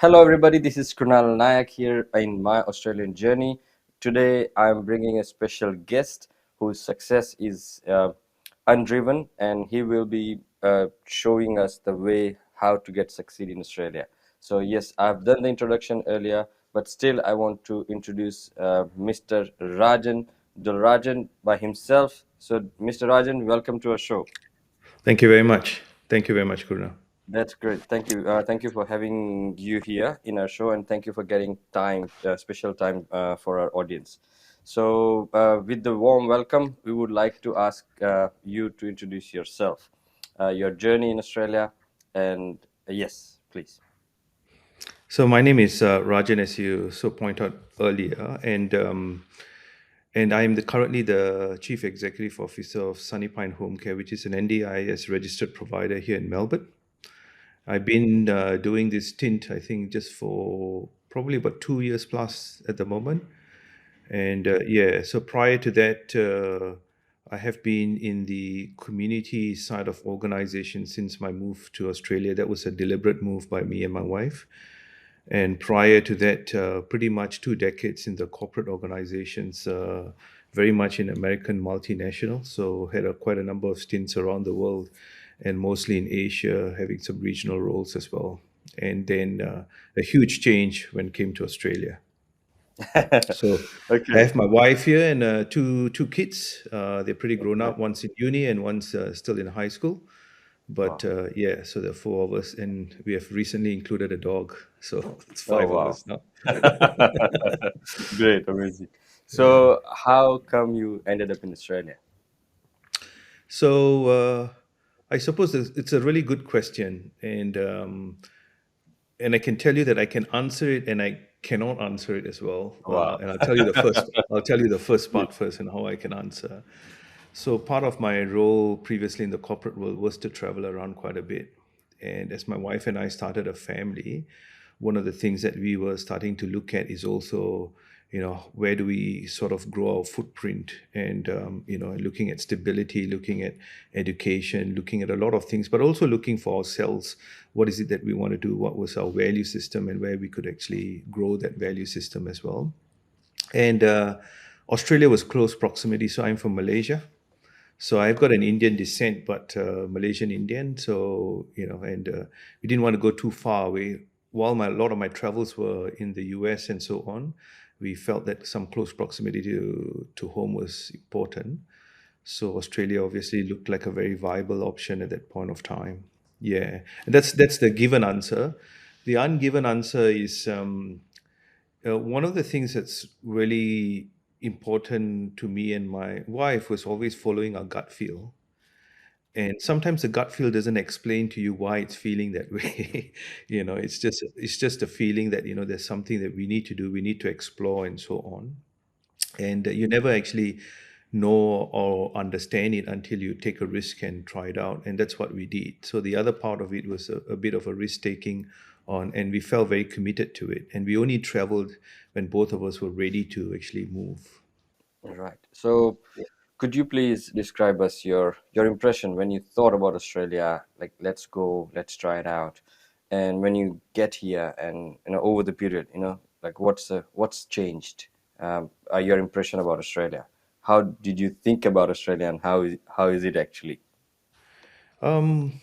Hello, everybody. This is Krunal Nayak here in my Australian journey. Today, I'm bringing a special guest whose success is undriven, and he will be showing us the way how to get succeed in Australia. So, yes, I've done the introduction earlier, but still, I want to introduce Mr. Rajan, Durarajen by himself. So, Mr. Rajan, welcome to our show. Thank you very much. Thank you very much, Kurna. That's great. Thank you. Thank you for having you here in our show, and thank you for getting time, special time for our audience. So, with the warm welcome, we would like to ask you to introduce yourself, your journey in Australia, and yes, please. So my name is Rajan, as you so pointed out earlier, and I am currently the Chief Executive Officer of Sunny Pine Home Care, which is an NDIS registered provider here in Melbourne. I've been doing this stint, I think, just for probably about 2 years plus at the moment. And yeah, so prior to that, I have been in the community side of organization since my move to Australia. That was a deliberate move by me and my wife. And prior to that, pretty much 2 decades in the corporate organizations, very much in American multinational. So had quite a number of stints around the world, and mostly in Asia, having some regional roles as well. And then a huge change when it came to Australia. So I Okay. have my wife here and two kids. They're pretty grown Okay. up. One's in uni and one's still in high school. But Wow. yeah, so there are four of us, and we have recently included a dog. So it's Oh, five of wow. us now. Great. Amazing. Yeah. So, how come you ended up in Australia? So I suppose it's a really good question, and I can tell you that I can answer it, and I cannot answer it as well. Wow. And I'll tell you the first. I'll tell you the first Yes. part first, and how I can answer. So part of my role previously in the corporate world was to travel around quite a bit. And as my wife and I started a family, one of the things that we were starting to look at is also, where do we sort of grow our footprint, and, looking at stability, looking at education, looking at a lot of things, but also looking for ourselves. What is it that we want to do? What was our value system, and where we could actually grow that value system as well. And Australia was close proximity. So I'm from Malaysia. So I've got an Indian descent, but Malaysian Indian. So and we didn't want to go too far away. While a lot of my travels were in the US and so on, we felt that some close proximity to home was important. So Australia obviously looked like a very viable option at that point of time. Yeah, and that's the given answer. The ungiven answer is one of the things that's really important to me and my wife was always following our gut feel. And sometimes the gut feel doesn't explain to you why it's feeling that way. It's just a feeling that there's something that we need to do, we need to explore, and so on. And you never actually know or understand it until you take a risk and try it out, and that's what we did. So the other part of it was a bit of a risk taking on, and we felt very committed to it, and we only traveled when both of us were ready to actually move. Right. So, could you please describe us your impression when you thought about Australia? Like, let's go, let's try it out, and when you get here, and over the period, like what's changed? Your impression about Australia? How did you think about Australia, and how is it actually? um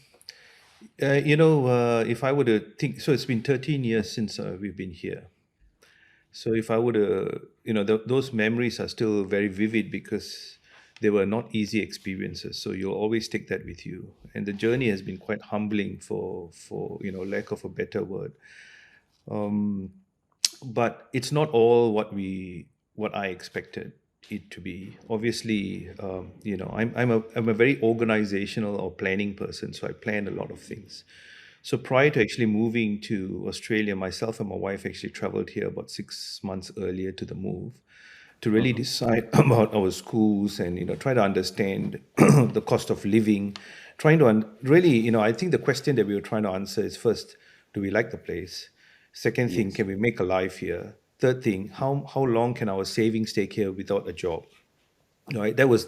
if I were to think, so it's been 13 years since we've been here. So if I were to, those memories are still very vivid because they were not easy experiences. So you'll always take that with you. And the journey has been quite humbling, for lack of a better word. Um, but it's not all what I expected it to be. Obviously, I'm a very organizational or planning person, so I plan a lot of things. So prior to actually moving to Australia, myself and my wife actually traveled here about 6 months earlier to the move to really Hmm. decide about our schools, and try to understand the cost of living, trying to really, I think the question that we were trying to answer is, first, do we like the place? Second thing, Yes. can we make a life here? Third thing, how long can our savings take here without a job? Right? Those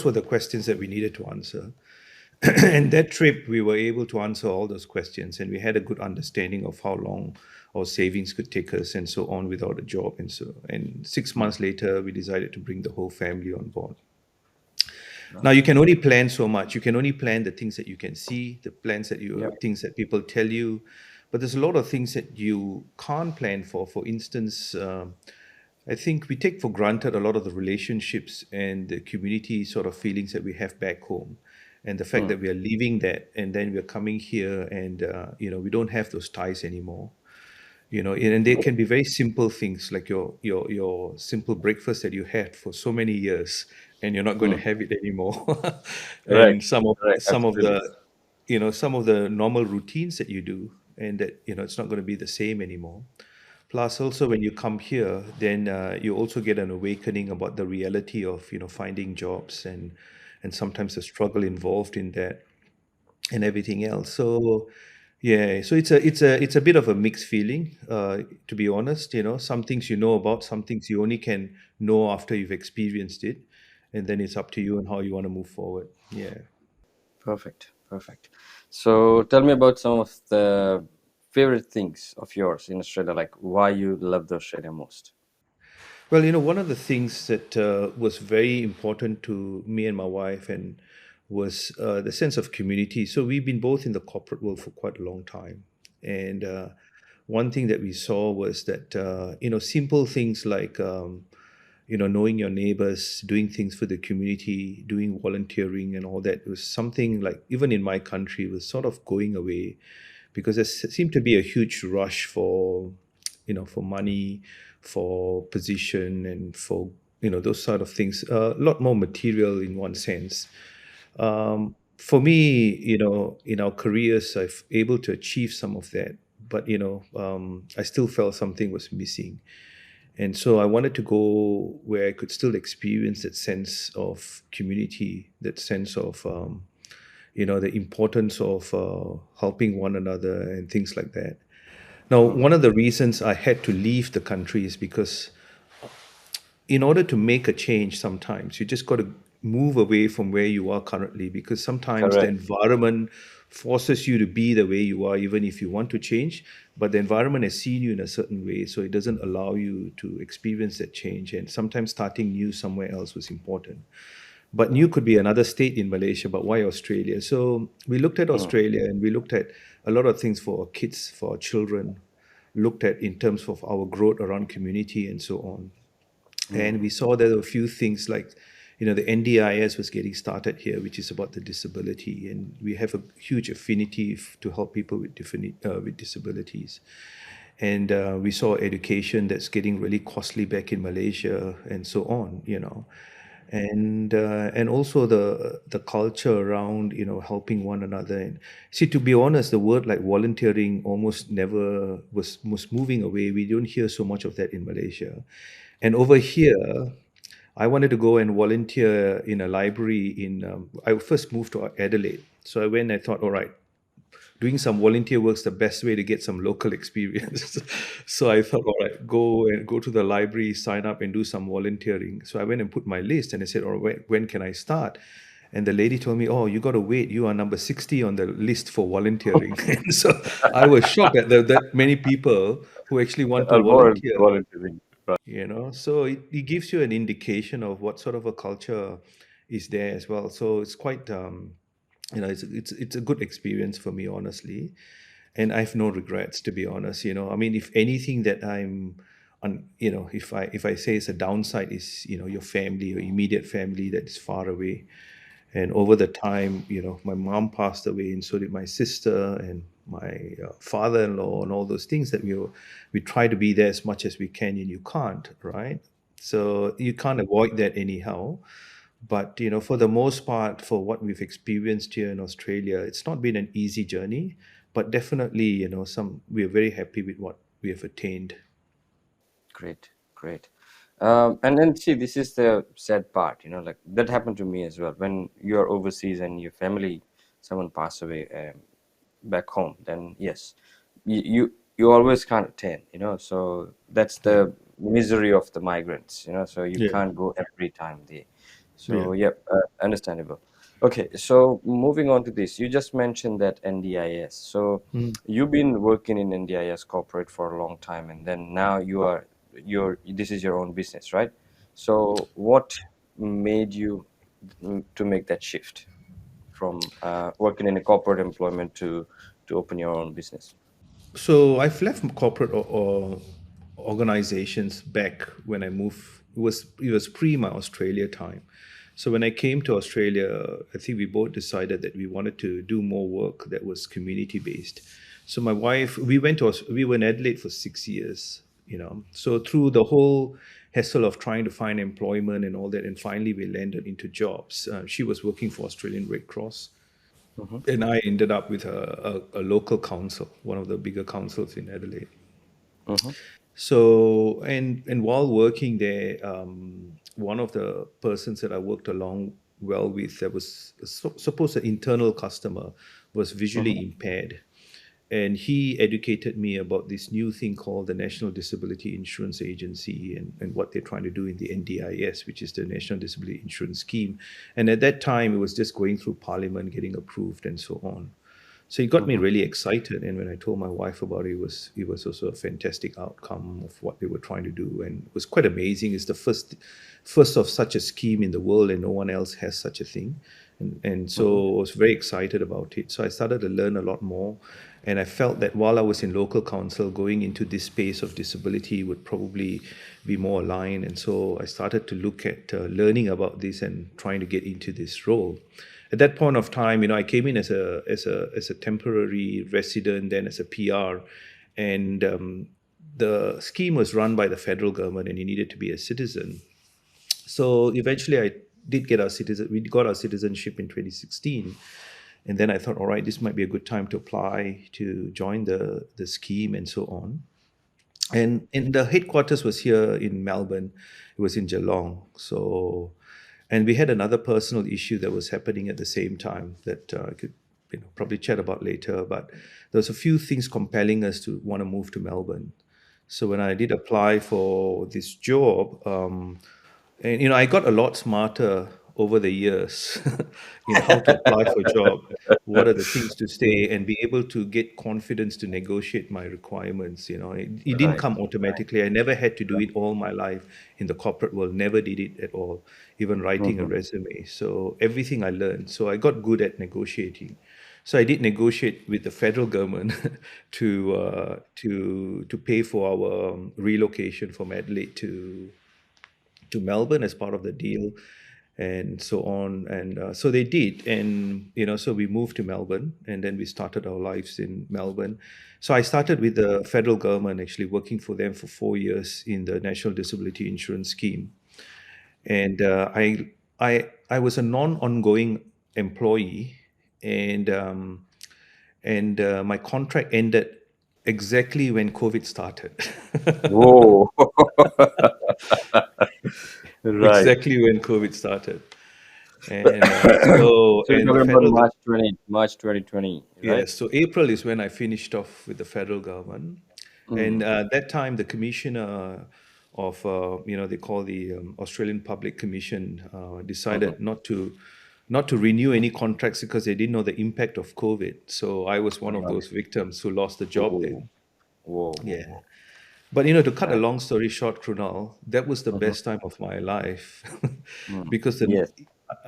were the questions that we needed to answer. And that trip, we were able to answer all those questions, and we had a good understanding of how long our savings could take us and so on without a job. And 6 months later, we decided to bring the whole family on board. Now you Okay. can only plan so much. You can only plan the things that you can see, the plans that Yeah. you things that people tell you, but there's a lot of things that you can't plan for. For instance, I think we take for granted a lot of the relationships and the community sort of feelings that we have back home, and the fact Mm. that we are leaving that and then we're coming here and we don't have those ties anymore. And they can be very simple things like your simple breakfast that you had for so many years, and you're not going to Mm. have it anymore. Right. And some of Right. some of Absolutely. the some of the normal routines that you do, and that it's not going to be the same anymore. Plus, also when you come here, then you also get an awakening about the reality of finding jobs, and sometimes the struggle involved in that and everything else. So yeah, so it's a bit of a mixed feeling, to be honest. Some things you know about, some things you only can know after you've experienced it, and then it's up to you and how you want to move forward. Yeah. Perfect. Perfect. So tell me about some of the favorite things of yours in Australia, like why you love the Australia most. Well, one of the things that was very important to me and my wife and was the sense of community. So we've been both in the corporate world for quite a long time, and one thing that we saw was that simple things like knowing your neighbors, doing things for the community, doing volunteering and all that was something like even in my country was sort of going away because seemed to be a huge rush for money, for position, and for those sort of things. A lot more material in one sense. For me, in our careers, I've able to achieve some of that, but I still felt something was missing. And so I wanted to go where I could still experience that sense of community, that sense of, the importance of helping one another and things like that. Now, Mm. one of the reasons I had to leave the country is because in order to make a change, sometimes you just got to move away from where you are currently because sometimes the Correct. environment forces you to be the way you are, even if you want to change. But the environment has seen you in a certain way, so it doesn't allow you to experience that change. And sometimes starting new somewhere else was important. But new could be another state in Malaysia, but why Australia? So we looked at Mm. Australia and we looked at a lot of things for our kids, for our children, looked at in terms of our growth around community and so on. And Mm. we saw there were a few things like, the NDIS was getting started here, which is about the disability, and we have a huge affinity to help people with different with disabilities. And we saw education that's getting really costly back in Malaysia and so on. And also the culture around helping one another. And see, to be honest, the word like volunteering almost never was moving away. We don't hear so much of that in Malaysia. And over here, I wanted to go and volunteer in a library I first moved to Adelaide. So I went, I thought, all right, doing some volunteer work's the best way to get some local experience. So I thought, all right, go to the library, sign up and do some volunteering. So I went and put my list and I said, all right, when can I start? And the lady told me, oh, you got to wait. You are number 60 on the list for volunteering. And so I was shocked that many people who actually want to Or more volunteer. volunteering. So it gives you an indication of what sort of a culture is there as well. So it's quite it's a good experience for me, honestly, and I have no regrets, to be honest. I mean, if anything that I'm on, if I say it's a downside is your family, your immediate family that is far away. And over the time, my mom passed away, and so did my sister and my father-in-law, and all those things that we try to be there as much as we can, and you can't, right? So you can't avoid that anyhow. But for the most part, for what we've experienced here in Australia, it's not been an easy journey, but definitely, some we are very happy with what we have attained. Great, great. And then see, this is the sad part, like that happened to me as well. When you're overseas and your family, someone pass away back home, then yes, you always can't attend, so that's Yeah, the misery of the migrants, so you yeah, can't go every time there. yeah. So, yep, understandable. Okay, so moving on to this, you just mentioned that NDIS. So Mm. you've been working in NDIS corporate for a long time, and then now this is your own business, right? So what made you to make that shift from working in a corporate employment to open your own business? So I've left corporate or organizations back when I moved. It was pre my Australia time. So when I came to Australia, I think we both decided that we wanted to do more work that was community based. So my wife, we were in Adelaide for 6 years. So through the whole hassle of trying to find employment and all that, and finally we landed into jobs. She was working for Australian Red Cross, Mm-hmm, and I ended up with a local council, one of the bigger councils in Adelaide. mm-hmm, So, and while working there, one of the persons that I worked along well with, that was supposed an internal customer, was mm-hmm, visually impaired, and he educated me about this new thing called the National Disability Insurance Agency, and what they're trying to do in the NDIS, which is the National Disability Insurance Scheme. And at that time, it was just going through Parliament, getting approved, and so on. So it got me mm-hmm, really excited. And when I told my wife about it, it was also a fantastic outcome of what they were trying to do, and it was quite amazing. It's the first of such a scheme in the world, and no one else has such a thing. And mm-hmm, so I was very excited about it. So I started to learn a lot more, and I felt that while I was in local council, going into this space of disability would probably be more aligned. And so I started to look at learning about this and trying to get into this role. At that point of time, I came in as a temporary resident, then as a PR, and the scheme was run by the federal government, and you needed to be a citizen. So eventually, we got our citizenship in 2016, and then I thought, all right, this might be a good time to apply to join the scheme and so on. And the headquarters was here in Melbourne. It was in Geelong. So, and we had another personal issue that was happening at the same time that I could probably chat about later. But there was a few things compelling us to want to move to Melbourne. So when I did apply for this job, and I got a lot smarter over the years in how to apply for a job, what are the things to say, and be able to get confidence to negotiate my requirements. It didn't right, come automatically. I never had to do it all my life in the corporate world, never did it at all, even writing a mm-hmm, resume. So everything I learned. So I got good at negotiating. So I did negotiate with the federal government to pay for our relocation from Adelaide to Melbourne as part of the deal, and so on. And so they did. And, so we moved to Melbourne, and then we started our lives in Melbourne. So I started with the federal government, actually working for them for 4 years in the National Disability Insurance Scheme. And I was a non-ongoing employee, and my contract ended exactly when COVID started. whoa, right. Exactly when COVID started. And so, So you're and the talking about federal, March 2020, yeah, right? so April is when I finished off with the federal government. And Mm, that time, the commissioner of, they call the Australian Public Commission, mm-hmm. decided not to renew any contracts because they didn't know the impact of COVID. So I was one of Right. those victims who lost the job Whoa, then. whoa, whoa, Yeah. whoa. But to cut a Right. long story short, Krunal, that was the Mm-hmm. best time of my life, Mm. because Yes.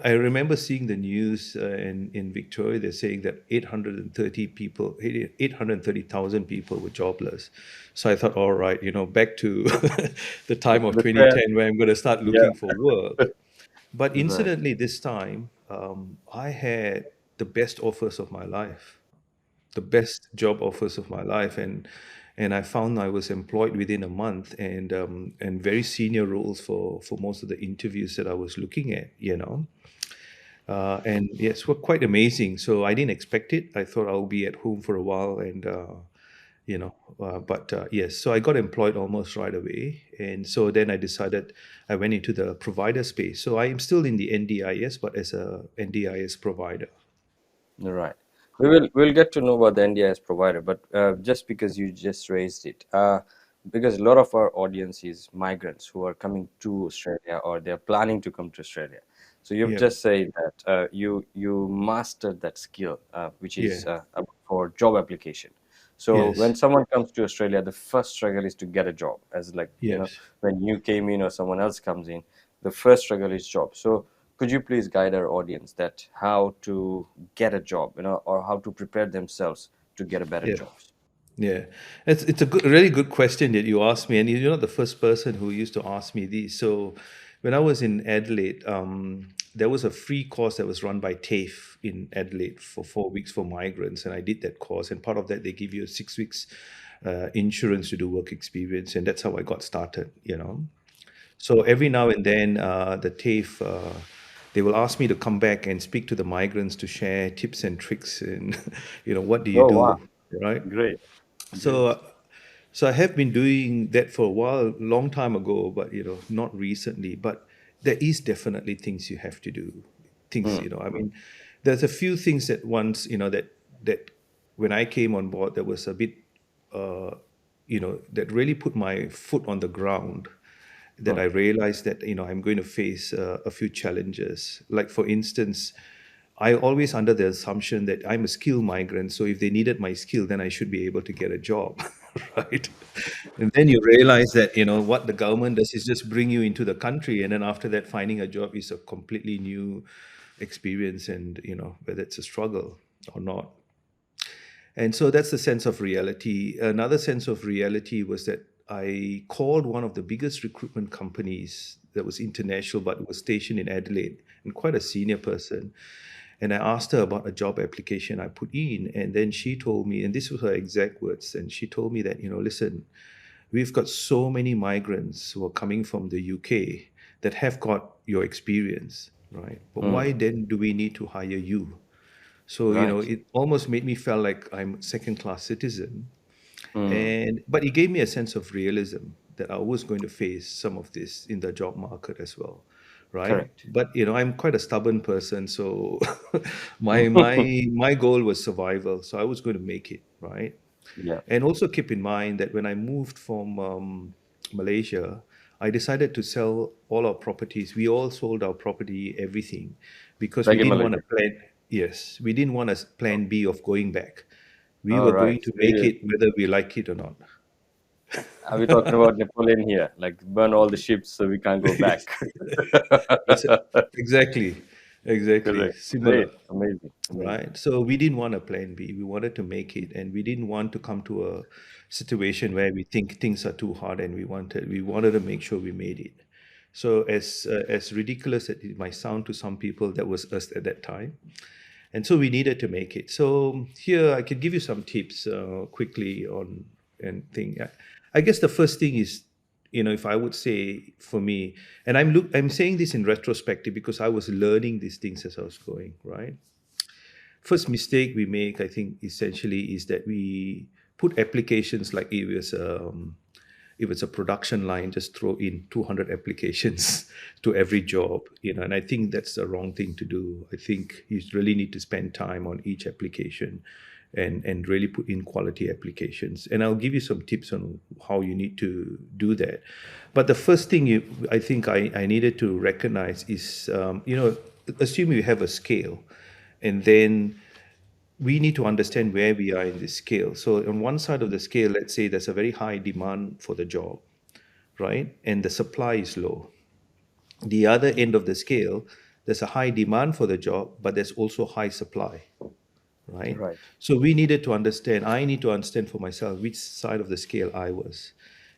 I remember seeing the news in Victoria. They're saying that 830,000 people were jobless. So I thought, all right, back to the time of Where, 2010 where I'm going to start yeah, looking for work. But right. incidentally, this time I had the best offers of my life, the best job offers of my life, and I found I was employed within a month, and very senior roles for most of the interviews that I was looking at. And yes, were quite amazing. So I didn't expect it. I thought I'll be at home for a while, and you know, but yes, so I got employed almost right away, and so then I decided I went into the provider space. So I am still in the NDIS, but as a NDIS provider. Right. We'll get to know about the NDIS provider, but just because you just raised it, because a lot of our audience is migrants who are coming to Australia or they're planning to come to Australia. So you've Yeah. just said that you mastered that skill, which Yeah. is for job application. So when Yes. someone comes to Australia, the first struggle is to get a job. As like, Yes. when you came in or someone else comes in, the first struggle is job. So could you please guide our audience that how to get a job, or how to prepare themselves to get a better Yeah. jobs? Yeah, it's a really good question that you asked me, and you're not the first person who used to ask me these. So, when I was in Adelaide, there was a free course that was run by TAFE in Adelaide for 4 weeks for migrants, and I did that course. And part of that, they give you 6 weeks insurance to do work experience, and that's how I got started. So every now and then, the TAFE, they will ask me to come back and speak to the migrants to share tips and tricks, and what do you Oh wow, do, right? great, So, great. so I have been doing that for a while, long time ago, but not recently. But there is definitely things you have to do. Things, Mm, I mean, there's a few things that once, that when I came on board, there was a bit, uh, that really put my foot on the ground. That mm, I realized that I'm going to face a few challenges. Like for instance, I always under the assumption that I'm a skilled migrant, so if they needed my skill, then I should be able to get a job, right? And then you realize that what the government does is just bring you into the country, and then after that, finding a job is a completely new experience, and whether it's a struggle or not. And so that's the sense of reality. Another sense of reality was that I called one of the biggest recruitment companies that was international, but was stationed in Adelaide, and quite a senior person. And I asked her about a job application I put in. And then she told me, and this was her exact words, and she told me that, listen, we've got so many migrants who are coming from the UK that have got your experience, right? But why mm, then do we need to hire you? So, right. it almost made me feel like I'm a second class citizen. Mm, But it gave me a sense of realism that I was going to face some of this in the job market as well, right? correct. But I'm quite a stubborn person, so my goal was survival. So I was going to make it, right? Yeah. And also keep in mind that when I moved from Malaysia, I decided to sell all our properties. We all sold our property, everything, because we Back in didn't want Malaysia. to plan. Yes, we didn't want a plan B of going back. We All were right. going to So make it whether we like it or not. are we talking about Napoleon here? Like burn all the ships so we can't go back. It's exactly, exactly Correct. Great. similar. Amazing. Amazing. Right. So we didn't want a plan B. We wanted to make it, and we didn't want to come to a situation where we think things are too hard, and we wanted to make sure we made it. So as ridiculous as it might sound to some people, that was us at that time, and so we needed to make it. So here I can give you some tips quickly on and thing. I guess the first thing is, if I would say for me, and I'm saying this in retrospective because I was learning these things as I was going, right? First mistake we make, I think, essentially is that we put applications like if it's a production line, just throw in 200 applications to every job, and I think that's the wrong thing to do. I think you really need to spend time on each application and really put in quality applications. And I'll give you some tips on how you need to do that. But the first thing I think I needed to recognize is, assume you have a scale, and then we need to understand where we are in this scale. So on one side of the scale, let's say there's a very high demand for the job, right? And the supply is low. The other end of the scale, there's a high demand for the job, but there's also high supply, right? Right. So I need to understand for myself which side of the scale I was.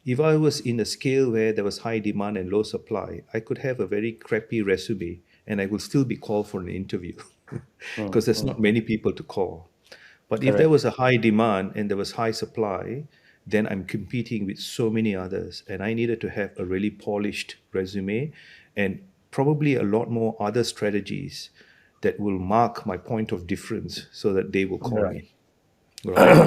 If I was in a scale where there was high demand and low supply, I could have a very crappy resume and I would still be called for an interview Mm, because there's mm, not many people to call. But if there correct. was a high demand and there was high supply, then I'm competing with so many others. And I needed to have a really polished resume and probably a lot more other strategies that will mark my point of difference so that they will call Right. me. Right.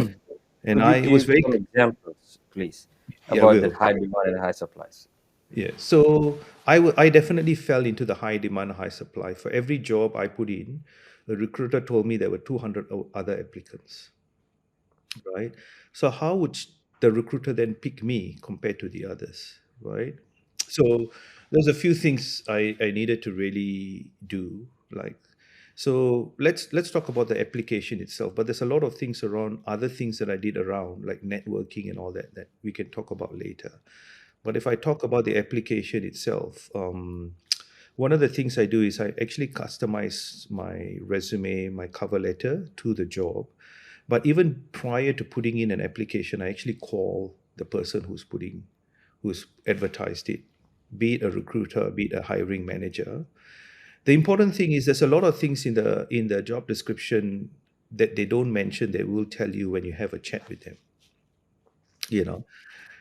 And Could you it was give very, some examples, please, yeah, about that will. high demand and high supplies? Yeah. So I definitely fell into the high demand, high supply. For every job I put in, the recruiter told me there were 200 other applicants. Right. So how would the recruiter then pick me compared to the others? Right. So there's a few things I needed to really do. Like, so let's talk about the application itself. But there's a lot of things around, other things that I did around, like networking and all that, that we can talk about later. But if I talk about the application itself, one of the things I do is I actually customize my resume, my cover letter to the job. But even prior to putting in an application, I actually call the person who's advertised it, be it a recruiter, be it a hiring manager. The important thing is there's a lot of things in the job description that they don't mention. They will tell you when you have a chat with them. You know,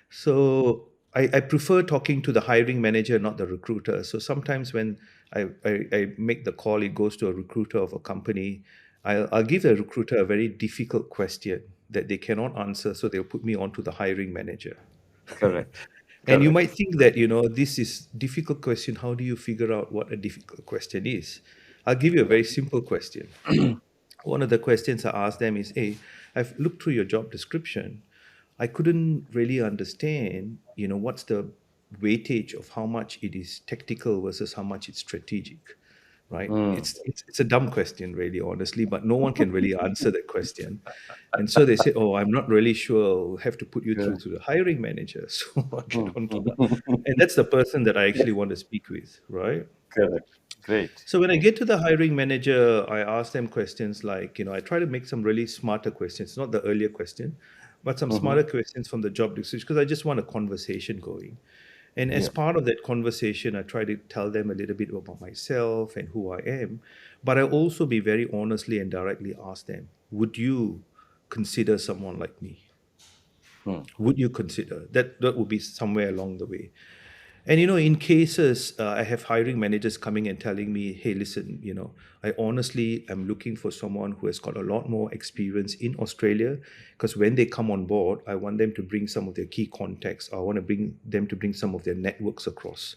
so I prefer talking to the hiring manager, not the recruiter. So sometimes when I make the call, it goes to a recruiter of a company. I'll give the recruiter a very difficult question that they cannot answer, so they'll put me on to the hiring manager. Correct. And you Correct. might think that, this is difficult question. How do you figure out what a difficult question is? I'll give you a very simple question. One of the questions I asked them is, hey, I've looked through your job description. I couldn't really understand, what's the weightage of how much it is tactical versus how much it's strategic, right? Mm. It's a dumb question, really, honestly, but no one can really answer that question. And so they say, oh, I'm not really sure. We'll have to put you through Good. to the hiring manager. So I get Mm. on to that. And that's the person that I actually want to speak with, right? Correct. Great. So when I get to the hiring manager, I ask them questions like, I try to make some really smarter questions, not the earlier question, but some Mm-hmm. smarter questions from the job description because I just want a conversation going. And as Yeah. part of that conversation, I try to tell them a little bit about myself and who I am. But I also be very honestly and directly ask them, would you consider someone like me? Mm. Would you consider that? That would be somewhere along the way. And in cases, I have hiring managers coming and telling me, "Hey, listen, I honestly am looking for someone who has got a lot more experience in Australia, because when they come on board, I want them to bring some of their key contacts. I want to bring them to bring some of their networks across,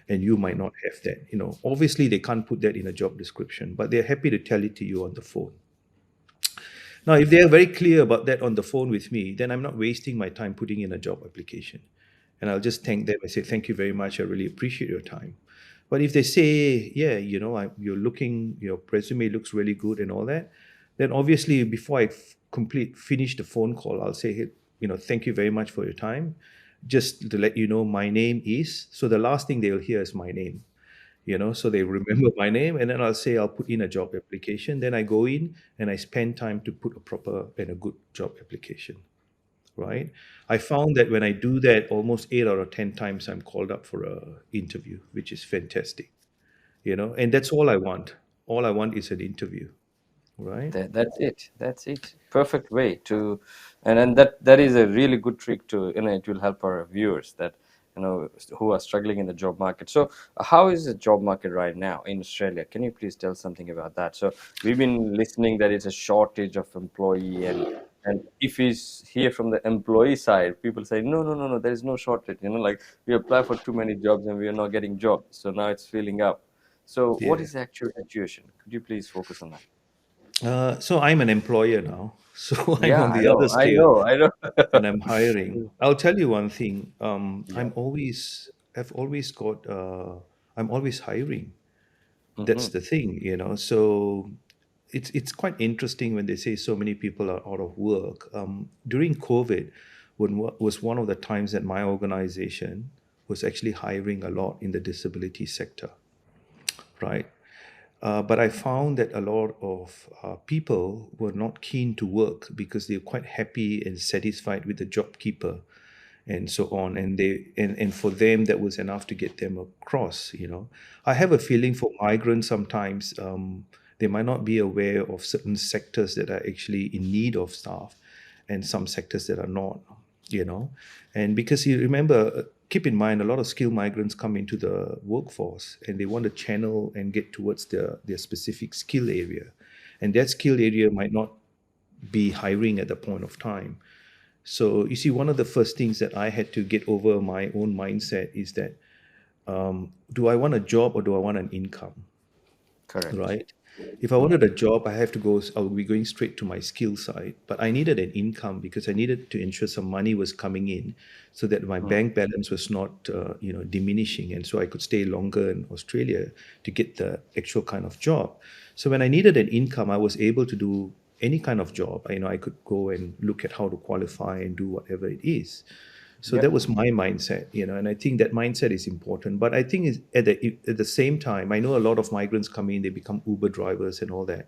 and you might not have that. Obviously, they can't put that in a job description, but they're happy to tell it to you on the phone. Now, if they are very clear about that on the phone with me, then I'm not wasting my time putting in a job application. And I'll just thank them and say, thank you very much. I really appreciate your time. But if they say, yeah, your resume looks really good and all that, then obviously before I finish the phone call, I'll say, hey, thank you very much for your time. Just to let you know, my name is, so the last thing they'll hear is my name, so they remember my name, and then I'll say I'll put in a job application. Then I go in and I spend time to put a proper and a good job application, right? I found that when I do that, almost 8 out of 10 times I'm called up for a interview, which is fantastic, and that's all I want. All I want is an interview, right? That's it. That's it. Perfect way to, and that is a really good trick to, it will help our viewers that, who are struggling in the job market. So, how is the job market right now in Australia? Can you please tell something about that? So, we've been listening that it's a shortage of employee, and if we hear from the employee side, people say, no, no, no, no, there is no shortage. Like we apply for too many jobs and we are not getting jobs. So now it's filling up. So, what Yeah. is the actual situation? Could you please focus on that? So I'm an employer now. So I'm Yeah, on I the other know, I scale know, I know. and I'm hiring. I'll tell you one thing. Yeah. I've always got, I'm always hiring. That's Mm-hmm. the thing, So it's quite interesting when they say so many people are out of work. During COVID, was one of the times that my organization was actually hiring a lot in the disability sector, right? But I found that a lot of people were not keen to work because they're quite happy and satisfied with the job keeper and so on. And for them, that was enough to get them across. I have a feeling for migrants sometimes, they might not be aware of certain sectors that are actually in need of staff and some sectors that are not, you know. And because you remember, keep in mind, a lot of skilled migrants come into the workforce and they want to channel and get towards their specific skill area. And that skill area might not be hiring at the point of time. So you see, one of the first things that I had to get over my own mindset is that, do I want a job or do I want an income? Correct. Right? If I wanted a job, I would be going straight to my skill side. But I needed an income because I needed to ensure some money was coming in, so that my Mm. bank balance was not, diminishing, and so I could stay longer in Australia to get the actual kind of job. So when I needed an income, I was able to do any kind of job. I could go and look at how to qualify and do whatever it is. So that Yep. was my mindset, and I think that mindset is important. But I think at the same time, I know a lot of migrants come in, they become Uber drivers and all that.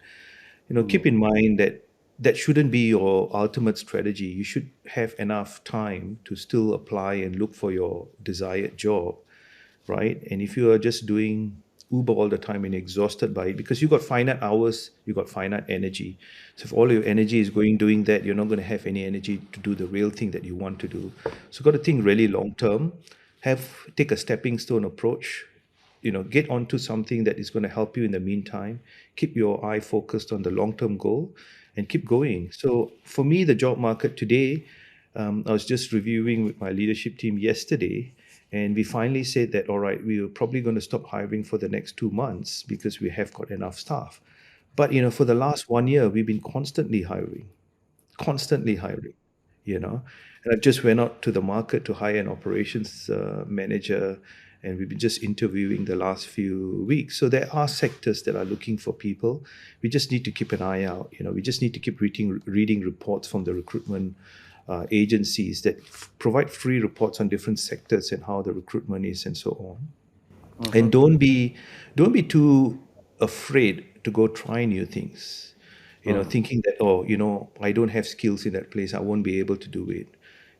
Keep Mm. in mind that that shouldn't be your ultimate strategy. You should have enough time to still apply and look for your desired job, right? And if you are just doing Uber all the time and exhausted by it, because you got finite hours, you got finite energy. So if all your energy is going doing that, you're not going to have any energy to do the real thing that you want to do. So got to think really long term. Take a stepping stone approach. Get onto something that is going to help you in the meantime. Keep your eye focused on the long term goal, and keep going. So for me, the job market today, I was just reviewing with my leadership team yesterday, and we finally said that, all right, we are probably going to stop hiring for the next 2 months because we have got enough staff. But for the last 1 year, we've been constantly hiring, you know. And I just went out to the market to hire an operations manager, and we've been just interviewing the last few weeks. So there are sectors that are looking for people. We just need to keep an eye out. We just need to keep reading reports from the recruitment agencies that provide free reports on different sectors and how the recruitment is and so on. And Mm-hmm. don't be too afraid to go try new things, Mm. thinking that, oh, I don't have skills in that place, I won't be able to do it.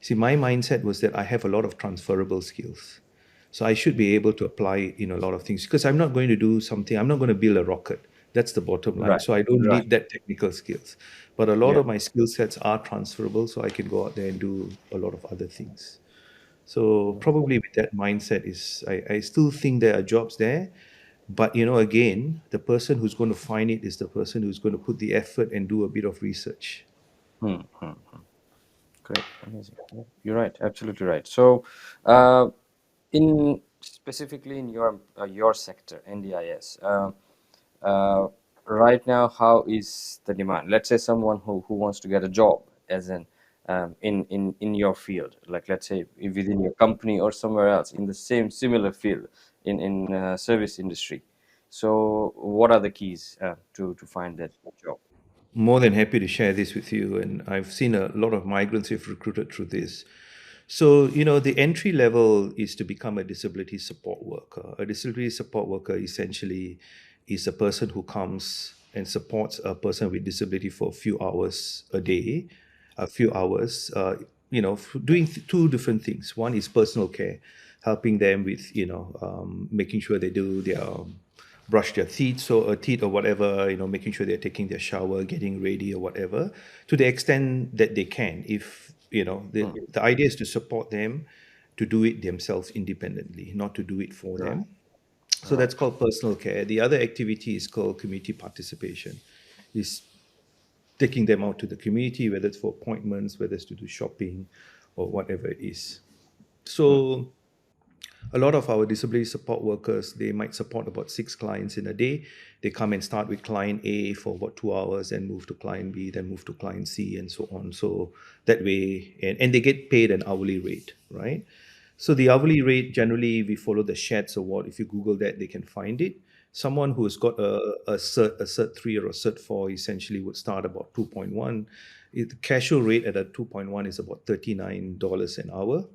See, my mindset was that I have a lot of transferable skills, so I should be able to apply it in a lot of things, because I'm not going to build a rocket. That's the bottom line. Right. So I don't Right. need that technical skills, but a lot Yeah. of my skill sets are transferable, so I can go out there and do a lot of other things. So probably with that mindset, I still think there are jobs there, but again, the person who's going to find it is the person who's going to put the effort and do a bit of research. Mm-hmm. Great. Amazing. Yeah, you're right. Absolutely right. So, uh, in specifically in your sector, NDIS, uh, right now, how is the demand? Let's say someone who wants to get a job as an in your field, like let's say within your company or somewhere else in the same similar field in service industry. So, what are the keys to find that job? More than happy to share this with you. And I've seen a lot of migrants who've recruited through this. So, the entry level is to become a disability support worker. A disability support worker essentially is a person who comes and supports a person with disability for a few hours a day, a few hours, doing two different things. One is personal care, helping them with, making sure they do their brush their teeth or whatever, making sure they're taking their shower, getting ready or whatever, to the extent that they can. If Mm. the idea is to support them to do it themselves independently, not to do it for Right. them. So Right. that's called personal care. The other activity is called community participation. Is taking them out to the community, whether it's for appointments, whether it's to do shopping, or whatever it is. Mm. So a lot of our disability support workers, they might support about 6 clients in a day. They come and start with client A for about 2 hours, then move to client B, then move to client C, and so on. So that way, and they get paid an hourly rate, right? So the hourly rate, generally we follow the SHATS award. If you Google that, they can find it. Someone who's got a cert 3 or a cert 4 essentially would start about 2.1. The casual rate at a 2.1 is about $39 an hour.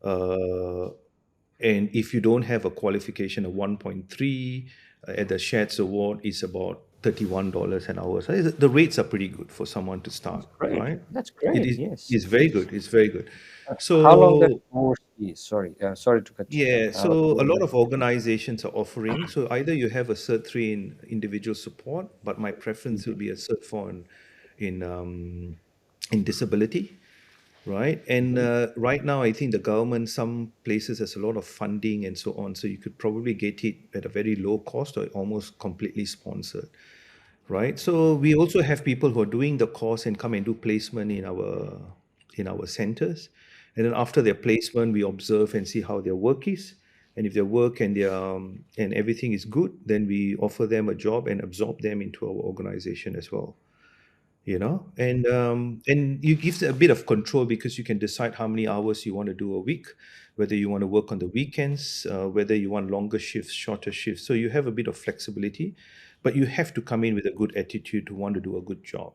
Uh, and if you don't have a qualification of 1.3, at the Shats Award is about $31 an hour. So the rates are pretty good for someone to start, That's great. right? That's It great. is Yes. it's very good. It's very good. How long that So course is? Sorry, sorry to cut you down. yeah, How so a long lot that? of organizations are offering. So either you have a Cert 3 in individual support, but my preference will be a Cert 4 in disability, right? And Mhm. right now, I think the government, some places has a lot of funding and so on. So you could probably get it at a very low cost or almost completely sponsored, right? So we also have people who are doing the course and come and do placement in our centers. And then after their placement, we observe and see how their work is. And if their work and their and everything is good, then we offer them a job and absorb them into our organization as well. And you give a bit of control because you can decide how many hours you want to do a week, whether you want to work on the weekends, whether you want longer shifts, shorter shifts. So you have a bit of flexibility, but you have to come in with a good attitude to want to do a good job.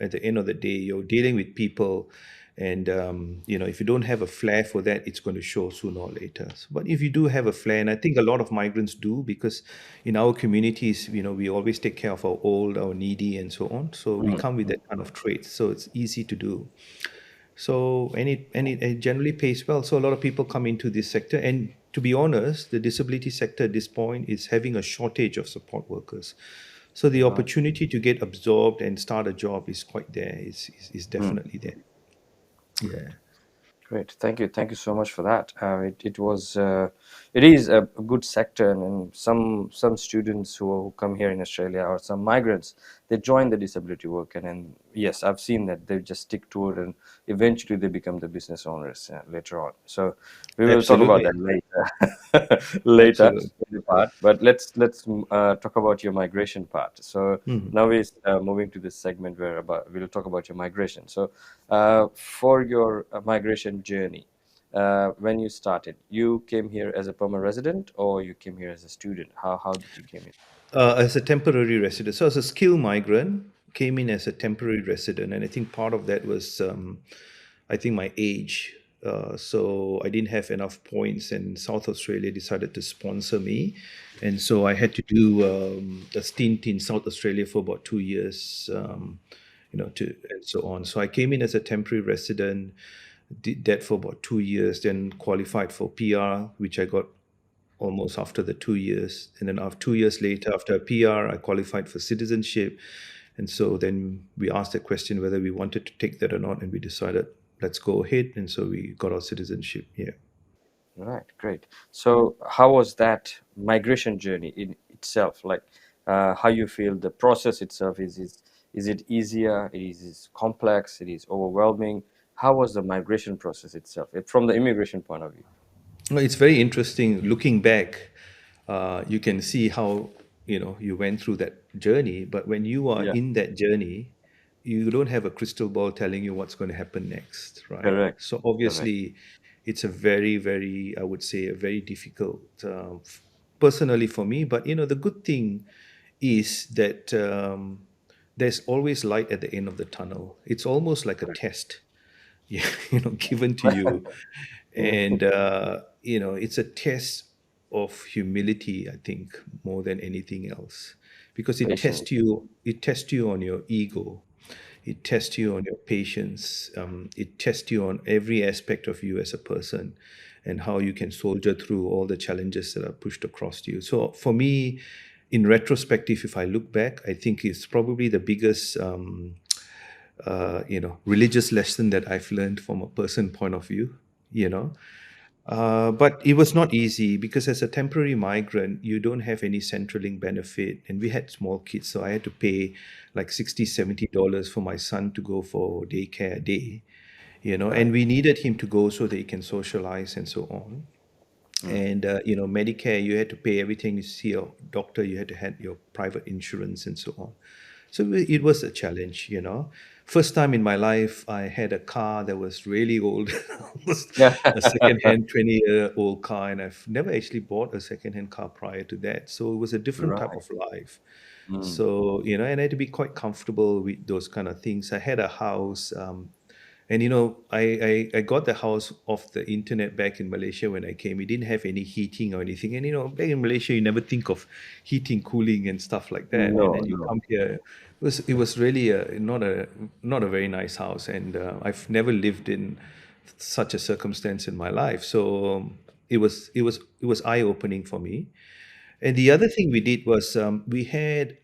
At the end of the day, you're dealing with people, and if you don't have a flair for that, it's going to show sooner or later. But if you do have a flair, and I think a lot of migrants do, because in our communities, we always take care of our old, our needy, and so on. So we Mm, come with mm, that kind of traits. So it's easy to do. So and it generally pays well. So a lot of people come into this sector, and to be honest, the disability sector at this point is having a shortage of support workers. So the right. opportunity to get absorbed and start a job is quite there. Is Mm. definitely there. Yeah. Great, thank you so much for that. It is a good sector, and some students who come here in Australia, or some migrants, they join the disability work, and then yes, I've seen that they just stick to it, and eventually they become the business owners later on. So we will talk about Absolutely. that later, later Absolutely. in the part. But let's talk about your migration part. So Mhm. now we're moving to this segment where we'll talk about your migration. So for your migration journey, when you started, you came here as a permanent resident, or you came here as a student? How did you came in? As a temporary resident. So as a skilled migrant, came in as a temporary resident, and I think part of that was, I think my age. So I didn't have enough points, and South Australia decided to sponsor me, and so I had to do a stint in South Australia for about 2 years, to and so on. So I came in as a temporary resident, did that for about 2 years, then qualified for PR, which I got almost after the 2 years. And then after 2 years later, after a PR, I qualified for citizenship. And so then we asked the question whether we wanted to take that or not, and we decided let's go ahead. And so we got our citizenship. Yeah. Right, great. So how was that migration journey in itself? Like, how you feel the process itself is it easier? It is complex? It is overwhelming? How was the migration process itself, from the immigration point of view? Well, it's very interesting looking back. You can see how you went through that journey, but when you are Yeah, in that journey, you don't have a crystal ball telling you what's going to happen next, right? correct, So correct. obviously, it's a very, very, I would say, a very difficult, personally for me. But the good thing is that there's always light at the end of the tunnel. It's almost like a test, yeah, given to you, Mm, and it's a test of humility, I think, more than anything else, because patiently. it tests you on your ego, it tests you on your patience, it tests you on every aspect of you as a person, and how you can soldier through all the challenges that are pushed across to you. So for me, in retrospective, if I look back, I think it's probably the biggest religious lesson that I've learned from a person point of view. you know but it was not easy, because as a temporary migrant, you don't have any Centrelink benefit, and we had small kids, so I had to pay like 60, $70 for my son to go for daycare a day. And Right. we needed him to go so that he can socialize and so on. Mm, And Medicare, you had to pay everything. You see your doctor, you had to have your private insurance and so on. So it was a challenge. First time in my life, I had a car that was really old, almost yeah. a second-hand 20-year-old car, and I've never actually bought a second-hand car prior to that. So it was a different type Right. of life. Mm, So, and I had to be quite comfortable with those kind of things. I had a house, and I got the house off the internet back in Malaysia when I came. We didn't have any heating or anything. And back in Malaysia, you never think of heating, cooling, and stuff like that. And no, then you no. come here. It was really not a very nice house, and I've never lived in such a circumstance in my life. So it was eye opening for me. And the other thing we did was, we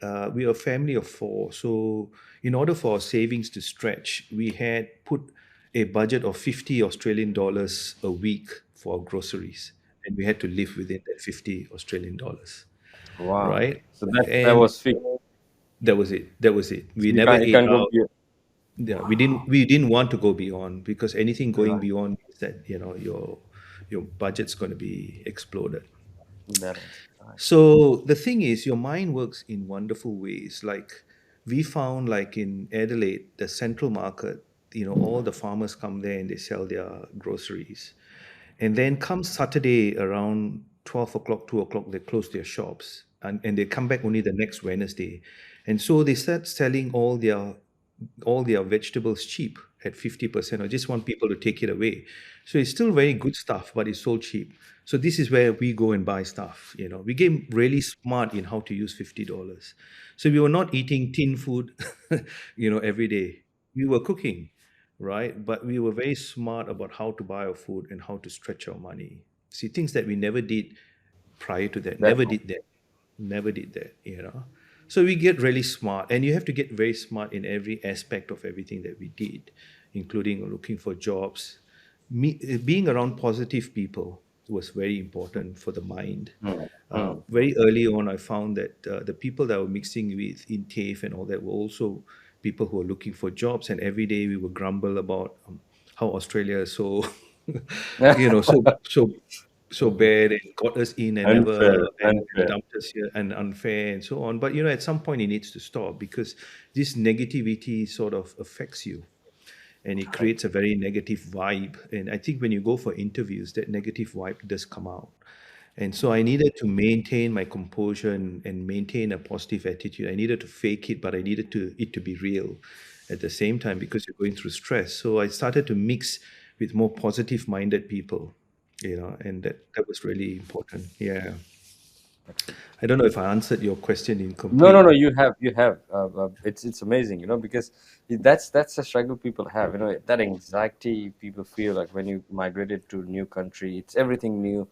are a family of four. So in order for our savings to stretch, we had put a budget of 50 Australian dollars a week for our groceries, and we had to live within that 50 Australian dollars, Wow. right? So that And was fixed. that was it. That was it. So We you never can't ate go out. beyond. Yeah, we didn't Wow. we didn't want to go beyond, because anything going Right. beyond that your budget's going to be exploded. That is right. So the thing is, your mind works in wonderful ways. Like we found, like in Adelaide, the central market, all the farmers come there and they sell their groceries. And then come Saturday around 12 o'clock, 2 o'clock, they close their shops and they come back only the next Wednesday. And so they start selling all their vegetables cheap at 50%, or just want people to take it away. So it's still very good stuff, but it's sold cheap. So this is where we go and buy stuff. We get really smart in how to use $50. So we were not eating tin food, every day. We were cooking, right? But we were very smart about how to buy our food and how to stretch our money. See, things that we never did prior to that. Back Never home. did that. Never did that. So we get really smart, and you have to get very smart in every aspect of everything that we did, including looking for jobs. Being around positive people was very important for the mind. Mm, mm. Very early on, I found that the people that I were mixing with in TAFE and all that were also people who were looking for jobs, and every day we would grumble about how Australia is so, so bad and got us in and never Unfair, and unfair. dumped us here and unfair and so on. But at some point it needs to stop, because this negativity sort of affects you and it Right. creates a very negative vibe. And I think when you go for interviews, that negative vibe does come out. And so I needed to maintain my composure and maintain a positive attitude. I needed to fake it, but I needed it to be real at the same time, because you're going through stress. So I started to mix with more positive minded people, and that was really important. Yeah. Excellent. I don't know if I answered your question No, no, incomplete, no. but You have. It's amazing, because that's a struggle people have. That anxiety people feel like when you migrated to a new country. It's everything new.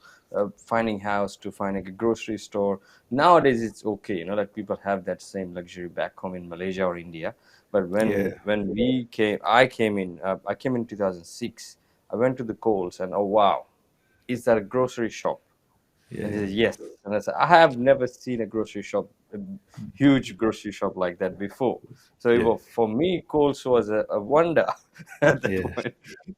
Finding house to finding a grocery store. Nowadays, it's okay. Like people have that same luxury back home in Malaysia or India. But yeah, when we came, I came in. I came in 2006. I went to the Coles and oh wow, is that a grocery shop? And he yeah, said, yes. And I said, I have never seen a grocery shop, a huge grocery shop like that before. So yeah, for me, Coles was a wonder at that yeah. point.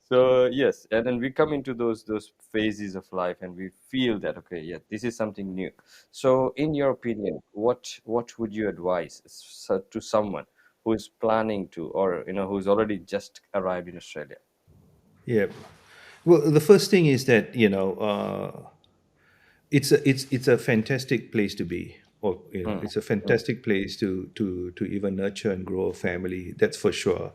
So yes, and then we come into those phases of life and we feel that, okay, yeah, this is something new. So in your opinion, what would you advise to someone who is planning to, or who's already just arrived in Australia? Yeah. Well, the first thing is that it's a fantastic place to be, or Mm, it's a mm, fantastic place to even nurture and grow a family. That's for sure.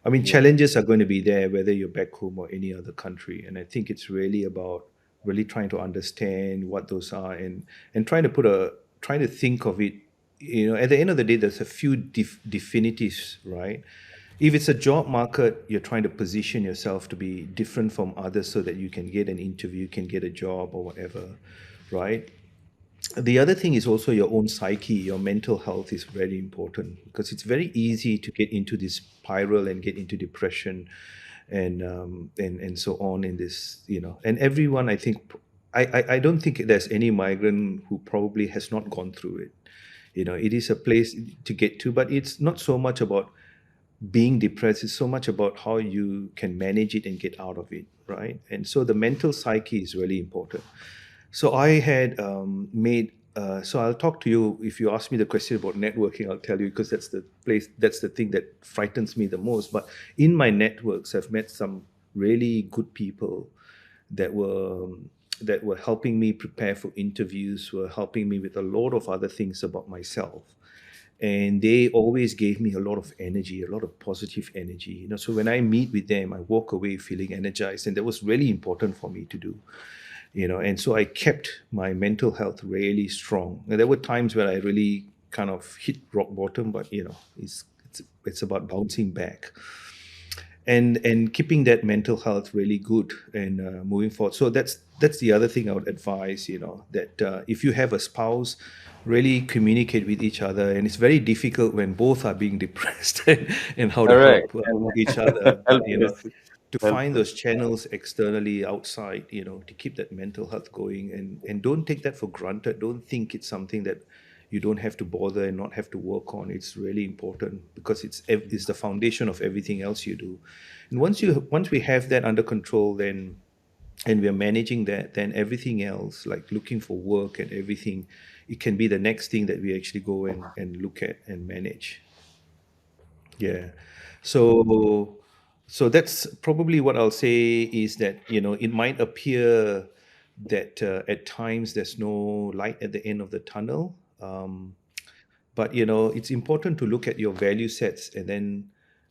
I mean, yeah, challenges are going to be there whether you're back home or any other country, and I think it's really about really trying to understand what those are, and trying to think of it. At the end of the day, there's a few definitives, right? If it's a job market, you're trying to position yourself to be different from others so that you can get an interview, can get a job or whatever, right? The other thing is also your own psyche, your mental health is very important, because it's very easy to get into this spiral and get into depression and so on in this, and everyone, I think, I don't think there's any migrant who probably has not gone through it. It is a place to get to, but it's not so much about being depressed, is so much about how you can manage it and get out of it, right? And so the mental psyche is really important. So I had made. So I'll talk to you if you ask me the question about networking. I'll tell you, because that's the thing that frightens me the most. But in my networks, I've met some really good people that were helping me prepare for interviews, were helping me with a lot of other things about myself, and they always gave me a lot of energy, a lot of positive energy. So when I meet with them, I walk away feeling energized, and that was really important for me to do. And so I kept my mental health really strong. And there were times where I really kind of hit rock bottom, but it's about bouncing back and keeping that mental health really good and moving forward. So that's the other thing I would advise. That if you have a spouse, really communicate with each other. And it's very difficult when both are being depressed, and how to correct. help And each other. But helpless, to find helpless. those channels externally outside, to keep that mental health going, and don't take that for granted. Don't think it's something that you don't have to bother and not have to work on. It's really important because it's the foundation of everything else you do. And once we have that under control, then and we're managing that, then everything else, like looking for work and everything, it can be the next thing that we actually go and look at and manage. Yeah. So that's probably what I'll say is that, it might appear that at times there's no light at the end of the tunnel. But it's important to look at your value sets and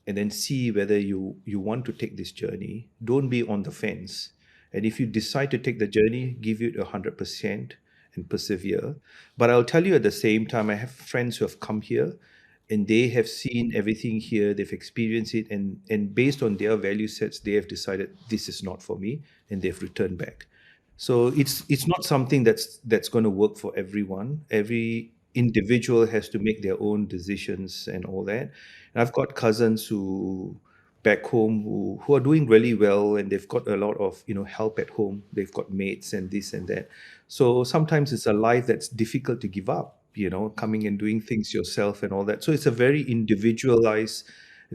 then see whether you want to take this journey. Don't be on the fence. And if you decide to take the journey, give it 100% and persevere. But I'll tell you, at the same time, I have friends who have come here and they have seen everything here, they've experienced it, and based on their value sets, they have decided this is not for me, and they've returned back. So it's not something that's going to work for everyone. Every individual has to make their own decisions and all that. And I've got cousins who back home who are doing really well, and they've got a lot of help at home. They've got mates and this and that. So sometimes it's a life that's difficult to give up, coming and doing things yourself and all that. So it's a very individualized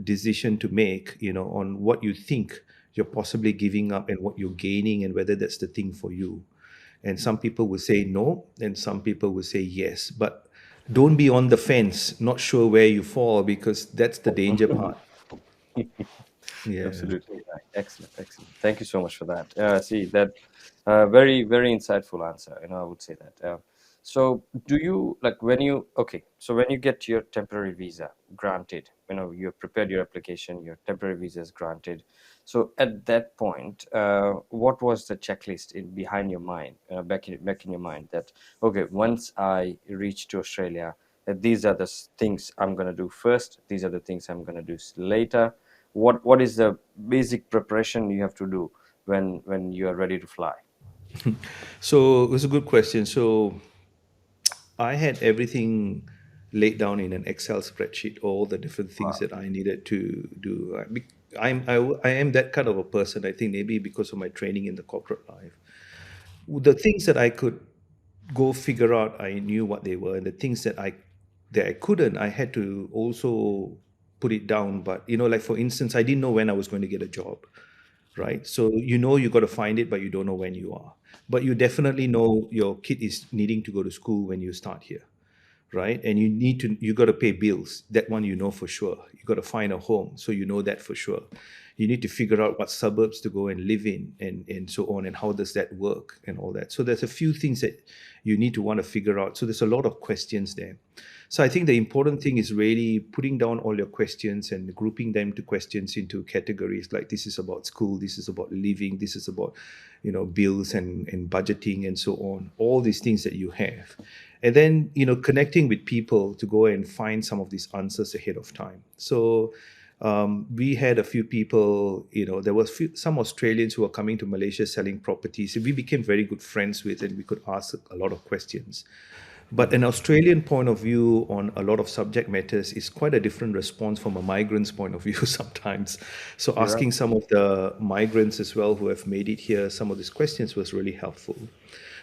decision to make, on what you think you're possibly giving up and what you're gaining and whether that's the thing for you. And some people will say no, and some people will say yes. But don't be on the fence, not sure where you fall, because that's the danger part. Yeah. Absolutely right. Excellent, excellent. Thank you so much for that. See that very, very insightful answer. I would say that. So, do you like when you okay? So when you get your temporary visa granted, you have prepared your application, your temporary visa is granted. So at that point, what was the checklist in behind your mind, back in your mind that okay, once I reach to Australia, these are the things I'm gonna do first. These are the things I'm gonna do later. What is the basic preparation you have to do when you are ready to fly? So it was a good question. So I had everything laid down in an Excel spreadsheet, all the different things Wow. that I needed to do. I am that kind of a person. I think maybe because of my training in the corporate life, the things that I could go figure out, I knew what they were, and the things that I couldn't, I had to also put it down. But like for instance, I didn't know when I was going to get a job, right? So you got to find it, but you don't know when you are. But you definitely know your kid is needing to go to school when you start here, right? And you got to pay bills. That one you know for sure. You got to find a home, so you know that for sure. You need to figure out what suburbs to go and live in, and so on, and how does that work and all that. So there's a few things that you need to want to figure out. So there's a lot of questions there. So I think the important thing is really putting down all your questions and grouping them to questions into categories, like this is about school, this is about living, this is about bills and budgeting and so on, all these things that you have. And then connecting with people to go and find some of these answers ahead of time. So we had a few people, there was some Australians who were coming to Malaysia selling properties. We became very good friends with, and we could ask a lot of questions. But an Australian point of view on a lot of subject matters is quite a different response from a migrant's point of view sometimes. So You're right. asking some of the migrants as well who have made it here some of these questions was really helpful.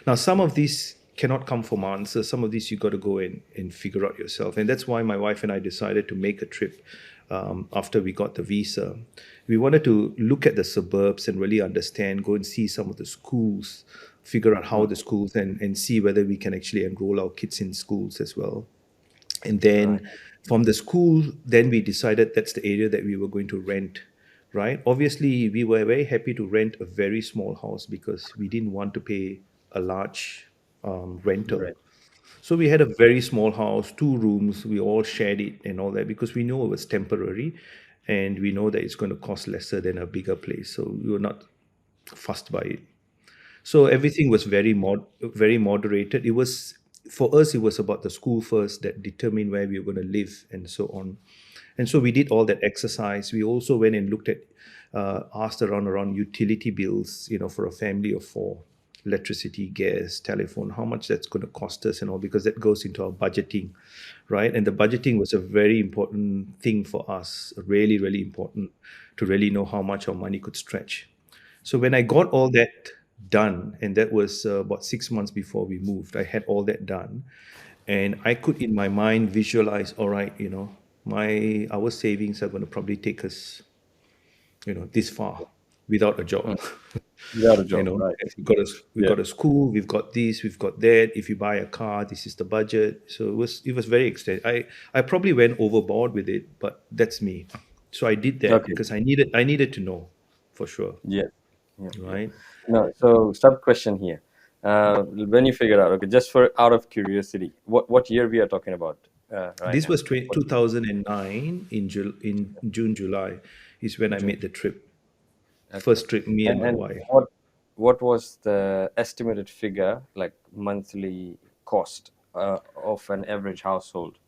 Now, some of these cannot come from answers. Some of these you got to go and figure out yourself. And that's why my wife and I decided to make a trip after we got the visa. We wanted to look at the suburbs and really understand, go and see some of the schools, figure out how the schools, and see whether we can actually enroll our kids in schools as well. And Right. then from the school, then we decided that's the area that we were going to rent, right? Obviously, we were very happy to rent a very small house because we didn't want to pay a large rental. Right. So we had a very small house, 2 rooms. We all shared it and all that because we knew it was temporary, and we know that it's going to cost lesser than a bigger place. So we were not fussed by it. So everything was very moderated. It was, for us, it was about the school first that determined where we were going to live and so on. And so we did all that exercise. We also went and looked at, asked around utility bills, for a family of four, electricity, gas, telephone, how much that's going to cost us and all, because that goes into our budgeting, right? And the budgeting was a very important thing for us, really, really important to really know how much our money could stretch. So when I got all that done, and that was about 6 months before we moved, I had all that done. and I could in my mind visualize, all right, my our savings are going to probably take us, this far without a job. Mm. Without a you job, know right? we've Yeah. got a school, we've got this, we've got that. If you buy a car, this is the budget. So it was very extensive. I probably went overboard with it, but that's me. So I did that Okay. because I needed to know for sure, Yes. Yeah. Yeah. right? No. So sub question here. When you figure out, okay, just for out of curiosity, what year we are talking about right This now? was 2009 in June, July is when I June. made the trip. Okay. First trip, me and my And wife. what was the estimated figure, like monthly cost of an average household?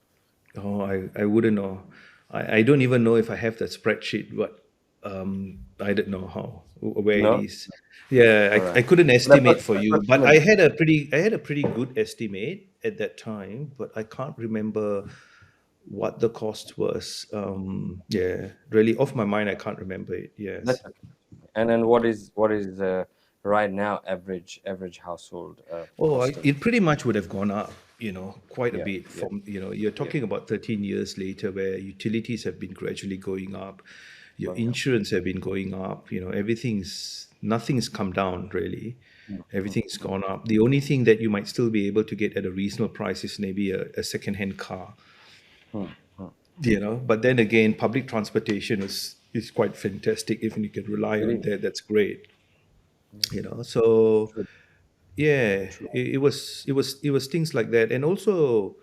Oh, I wouldn't know. I don't even know if I have that spreadsheet, but I don't know where it No? is. Yeah, All I right. couldn't But estimate for you, but I approximately. had a pretty good estimate at that time, but I can't remember what the cost was. Yeah, really off my mind, I can't remember it. That's Yes. okay. And then what is right now average household Oh, costing? it pretty much would have gone up, quite a Yeah, bit yeah, from, you're yeah. talking about 13 years later where utilities have been gradually going up, your Going up. insurance have been going up, nothing's come down really. Mm, mm, Everything's gone up. The only thing that you might still be able to get at a reasonable price is maybe a second-hand car, mm, mm. but then again, public transportation is quite fantastic. If you can rely It on is. that, that's great. Yeah, So true, yeah, true. it was things like that, and also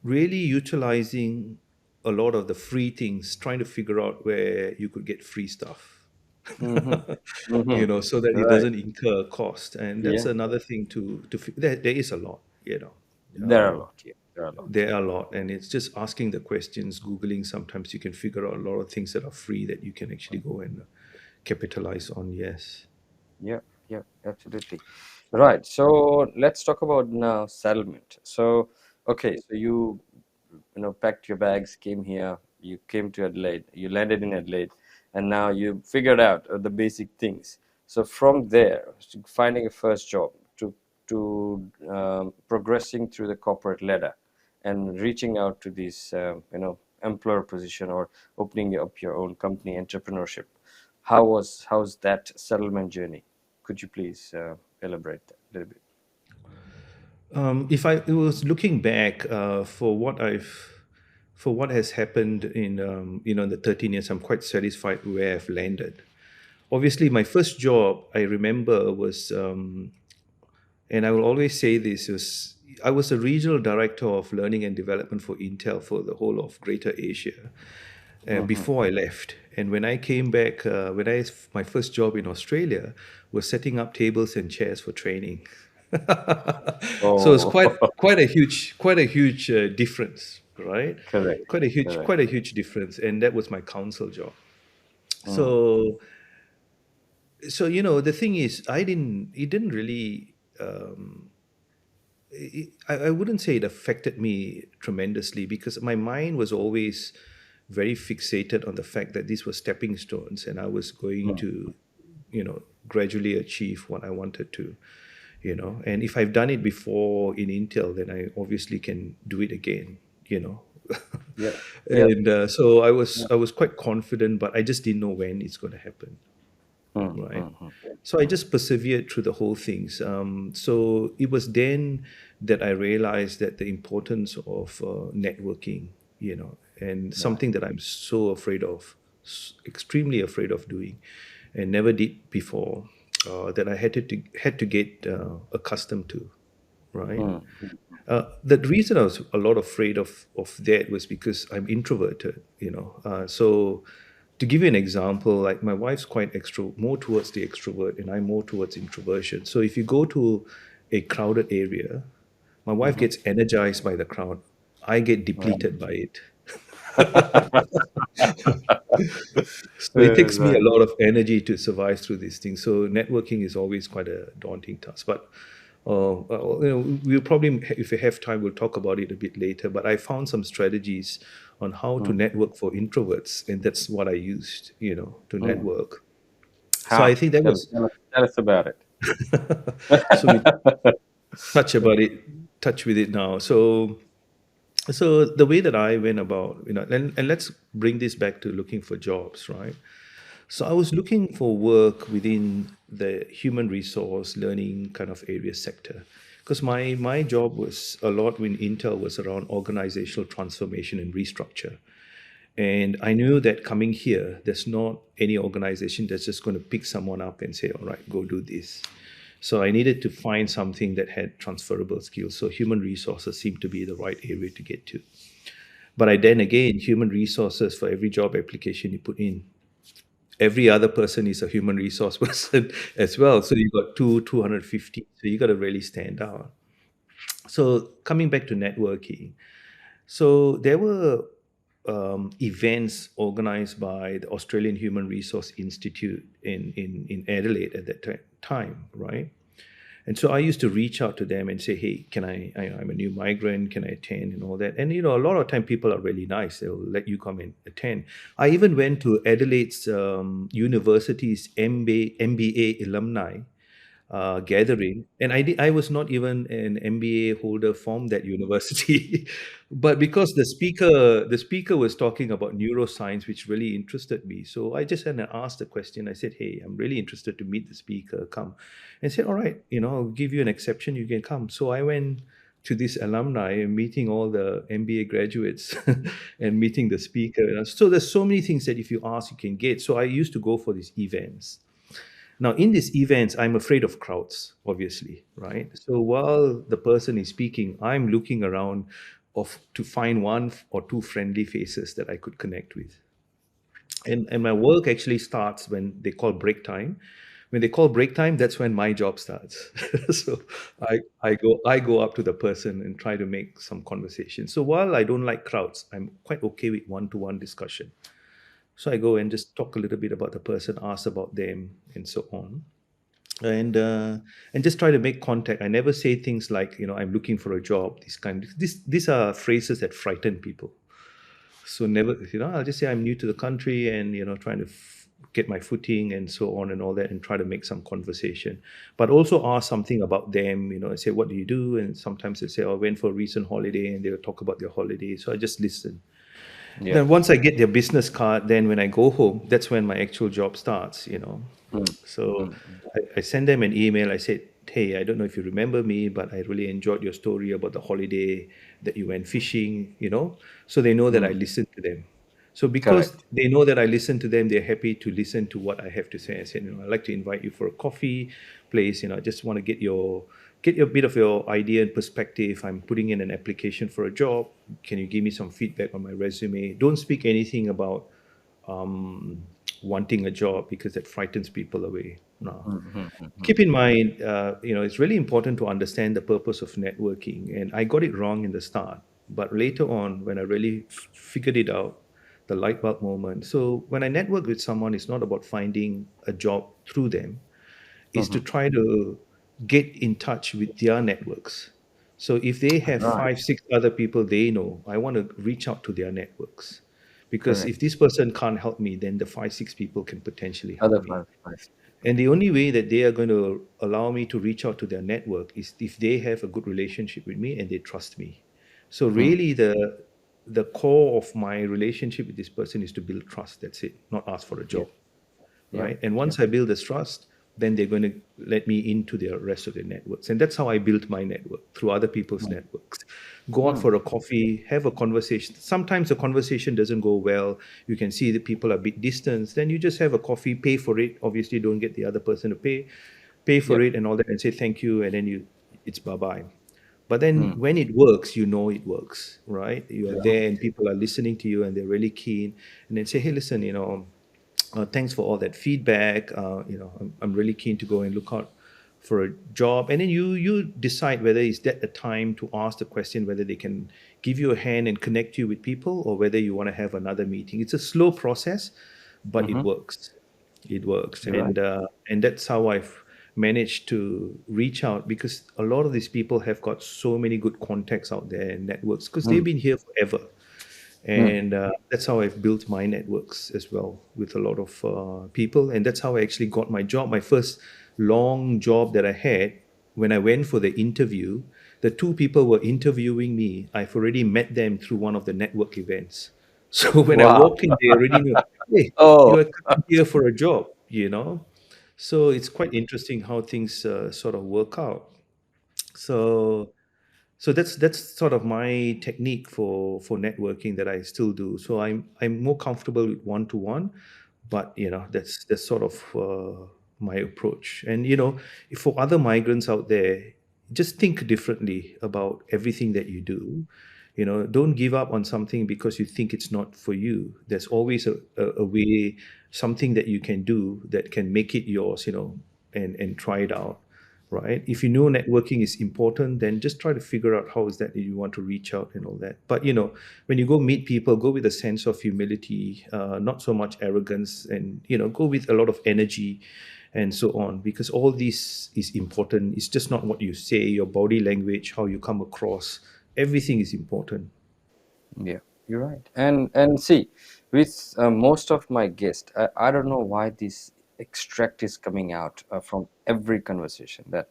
really utilizing a lot of the free things, trying to figure out where you could get free stuff, Mm-hmm. Mm-hmm. so that it Right. doesn't incur a cost. And that's Yeah. another thing there is a lot, There are a uh, lot. Yeah. There are a lot. there are a lot, and it's just asking the questions, googling. Sometimes you can figure out a lot of things that are free that you can actually go and capitalize on. Yes. Yeah. Yeah. Absolutely. Right. So let's talk about now settlement. So okay. So you packed your bags, came here, you came to Adelaide, you landed in Adelaide, and now you figured out the basic things. So from there, to finding a first job, to progressing through the corporate ladder, and reaching out to this employer position or opening up your own company, entrepreneurship. How's that settlement journey? Could you please elaborate that a little bit? If I was looking back for what has happened in the 13 years, I'm quite satisfied where I've landed. Obviously, my first job I remember was, and I will always say this, was I was a regional director of learning and development for Intel for the whole of Greater Asia Mm-hmm. before I left. And when I came back, my first job in Australia was setting up tables and chairs for training. So it's Oh, quite a huge difference, right? correct, Quite a huge correct. quite a huge difference, and that was my council job. Mm, So the thing is, it didn't really, I wouldn't say it affected me tremendously because my mind was always very fixated on the fact that these were stepping stones and I was going mm. to, gradually achieve what I wanted to, and if I've done it before in Intel, then I obviously can do it again, you know. Yeah, yeah. And so I was Yeah. I was quite confident, but I just didn't know when it's going to happen, Mm, right? mm, mm, So I mm, just persevered through the whole things. So it was then that I realized that the importance of networking, and yeah. something that I'm so afraid of, extremely afraid of doing, and never did before, that I had to get accustomed to, right? Mm, The reason I was a lot afraid of that was because I'm introverted, So to give you an example, like my wife's quite more towards the extrovert, and I'm more towards introversion. So if you go to a crowded area, my wife mhm. gets energized by the crowd. I get Right. depleted by it. So it takes me a Right. lot of energy to survive through these things. So networking is always quite a daunting task. But we'll probably, if we have time, we'll talk about it a bit later. But I found some strategies on how to Mm, network for introverts, and that's what I used, to mm. network. So I How? think that Tell, was tell us, tell us about it. so we touch about it. touch with it now. So the way that I went about, and let's bring this back to looking for jobs, right? So I was looking for work within the human resource learning kind of area sector, because my job was a lot when Intel was around organizational transformation and restructure. And I knew that coming here, there's not any organization that's just going to pick someone up and say, all right, go do this. So I needed to find something that had transferable skills. So human resources seemed to be the right area to get to. But I then again, human resources, for every job application you put in, every other person is a human resource person as well. So you got 250. So you got to really stand out. So coming back to networking, so there were events organized by the Australian Human Resource Institute in Adelaide at that time, right? And so I used to reach out to them and say, hey, I'm a new migrant, can I attend and all that? And, a lot of time people are really nice. They'll let you come and attend. I even went to Adelaide's university's MBA alumni gathering, and I was not even an MBA holder from that university, but because the speaker was talking about neuroscience, which really interested me, so I just had to ask the question. I said, "Hey, I'm really interested to meet the speaker. Come," and said, "All right, I'll give you an exception. You can come." So I went to this alumni, meeting all the MBA graduates and meeting the speaker. So there's so many things that if you ask, you can get. So I used to go for these events. Now, in these events, I'm afraid of crowds, obviously, right? So while the person is speaking, I'm looking around to find one or two friendly faces that I could connect with. And my work actually starts when they call break time. When they call break time, that's when my job starts. So I go up to the person and try to make some conversation. So while I don't like crowds, I'm quite okay with one-to-one discussion. So I go and just talk a little bit about the person, ask about them, and so on, and just try to make contact. I never say things like, I'm looking for a job. These are phrases that frighten people. So never, I'll just say I'm new to the country and trying to get my footing and so on and all that, and try to make some conversation. But also ask something about them. I say, what do you do? And sometimes they say, oh, I went for a recent holiday, and they'll talk about their holiday. So I just listen. Yeah. Then once I get their business card, then when I go home, that's when my actual job starts. Mm, So mm, I send them an email. I said, hey, I don't know if you remember me, but I really enjoyed your story about the holiday that you went fishing. So they know that I mm. listened to them. So because Correct. they know that I listen to them, they're happy to listen to what I have to say. I said, I'd like to invite you for a coffee place. I just want to get a bit of your idea and perspective. I'm putting in an application for a job. Can you give me some feedback on my resume? Don't speak anything about wanting a job, because that frightens people away. No. Mm, mm, mm, mm. Keep in mind, it's really important to understand the purpose of networking. And I got it wrong in the start, but later on, when I really figured it out, the light bulb moment. So when I network with someone, it's not about finding a job through them, is to Mhm. try to get in touch with their networks. So if they have Right. 5, 6 other people they know, I want to reach out to their networks. Because if Correct. this person can't help me, then the 5, 6 people can potentially help Other me. five. And the only way that they are going to allow me to reach out to their network is if they have a good relationship with me and they trust me. So Mm. really the core of my relationship with this person is to build trust. That's it, not ask for a Yeah. job, Yeah. right? And Yeah. once I build this trust, then they're going to let me into the rest of their networks. And that's how I built my network, through other people's Mm. networks. Go out Mm. for a coffee, have a conversation. Sometimes the conversation doesn't go well. You can see that people are a bit distant. Then you just have a coffee, pay for it. Obviously, don't get the other person to pay for Yep. it and all that, and say thank you, and then it's bye-bye. But then Mm. when it works, it works, right? You are Yeah. there and people are listening to you and they're really keen. And then say, hey, listen, thanks for all that feedback. I'm really keen to go and look out for a job. And then you decide whether is that the time to ask the question whether they can give you a hand and connect you with people, or whether you want to have another meeting. It's a slow process, but it Mm-hmm. works. It works, You're right. and that's how I've managed to reach out, because a lot of these people have got so many good contacts out there and networks, because they've Mm. been here forever. Mm. And that's how I've built my networks as well, with a lot of people. And that's how I actually got my job. My first long job that I had, when I went for the interview, the two people were interviewing me, I've already met them through one of the network events. So when I Wow. walk in, they already know, hey, you Oh, are coming here for a job, you know? So it's quite interesting how things sort of work out. So that's sort of my technique for networking that I still do. So I'm more comfortable with one to one, but that's sort of my approach. And for other migrants out there, just think differently about everything that you do. Don't give up on something because you think it's not for you. There's always a way, something that you can do that can make it yours, and try it out, right? If you know networking is important, then just try to figure out how is that you want to reach out and all that. But when you go meet people, go with a sense of humility, not so much arrogance, and go with a lot of energy and so on, because all this is important. It's just not what you say, your body language, how you come across. Everything is important. yeah, you're right. And see, with most of my guests, I don't know why this extract is coming out from every conversation that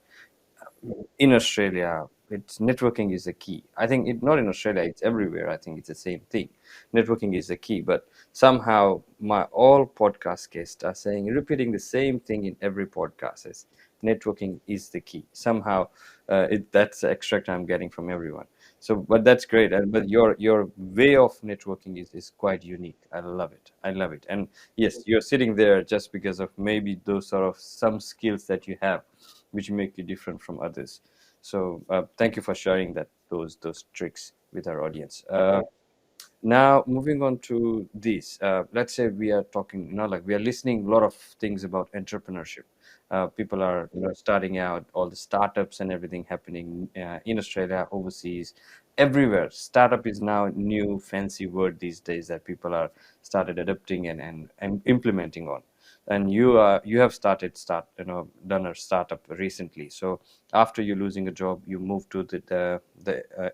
in Australia, it's networking is the key. I think it not in Australia, it's everywhere. I think it's the same thing. Networking is the key, but somehow my all podcast guests are saying repeating the same thing in every podcast is networking is the key. Somehow, that's the extract I'm getting from everyone. So, but that's great. But your way of networking is quite unique. I love it. I love it. And yes, you're sitting there just because of maybe those sort of some skills that you have which make you different from others. So thank you for sharing those tricks with our audience. Now moving on to this, let's say we are talking, like we are listening a lot of things about entrepreneurship. People are starting out, all the startups and everything happening in Australia, overseas, everywhere. Startup is now a new fancy word these days that people are started adopting and implementing on. And you have done a startup recently. So after you losing a job, you moved to the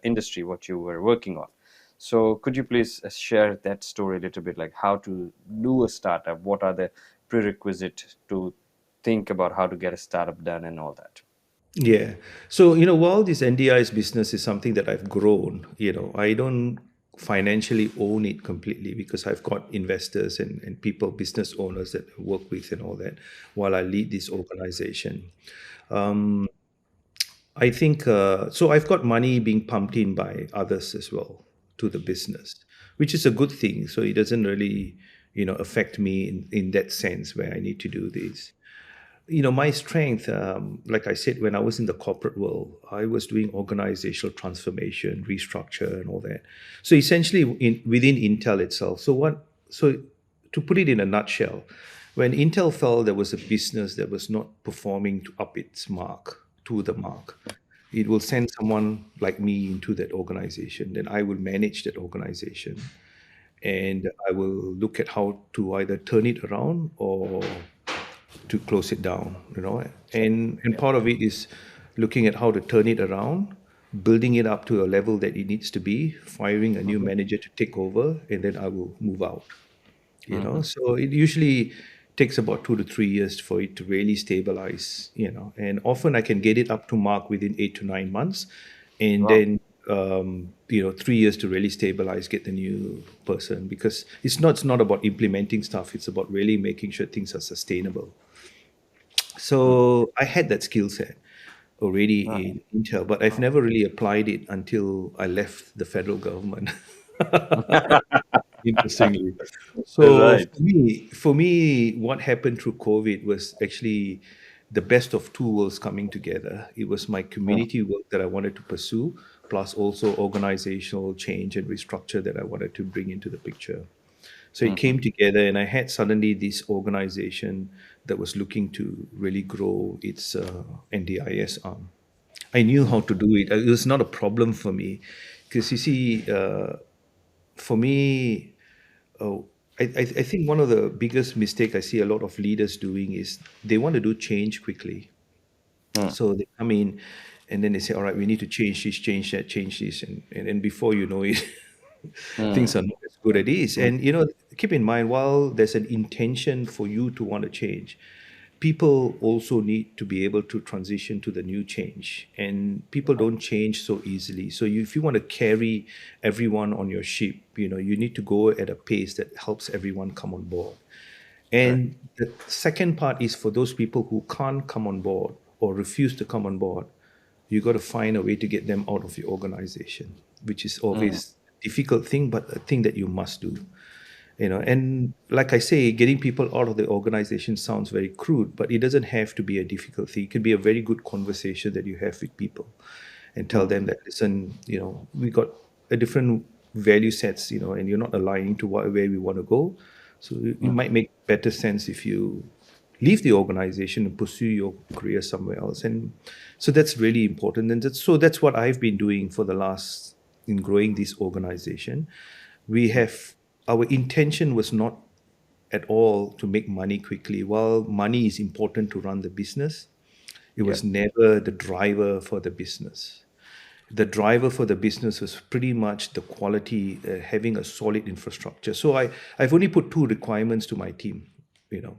industry what you were working on. So could you please share that story a little bit, like how to do a startup? What are the prerequisites to think about how to get a startup done and all that? Yeah. So, while this NDI's business is something that I've grown, I don't financially own it completely because I've got investors and people, business owners that I work with and all that while I lead this organization. Um, I think so. I've got money being pumped in by others as well to the business, which is a good thing. So it doesn't really, affect me in that sense where I need to do this. My strength, like I said, when I was in the corporate world, I was doing organizational transformation, restructure, and all that. So essentially, within Intel itself. So to put it in a nutshell, when Intel fell, there was a business that was not performing to up its mark, to the mark. It will send someone like me into that organization. Then I will manage that organization, and I will look at how to either turn it around or to close it down, and Yeah. part of it is looking at how to turn it around, building it up to a level that it needs to be, firing a new Mm-hmm. manager to take over, and then I will move out. Mm-hmm. So it usually takes about 2 to 3 years for it to really stabilize, and often I can get it up to mark within 8 to 9 months, and Wow. then 3 years to really stabilize, get the new person, because it's not about implementing stuff, it's about really making sure things are sustainable. Mm-hmm. So I had that skill set already Ah, in Intel, but I've never really applied it until I left the federal government. Interestingly. So right. for me, what happened through COVID was actually the best of two worlds coming together. It was my Mm, community work that I wanted to pursue, plus also organizational change and restructure that I wanted to bring into the picture. So it mm-hmm. came together, and I had suddenly this organization that was looking to really grow its NDIS arm. I knew how to do it. It was not a problem for me because you see, for me, oh, I think one of the biggest mistake I see a lot of leaders doing is they want to do change quickly. Mm, So they come in and then they say, all right, we need to change this, change that, change this. And then before you know it, things mm, are not as good as it is. mm, And, keep in mind, while there's an intention for you to want to change, people also need to be able to transition to the new change, and people don't change so easily. So if you want to carry everyone on your ship, you need to go at a pace that helps everyone come on board. Correct. And the second part is for those people who can't come on board or refuse to come on board, you got to find a way to get them out of your organization, which is Mm, always a difficult thing, but a thing that you must do. And like I say, getting people out of the organization sounds very crude, but it doesn't have to be a difficult thing. It can be a very good conversation that you have with people and tell mm, them that, listen, we got a different value sets, and you're not aligning to where we want to go. So it mm, might make better sense if you leave the organization and pursue your career somewhere else. And so that's really important. And that's what I've been doing for the last in growing this organization. We mm. have Our intention was not at all to make money quickly. While money is important to run the business, it Yeah. was never the driver for the business. The driver for the business was pretty much the quality, having a solid infrastructure. So I've only put two requirements to my team.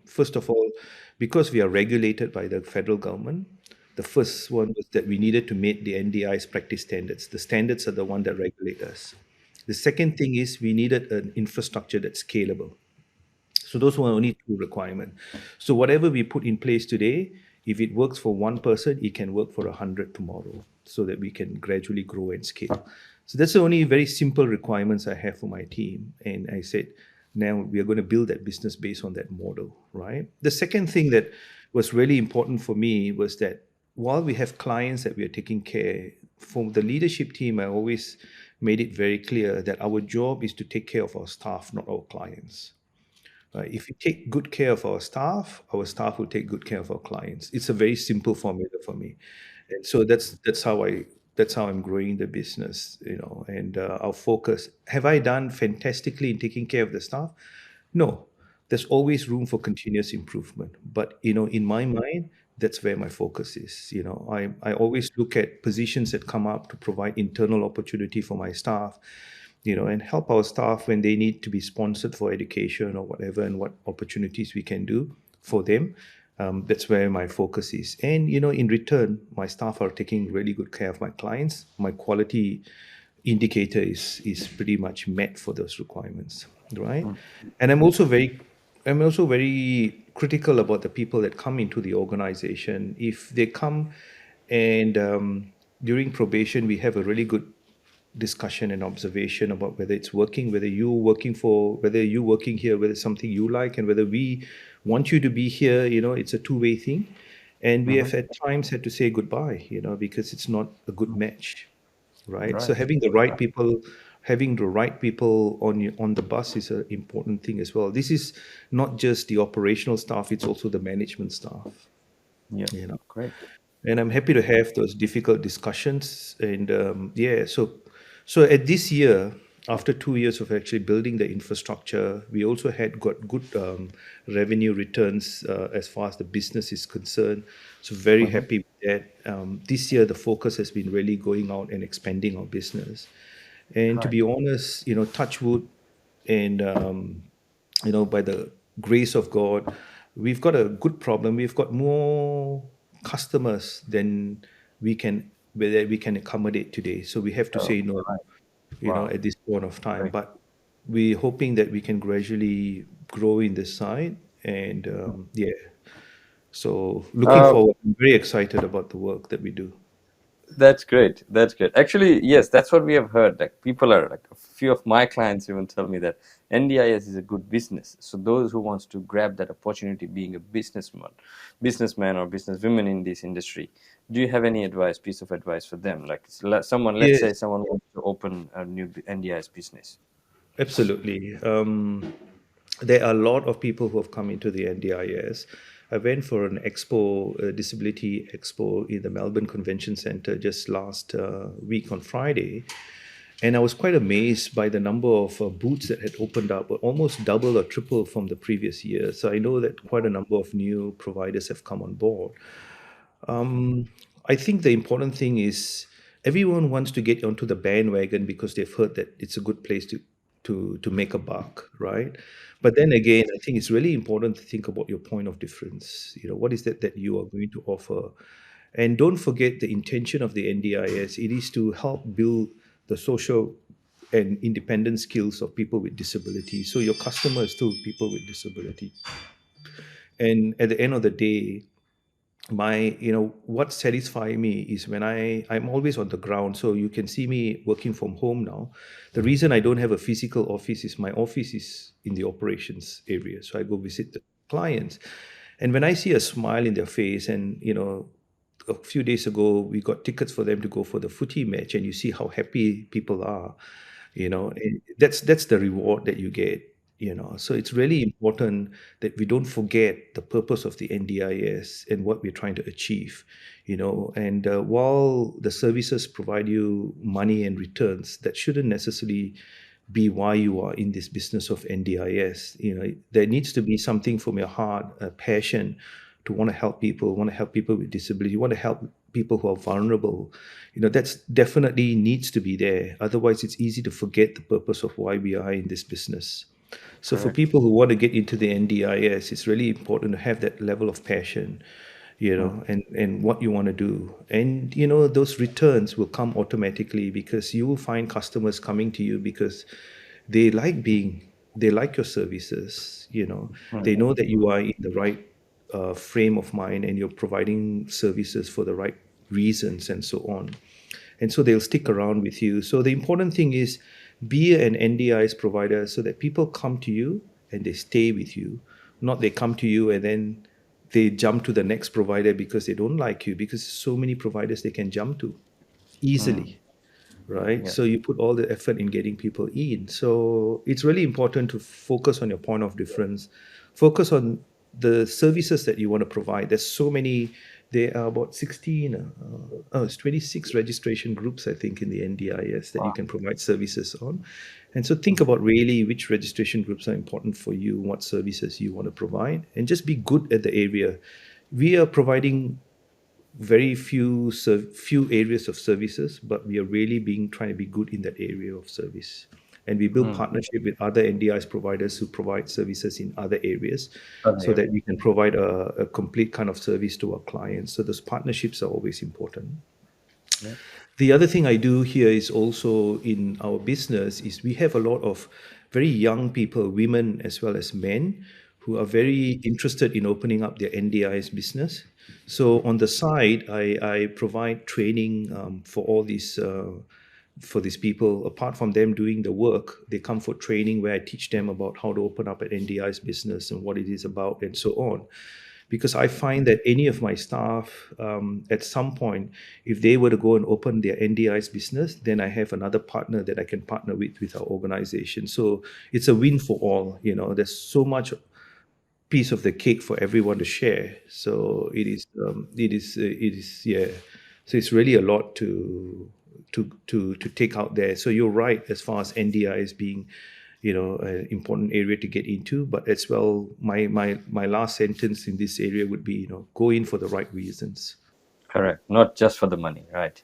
First of all, because we are regulated by the federal government, the first one was that we needed to meet the NDI's practice standards. The standards are the one that regulate us. The second thing is we needed an infrastructure that's scalable. So those were only two requirements. So whatever we put in place today, if it works for one person, it can work for 100 tomorrow, so that we can gradually grow and scale. So that's the only very simple requirements I have for my team. And I said, now we are going to build that business based on that model, right? The second thing that was really important for me was that while we have clients that we are taking care, for the leadership team, I always made it very clear that our job is to take care of our staff, not our clients. If we take good care of our staff will take good care of our clients. It's a very simple formula for me, and so that's how I'm growing the business. And our focus. Have I done fantastically in taking care of the staff? No, there's always room for continuous improvement. But in my mind, that's where my focus is. I always look at positions that come up to provide internal opportunity for my staff, and help our staff when they need to be sponsored for education or whatever, and what opportunities we can do for them. That's where my focus is. And, in return, my staff are taking really good care of my clients. My quality indicator is pretty much met for those requirements, right? And I'm also very critical about the people that come into the organization. If they come and during probation, we have a really good discussion and observation about whether it's working, whether you working here, whether it's something you like, and whether we want you to be here. It's a two-way thing. And we Mm-hmm. have at times had to say goodbye, because it's not a good match, right? So Right. having the right people on the bus is an important thing as well. This is not just the operational staff, it's also the management staff, Yeah. you know Great. and I'm happy to have those difficult discussions. And yeah, so at this year, after 2 years of actually building the infrastructure, we also had got good revenue returns as far as the business is concerned. So very Mm-hmm. happy with that. This year, the focus has been really going out and expanding our business. And to Right. be honest, touch wood, and by the grace of God, we've got a good problem. We've got more customers than we can accommodate today. So we have to Oh, say no, right. Wow. at this point of time. Great. But we're hoping that we can gradually grow in this side. And yeah, so looking Uh, forward. I'm very excited about the work that we do. That's great. That's great. Actually, yes, that's what we have heard. Like people are like a few of my clients even tell me that NDIS is a good business. So those who wants to grab that opportunity, being a businessman or businesswoman in this industry, do you have any advice, piece of advice for them? Like someone, let's say Yes, someone wants to open a new NDIS business. absolutely. There are a lot of people who have come into the NDIS. I went for an expo, a disability expo in the Melbourne Convention Centre just last week on Friday. And I was quite amazed by the number of booths that had opened up, almost double or triple from the previous year. So I know that quite a number of new providers have come on board. I think the important thing is everyone wants to get onto the bandwagon because they've heard that it's a good place to. to make a buck, right? But then again, I think it's really important to think about your point of difference. What is that you are going to offer? And don't forget the intention of the NDIS. It is to help build the social and independent skills of people with disability. So your customer is still people with disability. And at the end of the day, what satisfies me is when I'm always on the ground, so you can see me working from home now. The reason I don't have a physical office is my office is in the operations area, so I go visit the clients. And when I see a smile in their face, and a few days ago we got tickets for them to go for the footy match, and you see how happy people are, and that's the reward that you get. So it's really important that we don't forget the purpose of the NDIS and what we're trying to achieve. And while the services provide you money and returns, that shouldn't necessarily be why you are in this business of NDIS. There needs to be something from your heart, a passion to want to help people with disability, want to help people who are vulnerable. That's definitely needs to be there. Otherwise, it's easy to forget the purpose of why we are in this business. So for Correct. people who want to get into the NDIS, it's really important to have that level of passion, Mm, and what you want to do. And those returns will come automatically because you will find customers coming to you because they like being they like your services. They mm, know that you are in the right frame of mind and you're providing services for the right reasons and so on, and so they'll stick around with you. So the important thing is be an NDIS provider so that people come to you and they stay with you, not they come to you and then they jump to the next provider because they don't like you, because so many providers they can jump to mm, easily, right? yeah. So you put all the effort in getting people in. So it's really important to focus on your point of difference, focus on the services that you want to provide. There's so many. There are about 16, it's 26 registration groups, I think, in the NDIS that you Wow. can provide services on. And so think about really which registration groups are important for you, what services you want to provide, and just be good at the area. We are providing very few areas of services, but we are really being trying to be good in that area of service. And we build Mm, partnership with other NDIS providers who provide services in other areas, other so that area. we can provide a complete kind of service to our clients. So those partnerships are always important. Yeah. The other thing I do here is also in our business is we have a lot of very young people, women as well as men, who are very interested in opening up their NDIS business. So on the side, I provide training for these people. Apart from them doing the work, they come for training where I teach them about how to open up an NDIS business and what it is about and so on. Because I find that any of my staff, at some point, if they were to go and open their NDI's business, then I have another partner that I can partner with our organization. So it's a win for all. There's so much piece of the cake for everyone to share. So yeah. So it's really a lot to take out there. So you're right as far as NDI is being, an important area to get into. But as well, my last sentence in this area would be, go in for the right reasons. Correct. Not just for the money, right?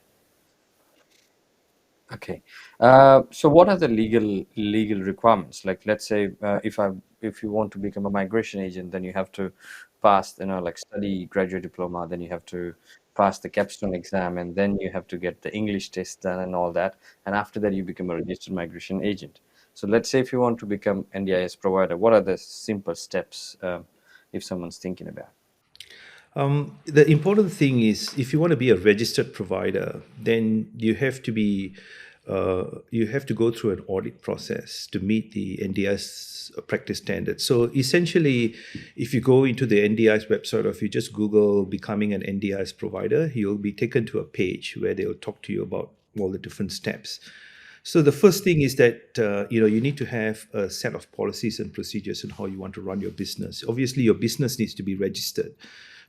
Okay. So what are the legal requirements? Like, let's say if you want to become a migration agent, then you have to pass, like study graduate diploma, then you have to pass the capstone exam, and then you have to get the English test done and all that. And after that, you become a registered migration agent. So let's say if you want to become NDIS provider, what are the simple steps if someone's thinking about? The important thing is if you want to be a registered provider, then you have to go through an audit process to meet the NDIS practice standards. So essentially, if you go into the NDIS website, or if you just Google becoming an NDIS provider, you'll be taken to a page where they'll talk to you about all the different steps. So the first thing is that you need to have a set of policies and procedures on how you want to run your business. Obviously, your business needs to be registered,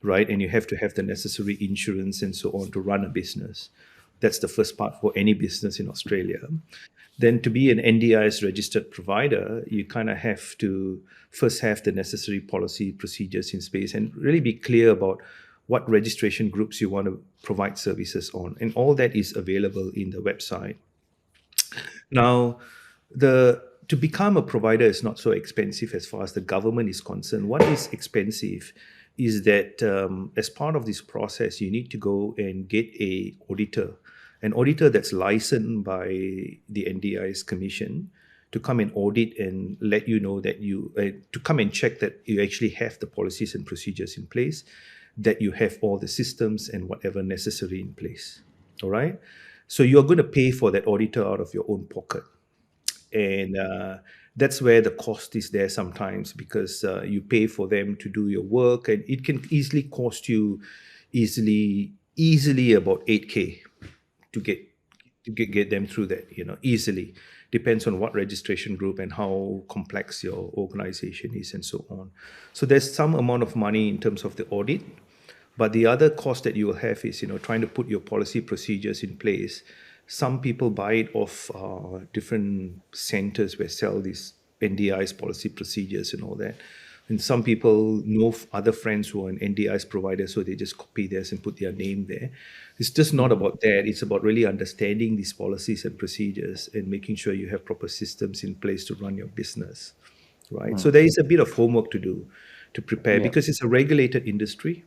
right? And you have to have the necessary insurance and so on to run a business. That's the first part for any business in Australia. Then to be an NDIS registered provider, you kind of have to first have the necessary policy procedures in place and really be clear about what registration groups you want to provide services on. And all that is available in the website. Now, the to become a provider is not so expensive as far as the government is concerned. What is expensive is that as part of this process, you need to go and get an auditor that's licensed by the NDIS Commission to come and audit and let you know that to come and check that you actually have the policies and procedures in place, that you have all the systems and whatever necessary in place. All right. So you're going to pay for that auditor out of your own pocket, and that's where the cost is there sometimes, because you pay for them to do your work, and it can easily cost you easily about 8K to get them through that, easily. Depends on what registration group and how complex your organization is and so on. So there's some amount of money in terms of the audit, but the other cost that you will have is, trying to put your policy procedures in place. Some people buy it off different centers where sell these NDI's policy procedures and all that. And some people know other friends who are an NDI's provider, so they just copy theirs and put their name there. It's just not about that. It's about really understanding these policies and procedures and making sure you have proper systems in place to run your business, right? So there is a bit of homework to do to prepare, Yeah, because it's a regulated industry,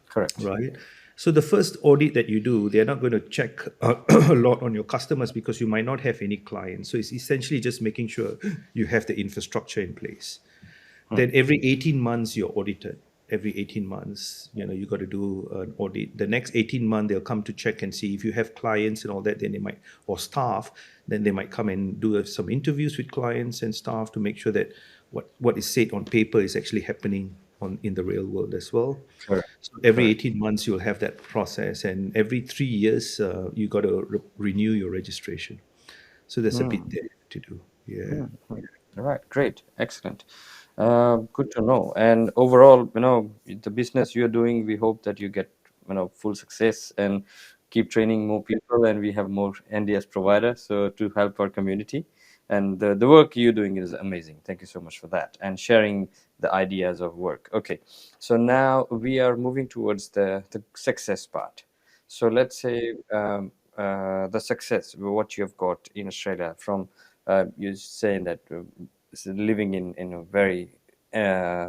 correct. right? So the first audit that you do, they're not going to check a lot on your customers because you might not have any clients. So it's essentially just making sure you have the infrastructure in place. Then every 18 months you're audited. Every 18 months, you got to do an audit. The next 18 months, they'll come to check and see if you have clients and all that, then they might, or staff, then they might come and do some interviews with clients and staff to make sure that what is said on paper is actually happening in the real world as well. Correct. So every Correct. 18 months, you'll have that process. And every 3 years, you got to renew your registration. So there's a bit there to do. Yeah. All right, great, excellent. Good to know. And overall, the business you're doing, we hope that you get, full success and keep training more people, and we have more NDS providers so to help our community. And the work you're doing is amazing. Thank you so much for that and sharing the ideas of work. Okay, so now we are moving towards the success part. So let's say the success, what you have got in Australia from you saying that living in a very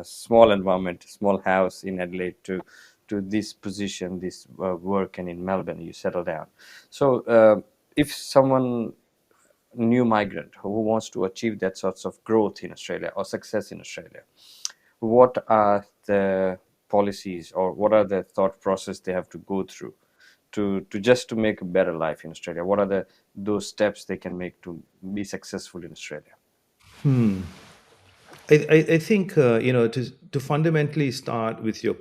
small environment, small house in Adelaide to this position, this work, and in Melbourne you settle down. So if someone new migrant who wants to achieve that sorts of growth in Australia or success in Australia, what are the policies or what are the thought process they have to go through to just to make a better life in Australia? What are those steps they can make to be successful in Australia? I think, to fundamentally start with your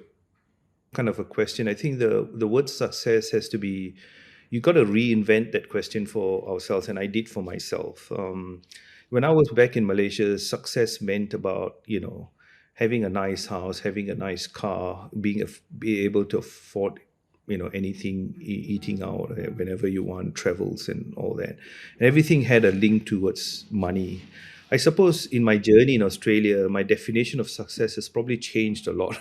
kind of a question, I think the word success has to be, you got to reinvent that question for ourselves, and I did for myself. When I was back in Malaysia, success meant about, having a nice house, having a nice car, be able to afford, anything, eating out whenever you want, travels and all that, and everything had a link towards money. I suppose in my journey in Australia, my definition of success has probably changed a lot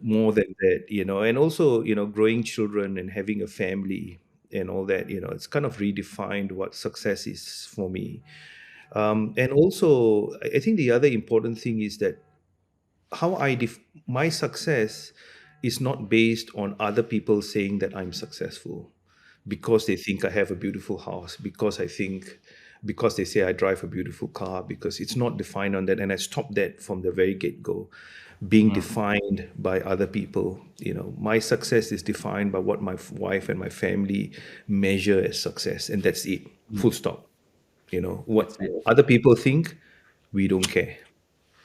more than that, and also, growing children and having a family and all that, it's kind of redefined what success is for me. And also, I think the other important thing is that how my success is not based on other people saying that I'm successful because they think I have a beautiful house, because they say I drive a beautiful car, because it's not defined on that. And I stopped that from the very get-go, being defined by other people. My success is defined by what my wife and my family measure as success, and that's it. Full stop. What That's it. other people think, we don't care.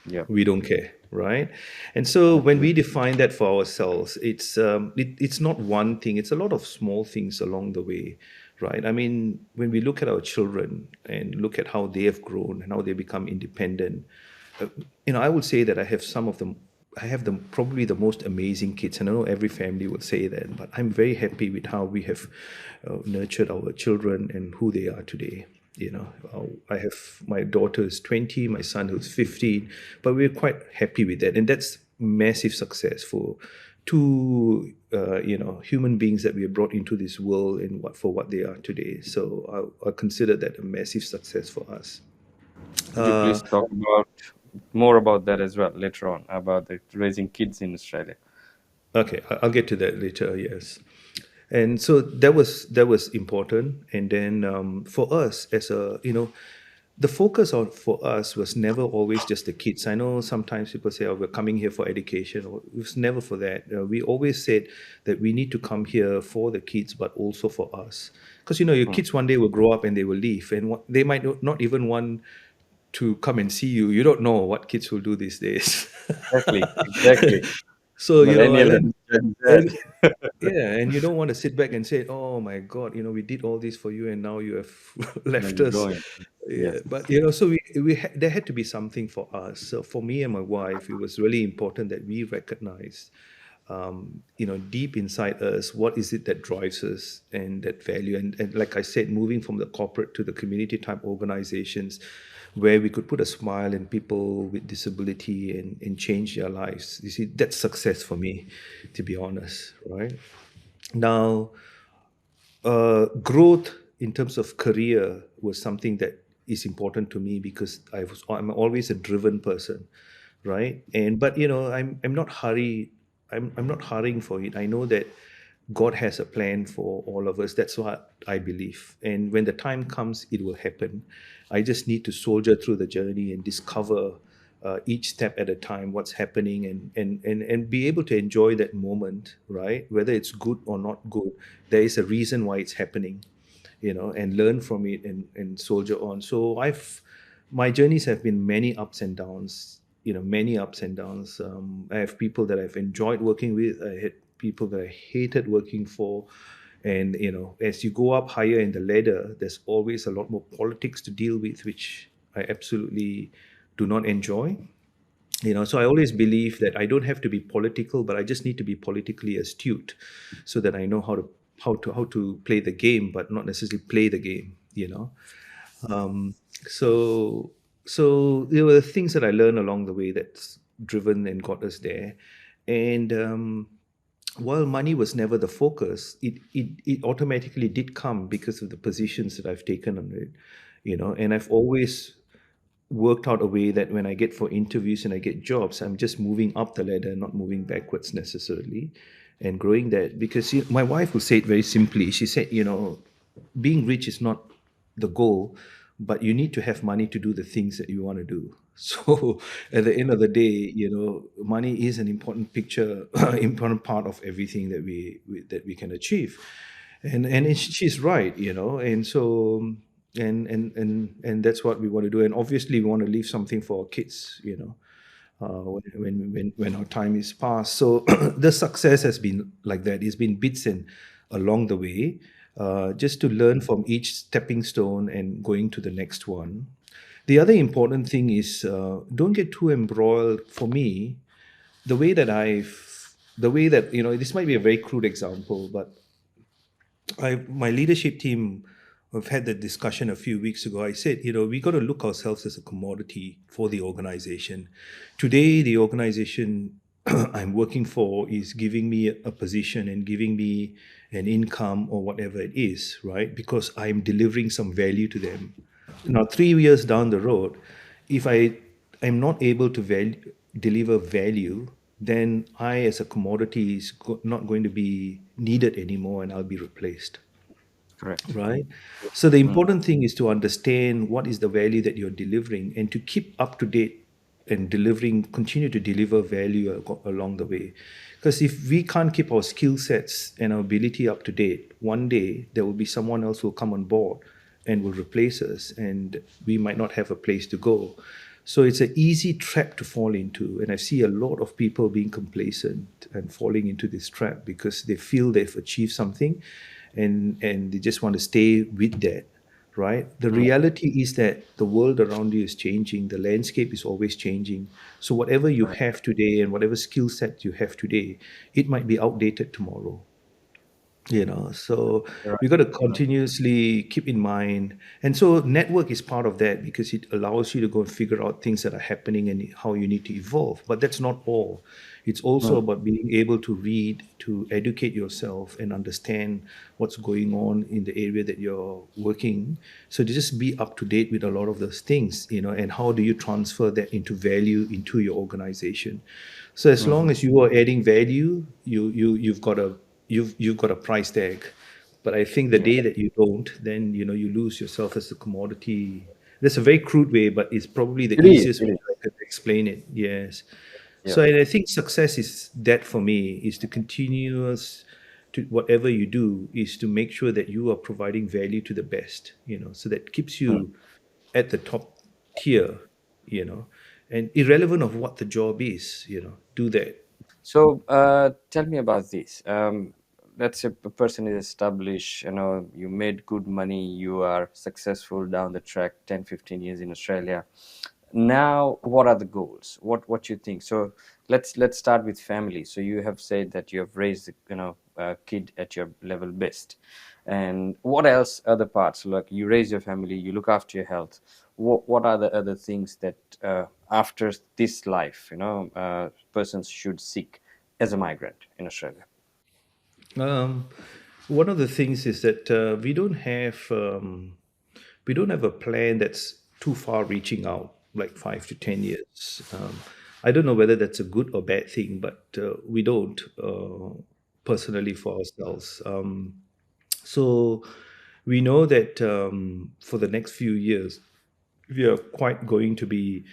Yeah. We don't care, right? And so when we define that for ourselves, it's not one thing, it's a lot of small things along the way, right? I mean, when we look at our children and look at how they have grown and how they become independent, I would say that I have them probably the most amazing kids, and I know every family would say that, but I'm very happy with how we have nurtured our children and who they are today. I have my daughter is 20, my son who's 15, but we're quite happy with that, and that's massive success for two human beings that we have brought into this world and what they are today. So I consider that a massive success for us. Could you please talk about more about that as well later on about the raising kids in Australia? Okay, I'll get to that later. Yes, and so that was important. And then for us, as a the focus on for us was never always just the kids. I know sometimes people say, "Oh, we're coming here for education." Or it was never for that. We always said that we need to come here for the kids, but also for us, because your Mm, kids one day will grow up and they will leave, and they might not even want to come and see you. You don't know what kids will do these days. exactly, exactly. So I Millennial mean, and Gen and Z. yeah, and you don't want to sit back and say, "Oh my God, we did all this for you, and now you have Now left you're us." going. Yeah, Yes, but so there had to be something for us. So for me and my wife, it was really important that we recognized, deep inside us, what is it that drives us and that value. And like I said, moving from the corporate to the community type organizations, where we could put a smile in people with disability and change their lives. You see, that's success for me, to be honest, right? Now, growth in terms of career was something that is important to me because I'm always a driven person, right? And but I'm not hurry I'm not hurrying for it. I know that God has a plan for all of us. That's what I believe. And when the time comes, it will happen. I just need to soldier through the journey and discover each step at a time what's happening, and be able to enjoy that moment, right? Whether it's good or not good, there is a reason why it's happening, and learn from it and soldier on. So my journeys have been many ups and downs, many ups and downs. I have people that I've enjoyed working with. I had people that I hated working for. And, as you go up higher in the ladder, there's always a lot more politics to deal with, which I absolutely do not enjoy. So I always believe that I don't have to be political, but I just need to be politically astute, so that I know how to play the game, but not necessarily play the game. Um, so so there were things that I learned along the way that's driven and got us there. And while money was never the focus, it automatically did come because of the positions that I've taken on it. And I've always worked out a way that when I get for interviews and I get jobs, I'm just moving up the ladder, not moving backwards necessarily, and growing that. Because my wife will say it very simply. She said, being rich is not the goal, but you need to have money to do the things that you want to do. So at the end of the day, money is an important picture, important part of everything that we can achieve. And she's right, and so and that's what we want to do. And obviously we want to leave something for our kids, when our time is past. So the success has been like that. It's been bits and along the way, just to learn from each stepping stone and going to the next one. The other important thing is, don't get too embroiled. For me, the way that this might be a very crude example, but my leadership team have had that discussion a few weeks ago. I said, we got to look ourselves as a commodity for the organization. Today, the organization I'm working for is giving me a position and giving me an income or whatever it is, right? Because I'm delivering some value to them. Now, 3 years down the road, if I'm not able to deliver value, then I, as a commodity, is not going to be needed anymore, and I'll be replaced, Correct. right? So the Mm, important thing is to understand what is the value that you're delivering, and to keep up to date and continue to deliver value along the way. Because if we can't keep our skill sets and our ability up to date, one day there will be someone else who will come on board and will replace us, and we might not have a place to go. So it's an easy trap to fall into. And I see a lot of people being complacent and falling into this trap because they feel they've achieved something, and they just want to stay with that, right? The mm, reality is that the world around you is changing, the landscape is always changing. So whatever you correct. have today and whatever skill set you have today, it might be outdated tomorrow. So Right. we got to Right. continuously keep in mind. And so network is part of that because it allows you to go and figure out things that are happening and how you need to evolve. But that's not all. It's also Mm. about being able to read, to educate yourself and understand what's going on in the area that you're working. So to just be up to date with a lot of those things, and how do you transfer that into value into your organization. So as long Mhm. as you are adding value, you've got a price tag. But I think the Yeah. day that you don't, then you lose yourself as a commodity. That's a very crude way, but it's probably the It is. easiest way It is. I could explain it. Yes. Yeah. So I think success is that for me is to continuous to whatever you do is to make sure that you are providing value to the best, so that keeps Mm. you at the top tier, you know, and irrelevant of what the job is, do that. So, tell me about this. Let's say a person is established, you made good money, you are successful down the track, 10, 15 years in Australia. Now, what are the goals? What you think? So, let's start with family. So, you have said that you have raised, a kid at your level best. And what else other parts? Like you raise your family, you look after your health. What are the other things that after this life, persons should seek as a migrant in Australia? Um, One of the things is that we don't have a plan that's too far reaching out, like 5 to 10 years. I don't know whether that's a good or bad thing, but we don't personally for ourselves. So we know that for the next few years, we are quite going to be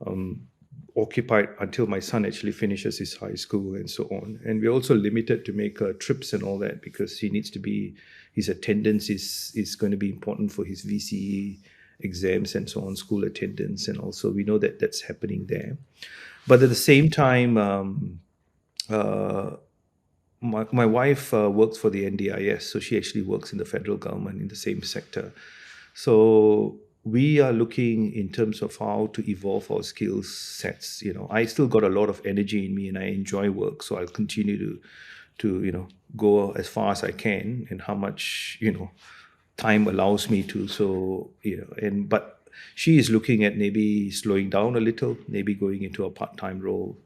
um, occupied until my son actually finishes his high school and so on. And we're also limited to make trips and all that because he needs to be his attendance is going to be important for his VCE exams and so on, school attendance, and also we know that that's happening there. But at the same time, uh, my wife works for the NDIS, so she actually works in the federal government in the same sector. So we are looking in terms of how to evolve our skill sets. I still got a lot of energy in me, and I enjoy work, so I'll continue to go as far as I can, and how much time allows me to. So and but she is looking at maybe slowing down a little, maybe going into a part-time role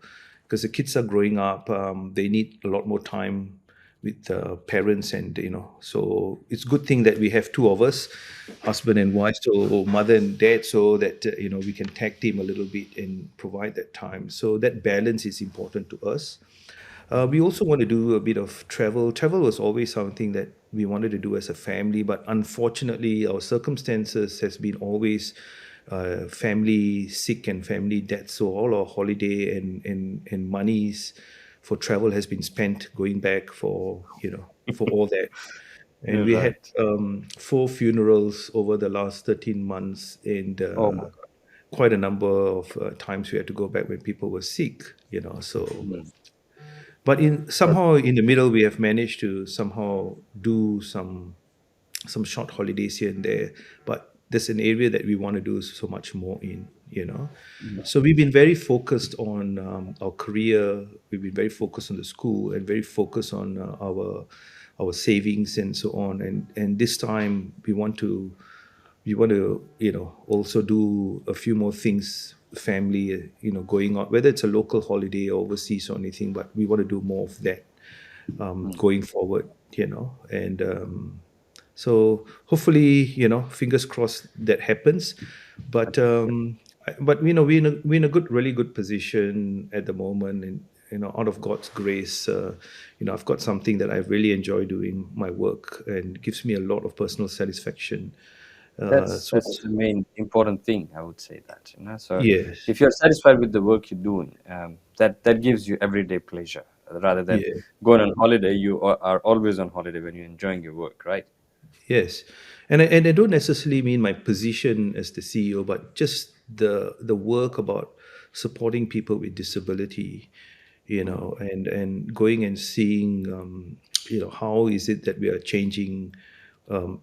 because the kids are growing up. They need a lot more time with parents, and so it's a good thing that we have two of us, husband and wife, so mother and dad, so that we can tag team a little bit and provide that time. So that balance is important to us. We also want to do a bit of travel. Travel was always something that we wanted to do as a family, but unfortunately, our circumstances has been always family sick and family death. So all our holiday and monies for travel has been spent going back for all that. And we had Right. four funerals over the last 13 months, and Oh my God. quite a number of times we had to go back when people were sick. So Mm. but in That, somehow in the middle we have managed to somehow do some short holidays here and there, but there's an area that we want to do so much more in. So we've been very focused on our career. We've been very focused on the school and very focused on our savings and so on, and this time we want to also do a few more things family, going out, whether it's a local holiday or overseas or anything, but we want to do more of that mm. going forward, and so hopefully, fingers crossed that happens. But we're in a really good position at the moment, and out of God's grace, I've got something that I really enjoy doing, my work, and gives me a lot of personal satisfaction. So that's the main important thing, I would say that. So yes, if you're satisfied with the work you're doing, that gives you everyday pleasure rather than yeah, going on holiday. You are always on holiday when you're enjoying your work, right? yes, and I don't necessarily mean my position as the CEO, but just the work about supporting people with disability, Mm. and going and seeing, how is it that we are changing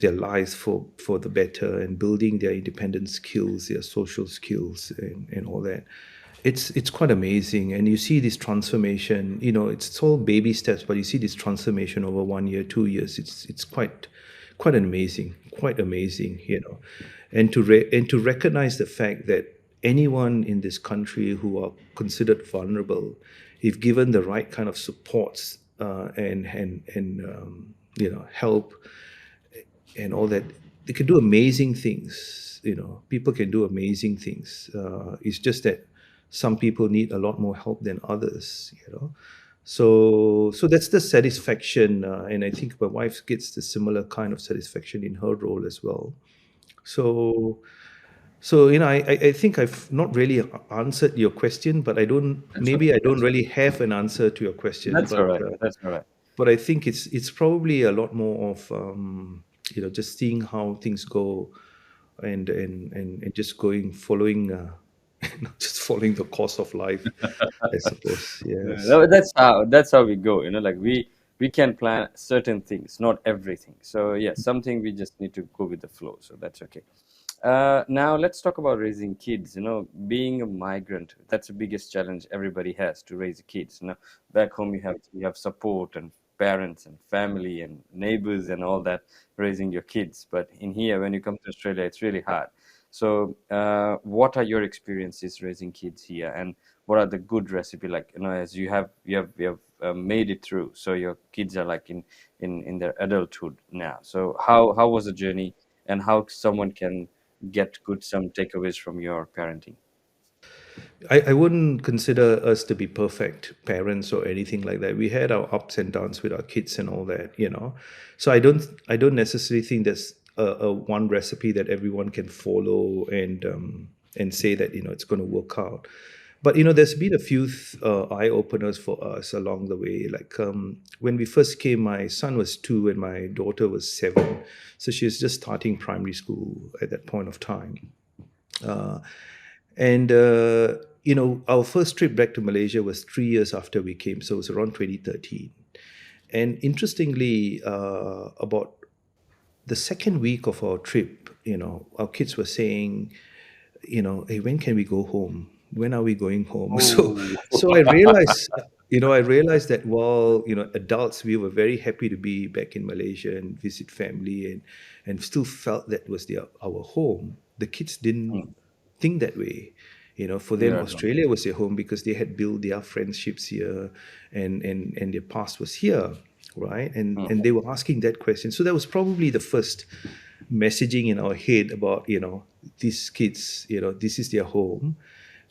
their lives for the better and building their independent skills, their social skills, and all that. it's quite amazing, and you see this transformation. It's all baby steps, but you see this transformation over 1 year, 2 years. It's quite an amazing, quite amazing. And to recognize the fact that anyone in this country who are considered vulnerable, if given the right kind of supports, and help and all that, they can do amazing things. People can do amazing things. It's just that some people need a lot more help than others. So that's the satisfaction, and I think my wife gets the similar kind of satisfaction in her role as well. So I think I've not really answered your question, but I don't That's maybe okay. I don't That's really have an answer to your question, that's all but right. uh, That's all right. but I think it's probably a lot more of just seeing how things go, and just going following, not just following the course of life, I suppose. Yes. That's how we go. Like we can plan certain things, not everything. So yeah, something we just need to go with the flow. So that's okay. Now let's talk about raising kids. Being a migrant, that's the biggest challenge everybody has to raise kids. Back home you have support and parents and family and neighbors and all that raising your kids. But in here, when you come to Australia, it's really hard. So, what are your experiences raising kids here, and what are the good recipe like? As you have made it through, so your kids are like in their adulthood now. So, how was the journey, and how someone can get good some takeaways from your parenting? I wouldn't consider us to be perfect parents or anything like that. We had our ups and downs with our kids and all that. So I don't necessarily think there's a one recipe that everyone can follow and say that it's going to work out. But there's been a few eye openers for us along the way. Like when we first came, my son was 2 and my daughter was 7, so she was just starting primary school at that point of time. And our first trip back to Malaysia was 3 years after we came, so it was around 2013. And interestingly, about the second week of our trip, our kids were saying, hey, when can we go home? When are we going home? So, Oh, so I realized that while adults, we were very happy to be back in Malaysia and visit family, and still felt that was our home. The kids didn't mm, think that way. For them, yeah, no. Australia was their home because they had built their friendships here, and their past was here, right? And Mm, they were asking that question. So that was probably the first messaging in our head about these kids, this is their home,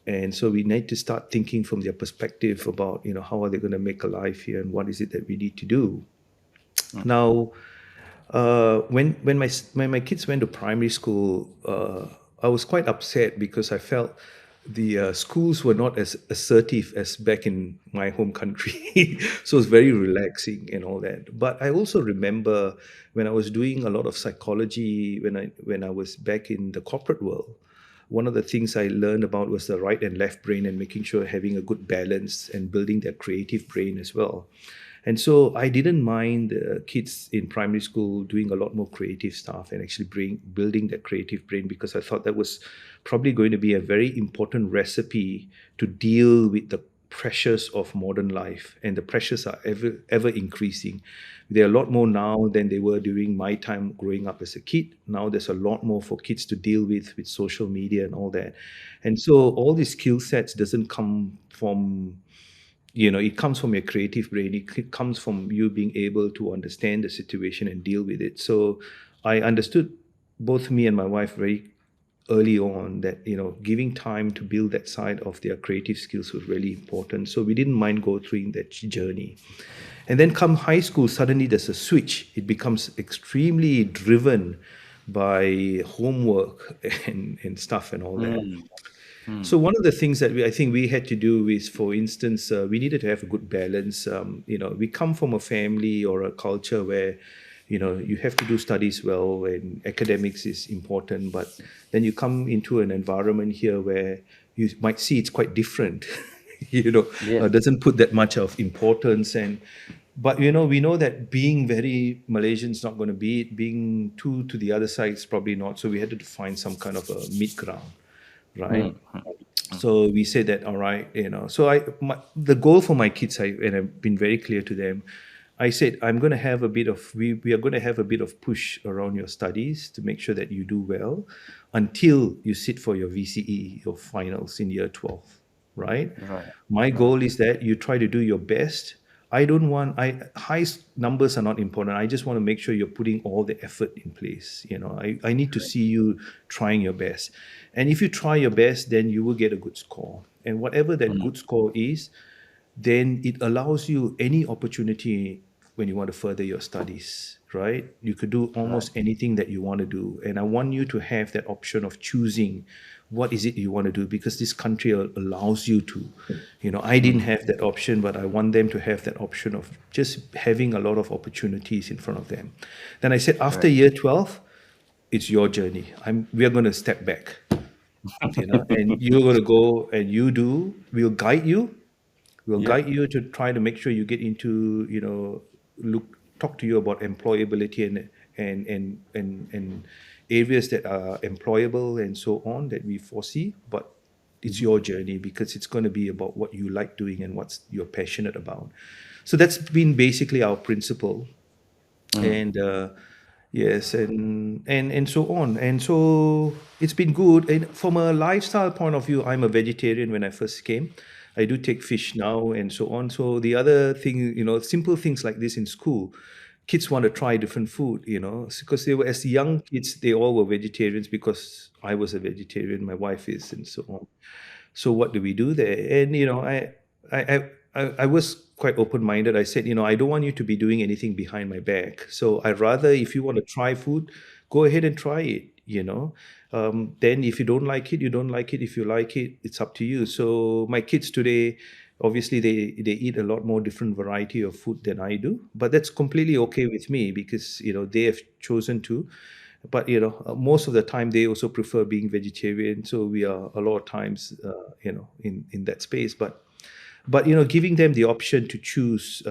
and so we need to start thinking from their perspective about how are they going to make a life here, and what is it that we need to do mm. now. When my kids went to primary school, I was quite upset because I felt the schools were not as assertive as back in my home country. So it's very relaxing and all that. But I also remember when I was doing a lot of psychology when I was back in the corporate world. One of the things I learned about was the right and left brain, and making sure having a good balance and building their creative brain as well. And so I didn't mind kids in primary school doing a lot more creative stuff and actually building that creative brain, because I thought that was probably going to be a very important recipe to deal with the pressures of modern life. And the pressures are ever increasing. There are a lot more now than they were during my time growing up as a kid. Now there's a lot more for kids to deal with social media and all that. And so all these skill sets doesn't come from, it comes from your creative brain. It comes from you being able to understand the situation and deal with it. So I understood, both me and my wife, very early on, that giving time to build that side of their creative skills was really important. So we didn't mind go through that journey. And then come high school, suddenly there's a switch. It becomes extremely driven by homework and stuff and all that. Mm, So mm. one of the things that I think we had to do is, for instance, we needed to have a good balance. We come from a family or a culture where, you have to do studies well and academics is important. But then you come into an environment here where you might see it's quite different. Yeah. Doesn't put that much of importance. But we know that being very Malaysian is not going to be it. Being too to the other side is probably not. So we had to find some kind of a mid ground, right? Mm, mm. So we said that, all right, so the goal for my kids, and I've been very clear to them. I said, I'm going to have a bit of, we are going to have a bit of push around your studies to make sure that you do well until you sit for your VCE, your finals in year 12, right? Right. My Right. goal is that you try to do your best. I don't want I high numbers are not important. I just want to make sure you're putting all the effort in place. I need to see you trying your best. And if you try your best, then you will get a good score. And whatever that Mm. good score is, then it allows you any opportunity when you want to further your studies, right? You could do Right. almost anything that you want to do. And I want you to have that option of choosing what is it you want to do, because this country allows you to. I didn't Mm. have that option, but I want them to have that option of just having a lot of opportunities in front of them. Then I said, after Right. year 12, it's your journey. We are going to step back, and you're going to go and we'll guide you. We'll Yeah. guide you to try to make sure you get into, talk to you about employability and areas that are employable and so on that we foresee. But it's Mhm. your journey, because it's going to be about what you like doing and what you're passionate about. So that's been basically our principle. Mm. And yes, and so on. And so it's been good. And from a lifestyle point of view, I'm a vegetarian. When I first came, I do take fish now and so on. So the other thing, simple things like this in school, kids want to try different food, because they were, as young kids, they all were vegetarians, because I was a vegetarian, my wife is, and so on. So what do we do there? And I was quite open minded. I said, I don't want you to be doing anything behind my back. So I rather, if you want to try food, go ahead and try it. Then if you don't like it, you don't like it. If you like it, it's up to you. So my kids today, obviously, they eat a lot more different variety of food than I do, but that's completely okay with me, because they have chosen to. But most of the time they also prefer being vegetarian, so we are a lot of times in that space. But giving them the option to choose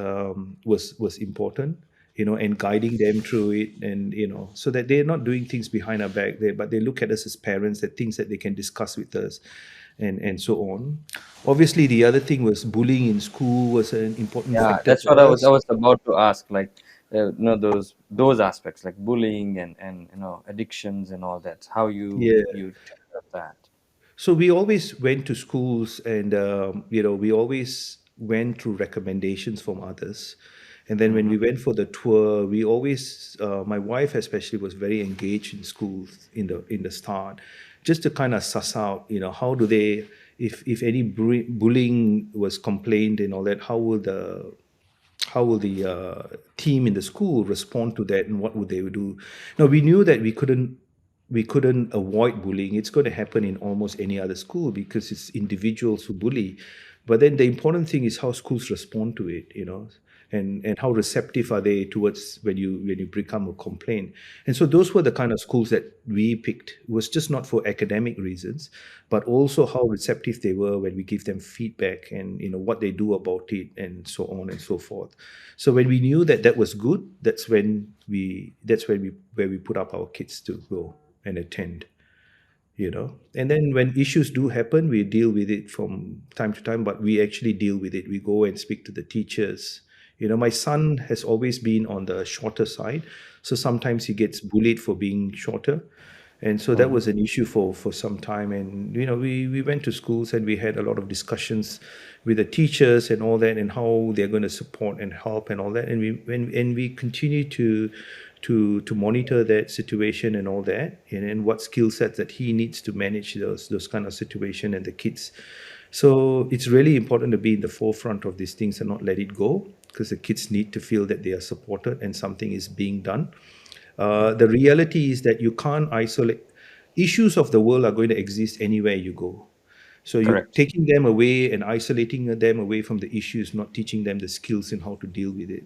was important, and guiding them through it, and so that they're not doing things behind our back there, but they look at us as parents, that things that they can discuss with us, and so on. Obviously, the other thing was bullying in school was an important Yeah, factor that's what for I us. was about to ask. Like, those aspects, like bullying and addictions and all that. How Yeah. you take care of that? So we always went to schools, and we always went through recommendations from others. And then when Mm-hmm. we went for the tour, we always, my wife especially, was very engaged in schools in the start, just to kind of suss out, how do they, if any bullying was complained and all that, how will the team in the school respond to that, and what would they do? Now we knew that we couldn't avoid bullying. It's going to happen in almost any other school, because it's individuals who bully. But then the important thing is how schools respond to it, and how receptive are they towards when you become a complaint. And so those were the kind of schools that we picked. It was just not for academic reasons, but also how receptive they were when we give them feedback, and what they do about it, and so on and so forth. So when we knew that that was good, that's when we where we put up our kids to go and attend. And then when issues do happen, we deal with it from time to time, but we actually deal with it. We go and speak to the teachers. My son has always been on the shorter side, so sometimes he gets bullied for being shorter. And so that Mm-hmm. was an issue for some time. And we went to schools, and we had a lot of discussions with the teachers and all that, and how they're going to support and help and all that. And we continue to monitor that situation and all that, and what skill sets that he needs to manage those kind of situation and the kids. So it's really important to be in the forefront of these things and not let it go, because the kids need to feel that they are supported and something is being done. The reality is that you can't isolate. Issues of the world are going to exist anywhere you go. So you Correct. taking them away and isolating them away from the issues, not teaching them the skills in how to deal with it.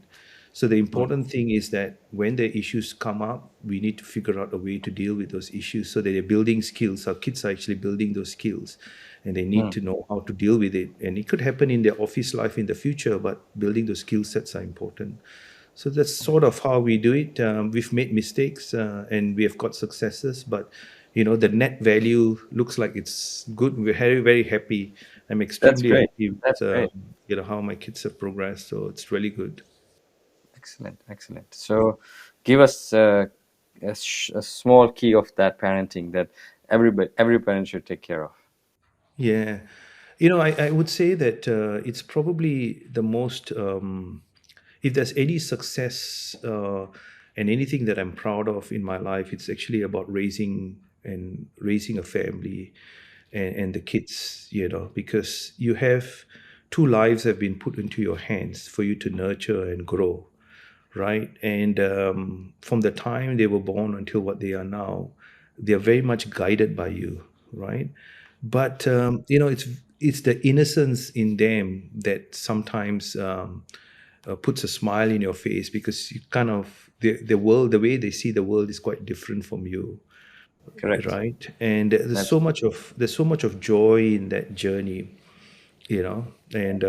So the Mm. important thing is that when the issues come up, we need to figure out a way to deal with those issues, so that they're building skills. Our kids are actually building those skills, and they need Mm. to know how to deal with it. And it could happen in their office life in the future, but building those skill sets are important. So that's sort of how we do it. We've made mistakes, and we have got successes, but the net value looks like it's good. We're very, very happy. I'm That's extremely great. happy That's with great. how my kids have progressed. So it's really good. Excellent, excellent. So, give us a small key of that parenting that every parent should take care of. Yeah. I would say that it's probably the most, if there's any success and anything that I'm proud of in my life, it's actually about raising a family and the kids, because you have two lives have been put into your hands for you to nurture and grow, right? And from the time they were born until what they are now, they are very much guided by you, right? But it's the innocence in them that sometimes puts a smile in your face, because you kind of the world, the way they see the world is quite different from you, Correct. right? And That's there's so much of joy in that journey, and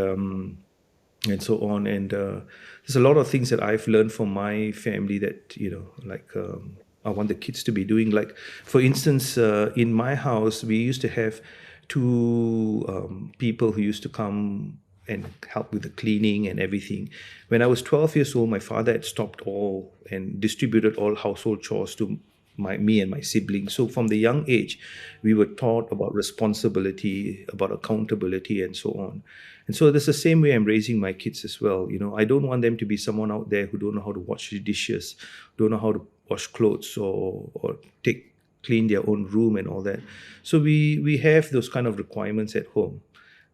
so on. And there's a lot of things that I've learned from my family that, like, I want the kids to be doing. Like, for instance, in my house, we used to have two people who used to come and help with the cleaning and everything. When I was 12 years old, my father had stopped all and distributed all household chores to me and my siblings. So from the young age, we were taught about responsibility, about accountability, and so on. And so that's the same way I'm raising my kids as well. I don't want them to be someone out there who don't know how to wash the dishes, don't know how to wash clothes, or take clean their own room and all that. So we have those kind of requirements at home,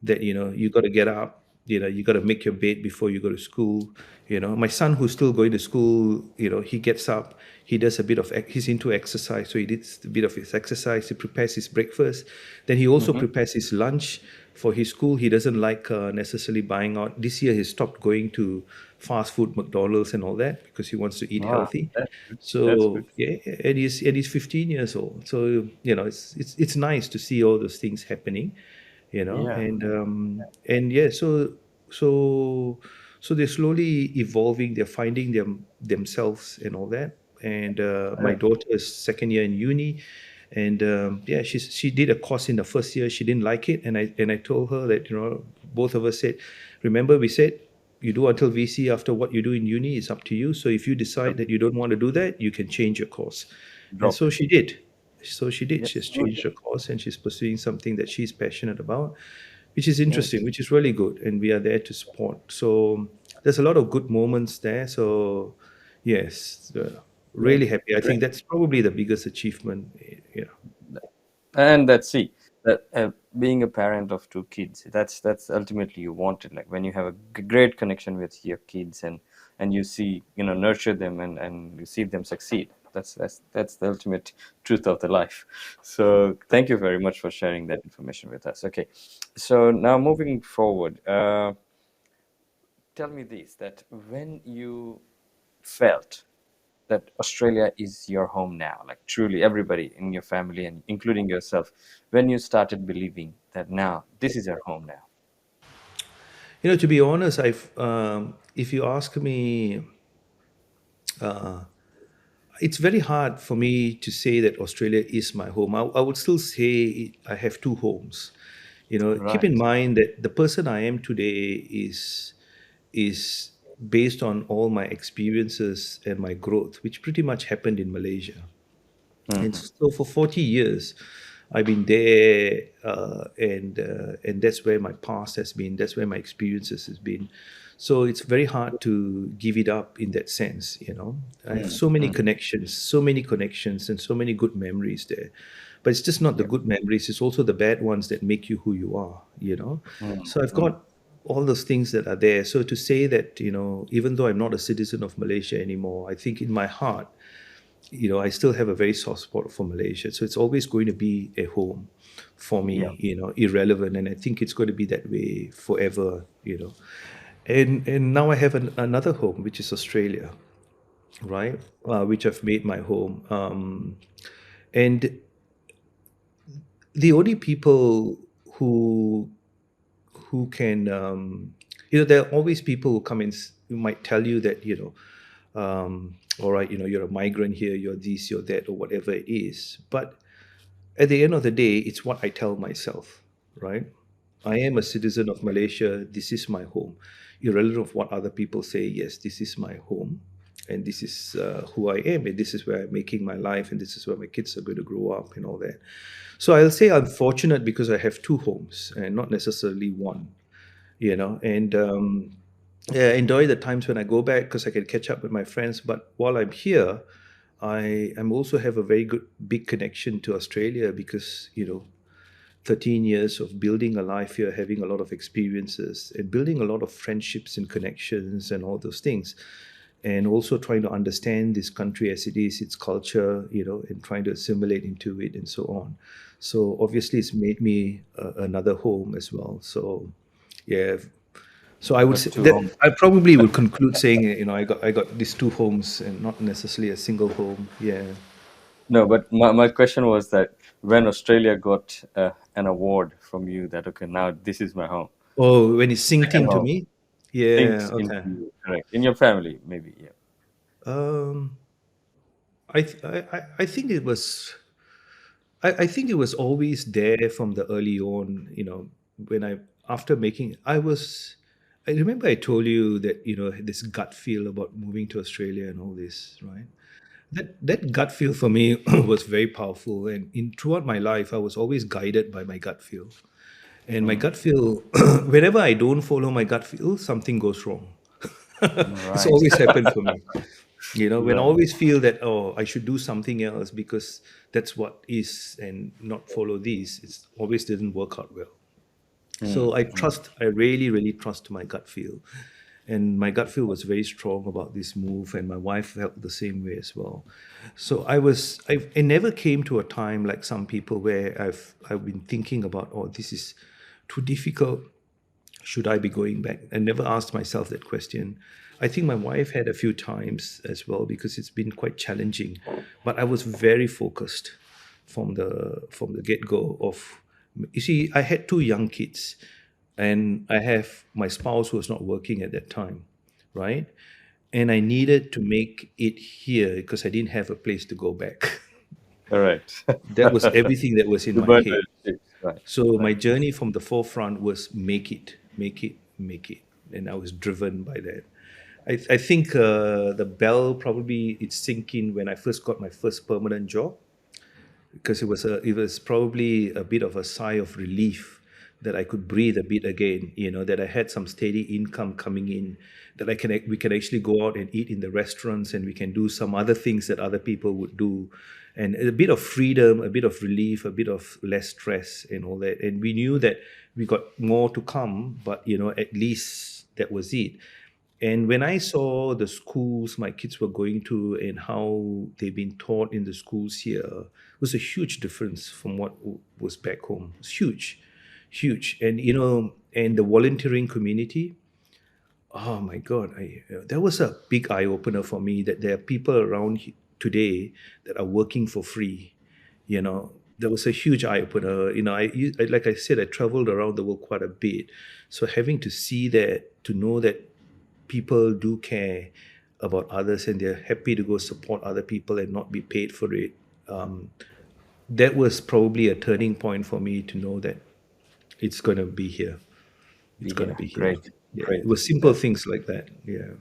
that you got to get up, you got to make your bed before you go to school. My son, who's still going to school, he gets up, he does a bit of he's into exercise, so he does a bit of his exercise, he prepares his breakfast, then he also hmm prepares his lunch for his school. He doesn't like necessarily buying out. This year he stopped going to fast food, McDonald's and all that, because he wants to eat Wow, healthy. that's good. That's So good. yeah, and he's 15 years old. So it's nice to see all those things happening, Yeah. and yeah. So they're slowly evolving. They're finding themselves and all that. And my Correct. daughter is second year in uni, and yeah, she did a course in the first year. She didn't like it, and I told her that, both of us said, remember, we said, you do until VC. After what you do in uni is up to you. So if you decide Yep. that you don't want to do that, you can change your course. And Drop so it. she did. So she did. Yeah. She's Good. changed her course, and she's pursuing something that she's passionate about, which is interesting, Nice. which is really good. And we are there to support. So there's a lot of good moments there. So yes, Great. really happy. I think Great. that's probably the biggest achievement. And that's see that being a parent of two kids, that's ultimately you want it. Like when you have a great connection with your kids, and you see, nurture them, and you see them succeed. That's the ultimate truth of the life. So thank you very much for sharing that information with us. Okay, so now moving forward, tell me this: that when you felt that Australia is your home now, like truly everybody in your family and including yourself, when you started believing that now this is your home now? To be honest, if you ask me, it's very hard for me to say that Australia is my home. I would still say I have two homes. Keep in Right. mind that the person I am today is based on all my experiences and my growth, which pretty much happened in Malaysia. And hmm so for 40 years, I've been there, and that's where my past has been. That's where my experiences has been. So it's very hard to give it up in that sense. I have so many connections, and so many good memories there. But it's just not the Yep. good memories; it's also the bad ones that make you who you are. So I've Mm-hmm. got all those things that are there. So to say that, even though I'm not a citizen of Malaysia anymore, I think in my heart, I still have a very soft spot for Malaysia. So it's always going to be a home for Yeah. me, irrelevant. And I think it's going to be that way forever, And now I have another home, which is Australia, right? Which I've made my home. And the only people who who can, there are always people who come in, who might tell you that, all right, you're a migrant here, you're this, you're that, or whatever it is. But at the end of the day, it's what I tell myself, right? I am a citizen of Malaysia. This is my home. Irrelevant of what other people say, yes, this is my home. And this is who I am. And this is where I'm making my life. And this is where my kids are going to grow up and all that. So I'll say I'm fortunate because I have two homes and not necessarily one, and yeah, I enjoy the times when I go back because I can catch up with my friends. But while I'm here, I'm also have a very good big connection to Australia because 13 years of building a life here, having a lot of experiences and building a lot of friendships and connections and all those things, and also trying to understand this country as it is, its culture, and trying to assimilate into it and so on. So obviously, it's made me another home as well. So yeah, so I You would got say two that homes. I probably would conclude saying, I got these two homes and not necessarily a single home. Yeah. No, but my question was that when Australia got an award from you that, okay, now this is my home, Oh, when it synced second into home, me. Yeah. sinks into Okay. you, correct? In your family, maybe, yeah. Um, I think it was. I think it was always there from the early on. When I after making, I was. I remember I told you that this gut feel about moving to Australia and all this, right? That gut feel for me was very powerful, and in throughout my life, I was always guided by my gut feel. And my Mm, gut feel, whenever I don't follow my gut feel, something goes wrong. It's right, always happened for me. When I right. always feel that, oh, I should do something else because that's what is, and not follow these, it's always didn't work out well. Mm, So mm, I really, really trust my gut feel. And my gut feel was very strong about this move, and my wife felt the same way as well. So I never came to a time like some people where I've been thinking about, oh, this is too difficult. Should I be going back? I never asked myself that question. I think my wife had a few times as well because it's been quite challenging. But I was very focused from the get go of. You see, I had two young kids, and I have my spouse who was not working at that time, right? And I needed to make it here because I didn't have a place to go back. correct. That was everything that was in You my burned head. the ships, right, So right. my journey from the forefront was make it, make it, make it, and I was driven by that. I think the bell probably it sink in when I first got my first permanent job because it was probably a bit of a sigh of relief that I could breathe a bit again. That I had some steady income coming in, that we can actually go out and eat in the restaurants, and we can do some other things that other people would do, and a bit of freedom, a bit of relief, a bit of less stress, and all that. And we knew that we got more to come, but at least that was it. And when I saw the schools my kids were going to and how they've been taught in the schools here, it was a huge difference from what was back home. It's huge, huge. And and the volunteering community. Oh my God, that was a big eye opener for me that there are people around today that are working for free. That was a huge eye opener. Like I said, I traveled around the world quite a bit, so having to see that, to know that people do care about others and they're happy to go support other people and not be paid for it. Um, that was probably a turning point for me to know that it's going to be here. It's Be going to here. be here. Great, Yeah, it great. was simple things like that. Yeah.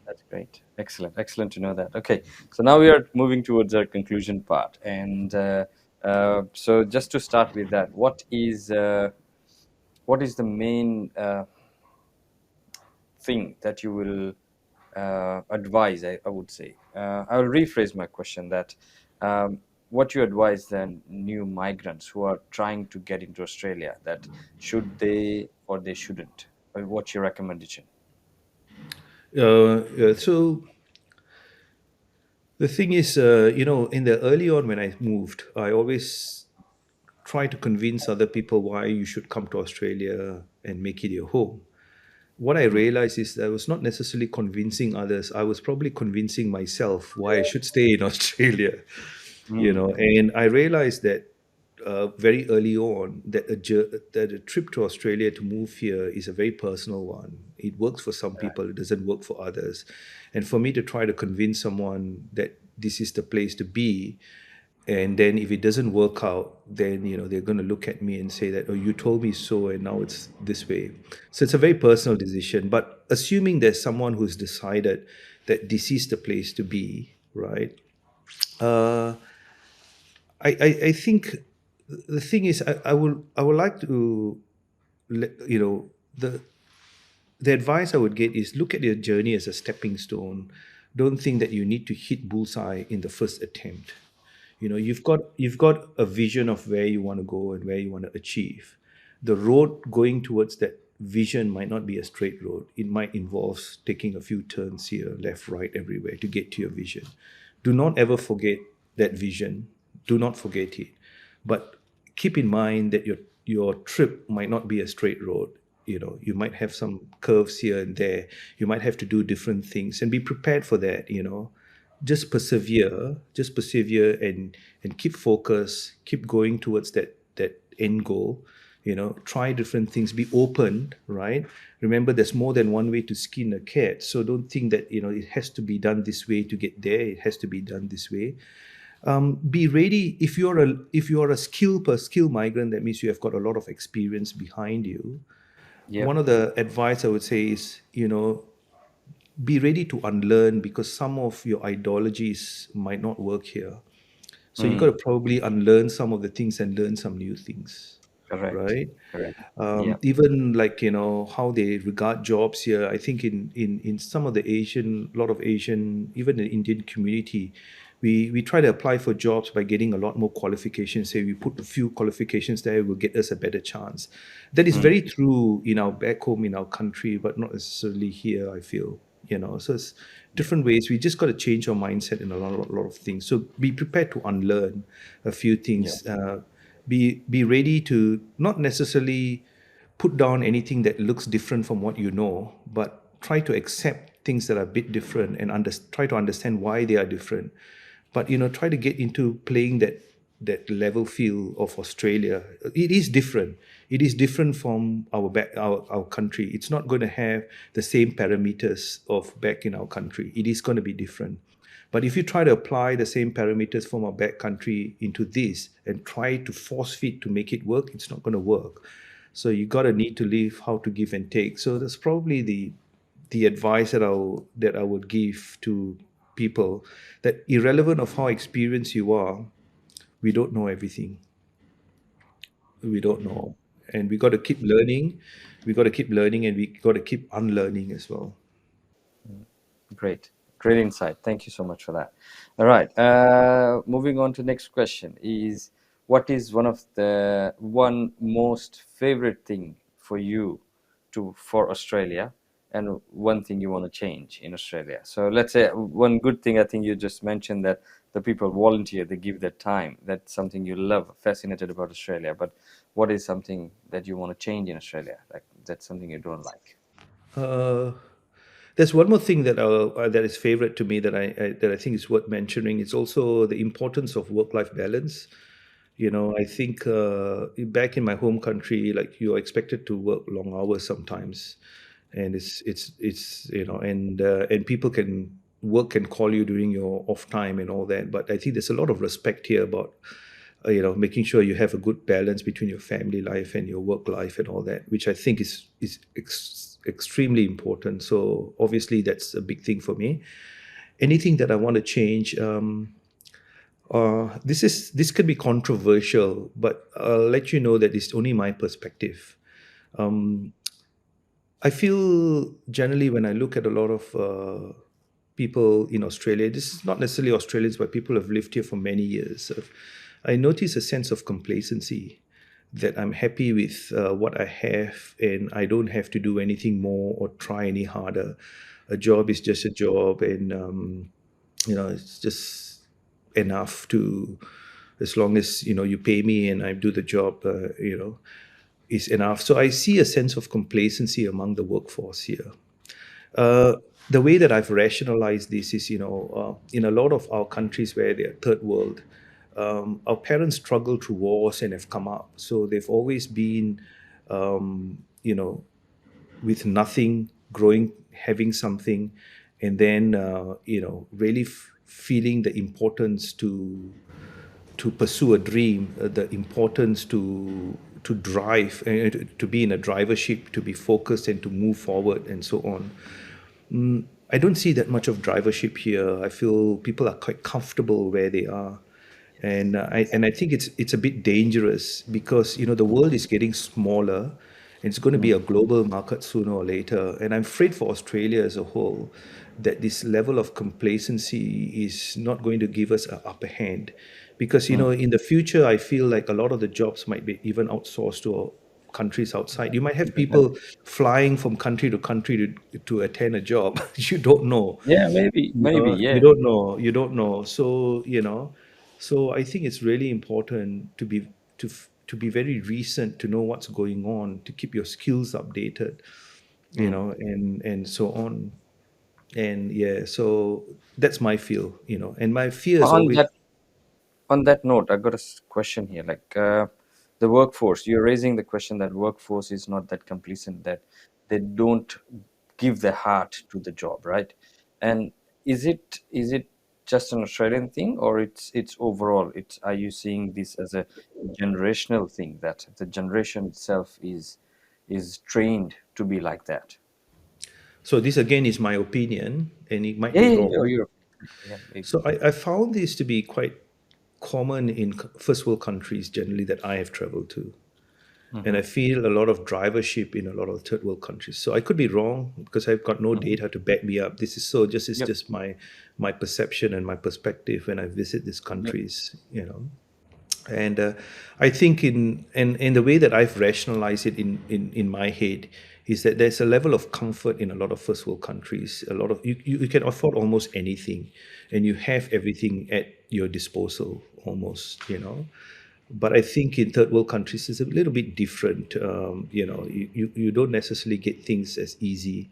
That's great. Excellent. Excellent to know that. Okay. So now we are moving towards our conclusion part. And so just to start with that, what is the main thing that you will advise, I would say. I will rephrase my question that what you advise then new migrants who are trying to get into Australia, that should they or they shouldn't? What's your recommendation? So the thing is, in the early on when I moved, I always try to convince other people why you should come to Australia and make it your home. What I Mm, realized is that I was not necessarily convincing others. I was probably convincing myself why I should stay in Australia. mm, And I realized that very early on that that a trip to Australia to move here is a very personal one. It works for some people, it doesn't work for others. And for me to try to convince someone that this is the place to be, And then if it doesn't work out, then they're going to look at me and say that, oh, you told me so and now it's this way. So it's a very personal decision, but assuming there's someone who's decided that this is the place to be, right? uh, I think the thing is, I would like to the advice I would get is, look at your journey as a stepping stone. Don't think that you need to hit bullseye in the first attempt. You've got a vision of where you want to go and where you want to achieve. The road going towards that vision might not be a straight road. It might involve taking a few turns here, left, right, everywhere to get to your vision. Do not ever forget that vision. Do not forget it. But keep in mind that your trip might not be a straight road. You might have some curves here and there. You might have to do different things, and be prepared for that. Just persevere and keep focus, keep going towards that end goal. Try different things, be open, right? Remember, there's more than one way to skin a cat, so don't think that it has to be done this way to get there. It has to be done this way. Be ready. If you are a skill migrant, that means you have got a lot of experience behind you. Yep. One of the advice I would say is, be ready to unlearn, because some of your ideologies might not work here. So you got to Mm, probably unlearn some of the things and learn some new things, correct. right? Correct. Yep. Even like how they regard jobs here. I think in some of the Asian, a lot of Asian, even the Indian community, we try to apply for jobs by getting a lot more qualifications. Say we put a few qualifications there, will get us a better chance. That is Mm, very true in our back home in our country, but not necessarily here, I feel. So it's yep. different ways. We just got to change our mindset in a lot of things. So be prepared to unlearn a few Yep. things. Be ready to not necessarily put down anything that looks different from what you know, but try to accept things that are a bit different and try to understand why they are different. But try to get into playing that level field of Australia. It is different. It is different from our country. It's not going to have the same parameters of back in our country. It is going to be different. But if you try to apply the same parameters from our back country into this and try to force feed to make it work, it's not going to work. So you got to need to leave how to give and take. So that's probably the advice that I would give to people, that irrelevant of how experienced you are, we don't know everything. We don't know. And we got to keep learning. We got to keep learning, and we got to keep unlearning as well. Great. Great insight. Thank you so much for that. All right. Moving on to next question is, what is one most favorite thing for you for Australia, and one thing you want to change in Australia? So let's say one good thing, I think you just mentioned that the people volunteer, they give their time. That's something you love, fascinated about Australia. But what is something that you want to change in Australia? Like that's something you don't like. Uh, there's one more thing that is favorite to me that I think is worth mentioning. It's also the importance of work-life balance. I think back in my home country, like, you're expected to work long hours sometimes, and it's and people can call you during your off time and all that. But I think there's a lot of respect here about making sure you have a good balance between your family life and your work life and all that, which I think is extremely important. So obviously that's a big thing for me. Anything that I want to change, this could be controversial, but I'll let you know that it's only my perspective. I feel generally, when I look at a lot of people in Australia, this is not necessarily Australians, but people who have lived here for many years. I notice a sense of complacency, that I'm happy with what I have, and I don't have to do anything more or try any harder. A job is just a job, and it's just enough to, as long as you pay me and I do the job, is enough. So I see a sense of complacency among the workforce here. Uh, the way that I've rationalized this is, in a lot of our countries where they're third world, our parents struggled through wars and have come up. So they've always been, you know, with nothing, growing, having something, and then, really feeling the importance to pursue a dream, the importance to drive, to be in a drivership, to be focused and to move forward and so on. I don't see that much of drivership here. I feel people are quite comfortable where they are, and I think it's a bit dangerous because the world is getting smaller. It's going to be a global market sooner or later, and I'm afraid for Australia as a whole that this level of complacency is not going to give us an upper hand, because Mm. in the future I feel like a lot of the jobs might be even outsourced to countries outside. You might have people flying from country to country to attend a job. You don't know. Yeah, maybe, You yeah. don't know. You don't know. So so I think it's really important to be very recent, to know what's going on, to keep your skills updated, Mm. and so on. And yeah, so that's my feel. And my fear is On always. that on that note, I got a question here. Like the workforce, you're raising the question that workforce is not that complacent, that they don't give their heart to the job, right? And is it just an Australian thing, or it's overall? It's Are you seeing this as a generational thing, that the generation itself is trained to be like that? So this again is my opinion, and it might Yeah, be yeah, wrong. yeah, maybe. So I found this to be quite common in first world countries generally that I have traveled to. And I Mm-hmm. feel a lot of drivership in a lot of third world countries. So I could be wrong because I've got no Mm-hmm. data to back me up. This is so just it's Yep, just my perception and my perspective when I visit these yep. countries. And I think in the way that I've rationalized it in my head is that there's a level of comfort in a lot of first world countries. A lot of you can afford almost anything, and you have everything at your disposal almost. But I think in third world countries it's a little bit different. You don't necessarily get things as easy,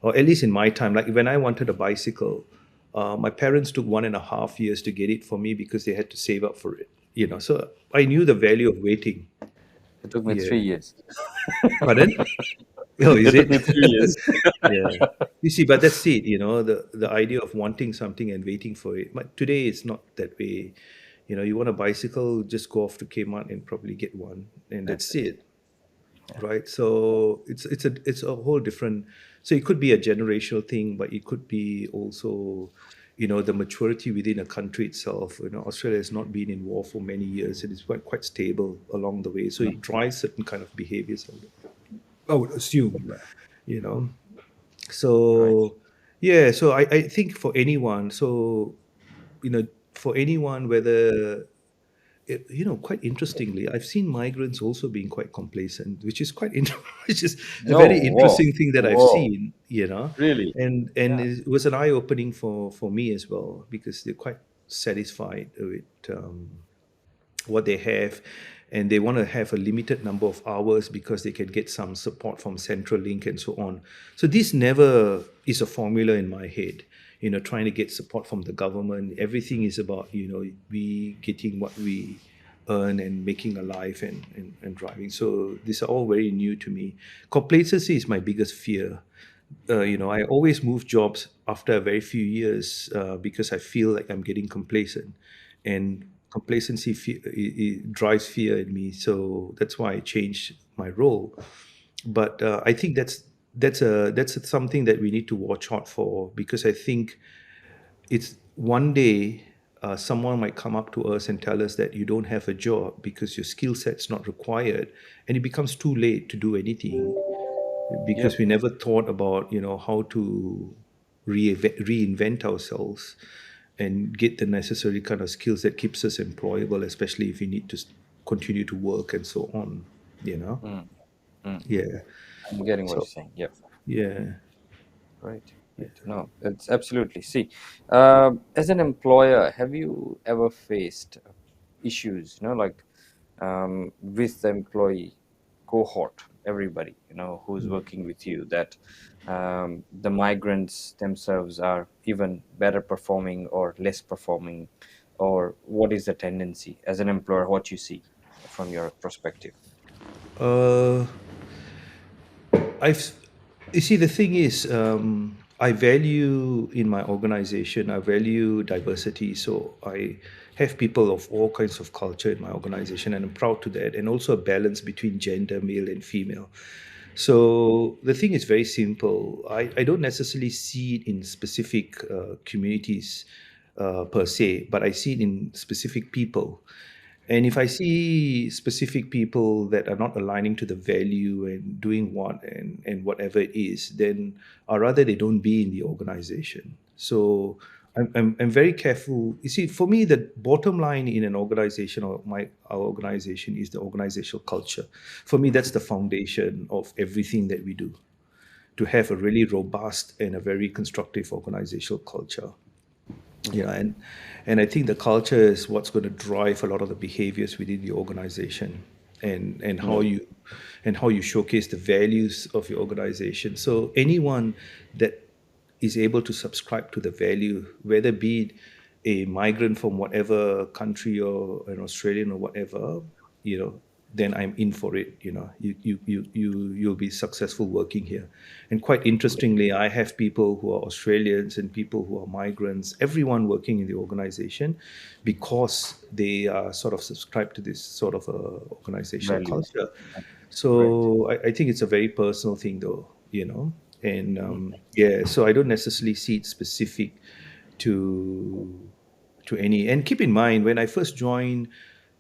or at least in my time. Like when I wanted a bicycle, my parents took 1.5 years to get it for me because they had to save up for it. So I knew the value of waiting. It took me Yeah. 3 years. Pardon? Oh, is It took it? me 3 years. Yeah. You see, but that's it. The idea of wanting something and waiting for it. But today it's not that way. You want a bicycle, just go off to Kmart and probably get one, and That's that's it. it, right? So it's a whole different. So it could be a generational thing, but it could be also, the maturity within a country itself. Australia has not been in war for many years, and it's quite stable along the way. So it drives certain kind of behaviors, I would assume. Right. You know. Right. So yeah, so I think for anyone, you know, for anyone, whether quite interestingly, I've seen migrants also being quite complacent, which is which is a No, very whoa, interesting thing that I've whoa. seen. Really? And Yeah. it was an eye opening for me as well because they're quite satisfied with what they have, and they want to have a limited number of hours because they can get some support from Centrelink and so on. So this never is a formula in my head. Trying to get support from the government. Everything is about we getting what we earn and making a life and driving. So these are all very new to me. Complacency is my biggest fear. I always move jobs after a very few years because I feel like I'm getting complacent, and complacency it drives fear in me. So that's why I changed my role. But I think that's something that we need to watch out for, because I think it's one day someone might come up to us and tell us that you don't have a job because your skill set's not required, and it becomes too late to do anything because Yep. we never thought about how to reinvent ourselves and get the necessary kind of skills that keeps us employable, especially if we need to continue to work and so on. Mm, mm, mm. Yeah. I'm getting what you're So saying. Yep. yeah. Right. Right. No, it's absolutely. See, as an employer, have you ever faced issues, like with the employee cohort, everybody, who's working with you, that the migrants themselves are even better performing or less performing, or what is the tendency as an employer, what you see from your perspective? uh I've You see, the thing is, I value in my organization, I value diversity. So have people of all kinds of culture in my organization, and I'm proud to that. And also a balance between gender, male and female. So the thing is very simple. I don't necessarily see it in specific communities per se, but I see it in specific people. And if I see specific people that are not aligning to the value and doing what and whatever it is, then or rather they don't be in the organization. So I'm very careful. You see, for me, the bottom line in an organization or our organization is the organizational culture. For me, that's the foundation of everything that we do. To have a really robust and a very constructive organizational culture. Yeah, and I think the culture is what's going to drive a lot of the behaviors within the organization, and how Mm. you showcase the values of your organization. So anyone that is able to subscribe to the value, whether be it a migrant from whatever country or an Australian or whatever, then I'm in for it. You'll be successful working here. And quite interestingly, I have people who are Australians and people who are migrants, everyone working in the organization, because they are sort of subscribed to this sort of organizational Values. culture. Great. So I think it's a very personal thing, though, and yeah, so I don't necessarily see it specific to any. And keep in mind, when I first joined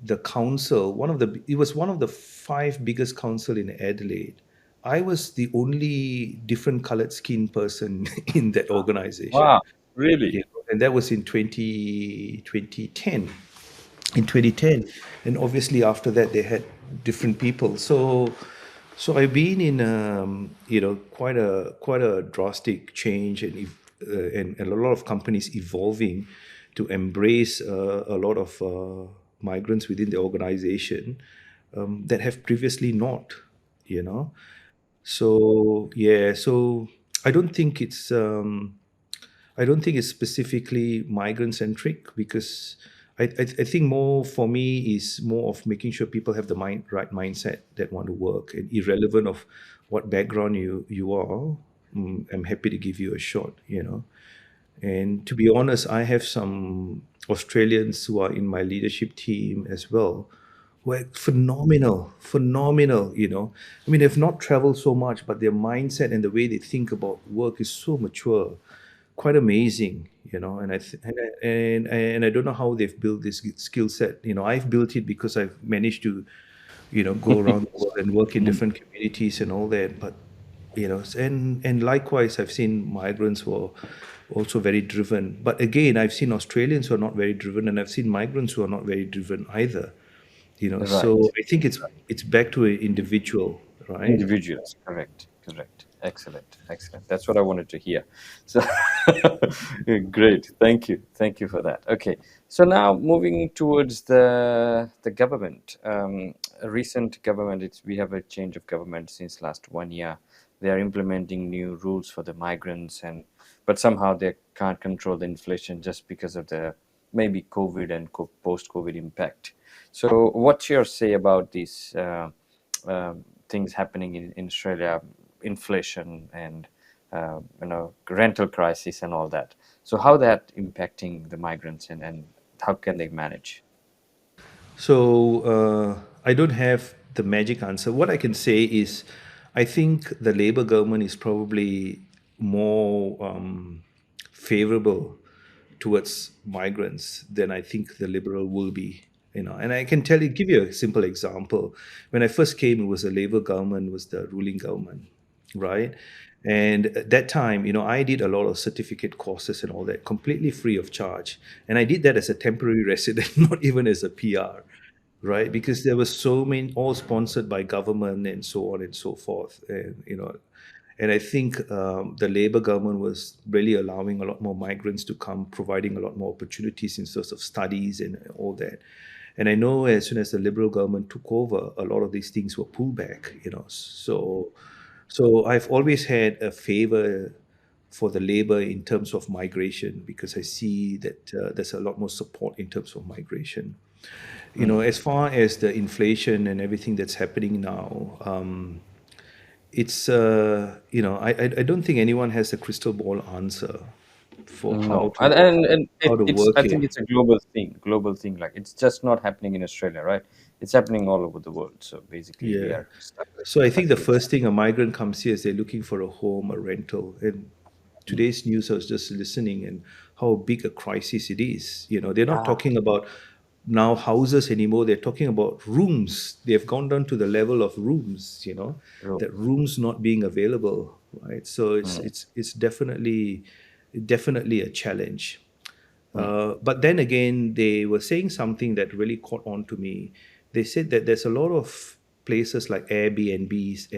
the council, it was one of the five biggest council in Adelaide. I was the only different colored skin person in that organization. Wow, really? And that was in 2010. In 2010, and obviously after that they had different people. So I've been in quite a drastic change, and a lot of companies evolving to embrace a lot of migrants within the organization that have previously not, you know. So yeah, so I don't think it's um, I don't think it's specifically migrant centric, because I think more for me is more of making sure people have the right mindset that want to work, and irrelevant of what background you are. I'm happy to give you a shot. And to be honest, I have some Australians who are in my leadership team as well, who are phenomenal, phenomenal. I mean, they've not traveled so much, but their mindset and the way they think about work is so mature, quite amazing. And I don't know how they've built this skill set. I've built it because I've managed to go around the world and work in Mm. different communities and all that. But and likewise, I've seen migrants who are also very driven. But again, I've seen Australians who are not very driven, and I've seen migrants who are not very driven either. So Right. I think it's back to an individual, right? Individuals. Correct. Correct. Excellent. Excellent. That's what I wanted to hear. So great. Thank you. Thank you for that. Okay. So now moving towards the government. A recent government. We have a change of government since last 1 year. They are implementing new rules for the migrants, but somehow they can't control the inflation just because of the maybe COVID and post-COVID impact. So what's your say about these things happening in Australia, inflation and rental crisis and all that? So how that impacting the migrants, and how can they manage? So I don't have the magic answer. What I can say is, I think the Labour government is probably more favorable towards migrants than I think the Liberal will be. And I can give you a simple example. When I first came, it was the Labour government, was the ruling government, right? And at that time, I did a lot of certificate courses and all that completely free of charge. And I did that as a temporary resident, not even as a PR, right? Because there were so many, all sponsored by government and so on and so forth. And I think the Labour government was really allowing a lot more migrants to come, providing a lot more opportunities in sorts of studies and all that. And I know as soon as the Liberal government took over, a lot of these things were pulled back. So I've always had a favor for the Labour in terms of migration, because I see that there's a lot more support in terms of migration. As far as the inflation and everything that's happening now, it's I don't think anyone has a crystal ball answer. for No, and how to it's work I here. think it's a global thing. Like it's just not happening in Australia, right? It's happening all over the world. So basically, we Yeah. are So I think the stuck with first that. thing a migrant comes here is they're looking for a home, a rental. And Mm. today's news, I was just listening and how big a crisis it is. They're not Ah, talking about now houses anymore. They're talking about rooms. They've gone down to the level of rooms, true. that rooms not being available, right? So it's Mm, it's it's definitely a challenge. mm, But then again, they were saying something that really caught on to me. They said that there's a lot of places like Airbnbs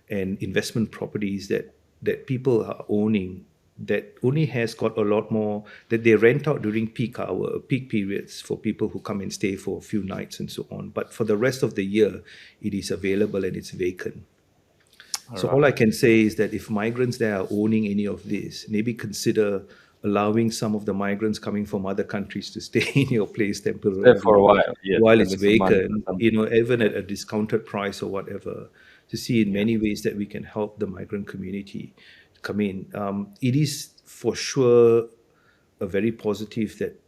and investment properties that people are owning that only has got a lot more that they rent out during peak periods for people who come and stay for a few nights and so on. But for the rest of the year, it is available and it's vacant. all So all right. I can say is that if migrants there are owning any of this, maybe consider allowing some of the migrants coming from other countries to stay in your place Stay for a temporarily while, yes, while at it's least a month or vacant, something. even Yeah, at a discounted price or whatever, to see in yeah. many ways that we can help the migrant community come in. It is for sure a very positive that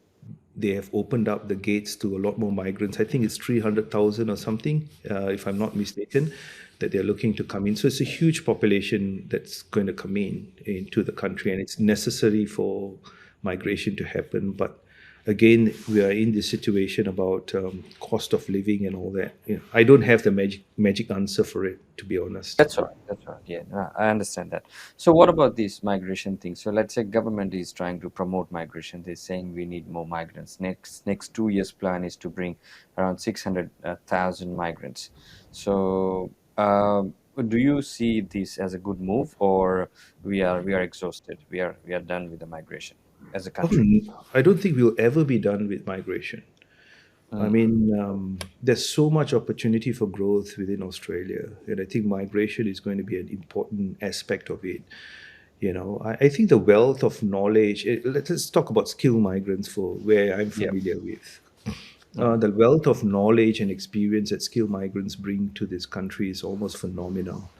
they have opened up the gates to a lot more migrants. I think it's 300,000 or something, if I'm not mistaken, that they're looking to come in. So it's a huge population that's going to come into the country, and it's necessary for migration to happen. But again, we are in this situation about cost of living and all that. I don't have the magic answer for it, to be honest. That's all right. That's all right. Yeah, no, I understand that. So, what about these migration things? So, let's say government is trying to promote migration. They're saying we need more migrants. Next 2 years plan is to bring around 600,000 migrants. So, do you see this as a good move, or we are exhausted? We are done with the migration as a Oh, country. I don't think we'll ever be done with migration. I Mm, mean, there's so much opportunity for growth within Australia, and I think migration is going to be an important aspect of it. I think the wealth of knowledge. Let's talk about skilled migrants for where I'm yeah. familiar with. Mm, The wealth of knowledge and experience that skilled migrants bring to this country is almost phenomenal.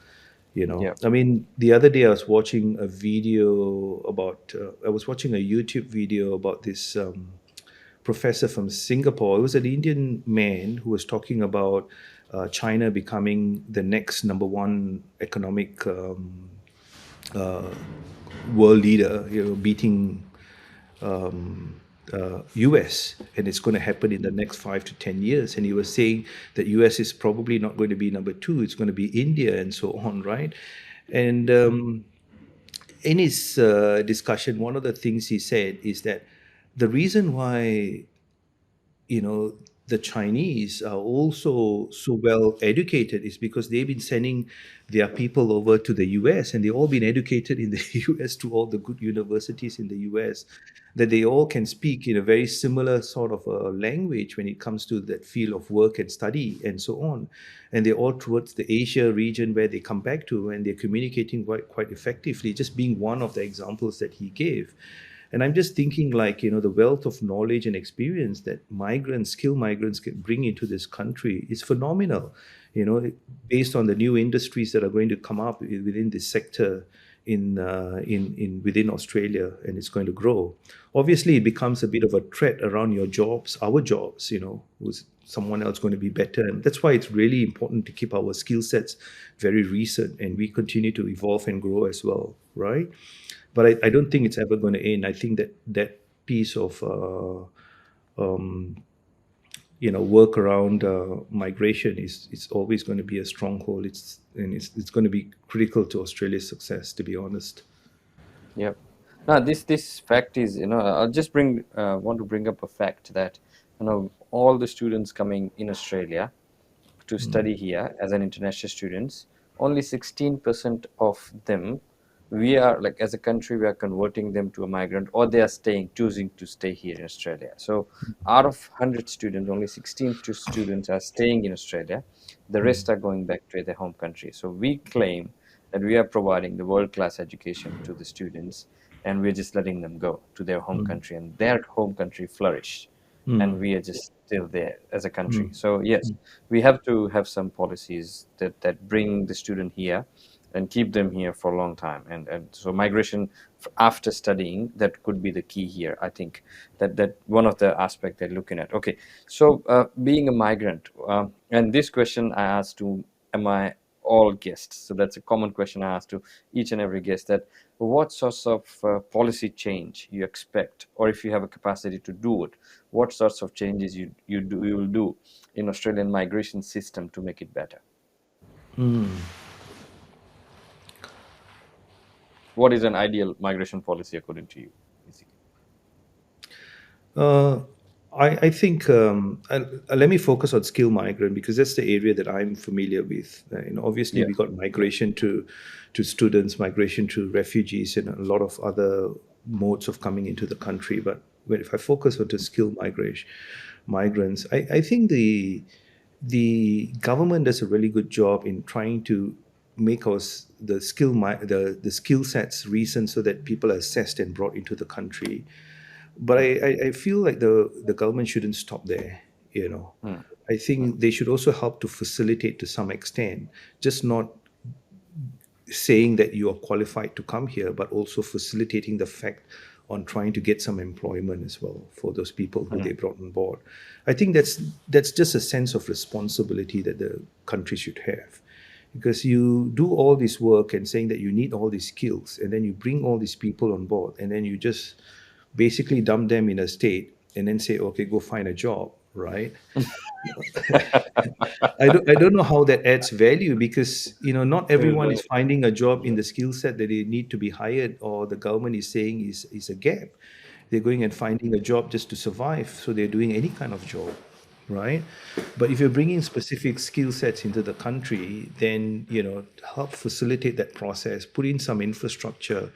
yeah. I mean, the other day I was watching a video about. I was watching a YouTube video about this. Professor from Singapore. It was an Indian man who was talking about China becoming the next number one economic uh, world leader, beating US, and it's going to happen in the next 5 to 10 years. And he was saying that US is probably not going to be number two; it's going to be India, and so on, right? And in his discussion, one of the things he said is that the reason why you know the Chinese are also so well educated is because they've been sending their people over to the US, and they've all been educated in the US to all the good universities in the US, that they all can speak in a very similar sort of a language when it comes to that field of work and study and so on. And they're all towards the Asia region where they come back to, and they're communicating quite effectively, just being one of the examples that he gave. And I'm just thinking, like, the wealth of knowledge and experience that skilled migrants can bring into this country is phenomenal, based on the new industries that are going to come up within this sector in within Australia, and it's going to grow. Obviously, it becomes a bit of a threat around your jobs, our jobs, who's someone else going to be better. And that's why it's really important to keep our skill sets very recent, and we continue to evolve and grow as well, right? But I don't think it's ever going to end. I think that piece of work around migration is always going to be a stronghold. It's going to be critical to Australia's success, to be honest. Yep. Now, this fact is, I'll just want to bring up a fact that, all the students coming in Australia to Mm, study here as an international students, only 16% of them, we are like as a country, we are converting them to a migrant, or they are choosing to stay here in Australia. So out of 100 students, only 16 students are staying in Australia. The rest are going back to their home country. So we claim that we are providing the world-class education to the students, and we're just letting them go to their home mm, country, and their home country flourish, and mm, we are just still there as a country. mm, So yes, mm, we have to have some policies that bring the student here, and keep them here for a long time. And so migration after studying, that could be the key here. I think that one of the aspect they're looking at. Okay, so being a migrant, and this question I asked to my all guests. So that's a common question I ask to each and every guest, that what sorts of policy change you expect, or if you have a capacity to do it, what sorts of changes you will do in Australian migration system to make it better? What is an ideal migration policy according to you, basically? Uh, I think let me focus on skill migrant because that's the area that I'm familiar with. Obviously Yeah. we got migration to students, migration to refugees, and a lot of other modes of coming into the country. But if I focus on the skill migration, migrants, I think the government does a really good job in trying to make us the skill sets recent so that people are assessed and brought into the country. But I feel like the government shouldn't stop there. You know, Hmm. I think they should also help to facilitate to some extent, just not saying that you are qualified to come here, but also facilitating the fact on trying to get some employment as well for those people who Hmm. they brought on board. I think that's just a sense of responsibility that the country should have. Because you do all this work and saying that you need all these skills, and then you bring all these people on board, and then you just basically dump them in a state and then say, okay, go find a job, right? I don't know how that adds value because not everyone is Right. finding a job in the skill set that they need to be hired, or the government is saying is a gap. They're going and finding a job just to survive, so they're doing any kind of job, right? But if you're bringing specific skill sets into the country, then help facilitate that process, put in some infrastructure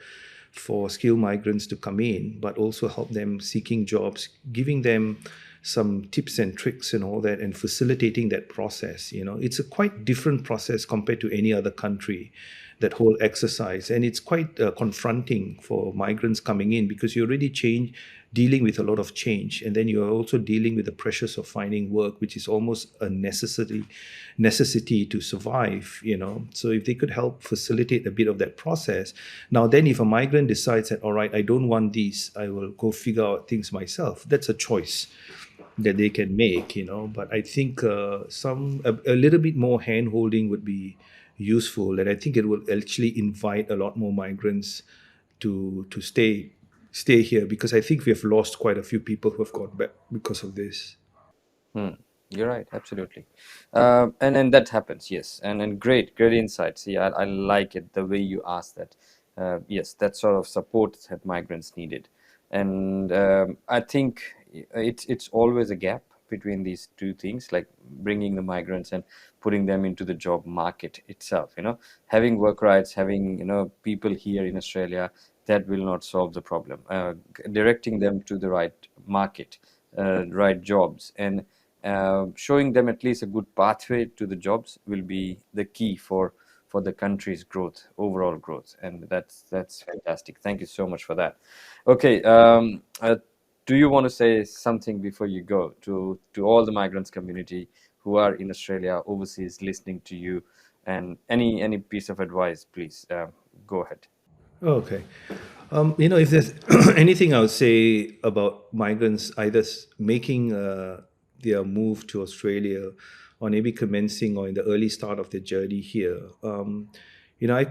for skilled migrants to come in, but also help them seeking jobs, giving them some tips and tricks and all that, and facilitating that process. It's a quite different process compared to any other country, that whole exercise, and it's quite confronting for migrants coming in because you're already dealing with a lot of change, and then you're also dealing with the pressures of finding work, which is almost a necessity to survive. So if they could help facilitate a bit of that process, now then if a migrant decides that, all right, I don't want these, I will go figure out things myself, that's a choice that they can make. But I think a little bit more hand holding would be useful, and I think it will actually invite a lot more migrants to stay here, because I think we have lost quite a few people who have gone back because of this. Hmm. You're right, absolutely. And that happens, yes. And great insights. Yeah, I like it the way you asked that. Yes, that sort of support that migrants needed. And I think it's always a gap between these two things, like bringing the migrants and putting them into the job market itself. Having work rights, having people here in Australia, that will not solve the problem. Directing them to the right market, right jobs, and showing them at least a good pathway to the jobs will be the key for the country's growth, overall growth. And that's fantastic. Thank you so much for that. Okay, do you want to say something before you go to all the migrants community who are in Australia, overseas, listening to you, and any piece of advice, please go ahead. Okay. If there's anything I would say about migrants either making their move to Australia, or maybe commencing or in the early start of their journey here, I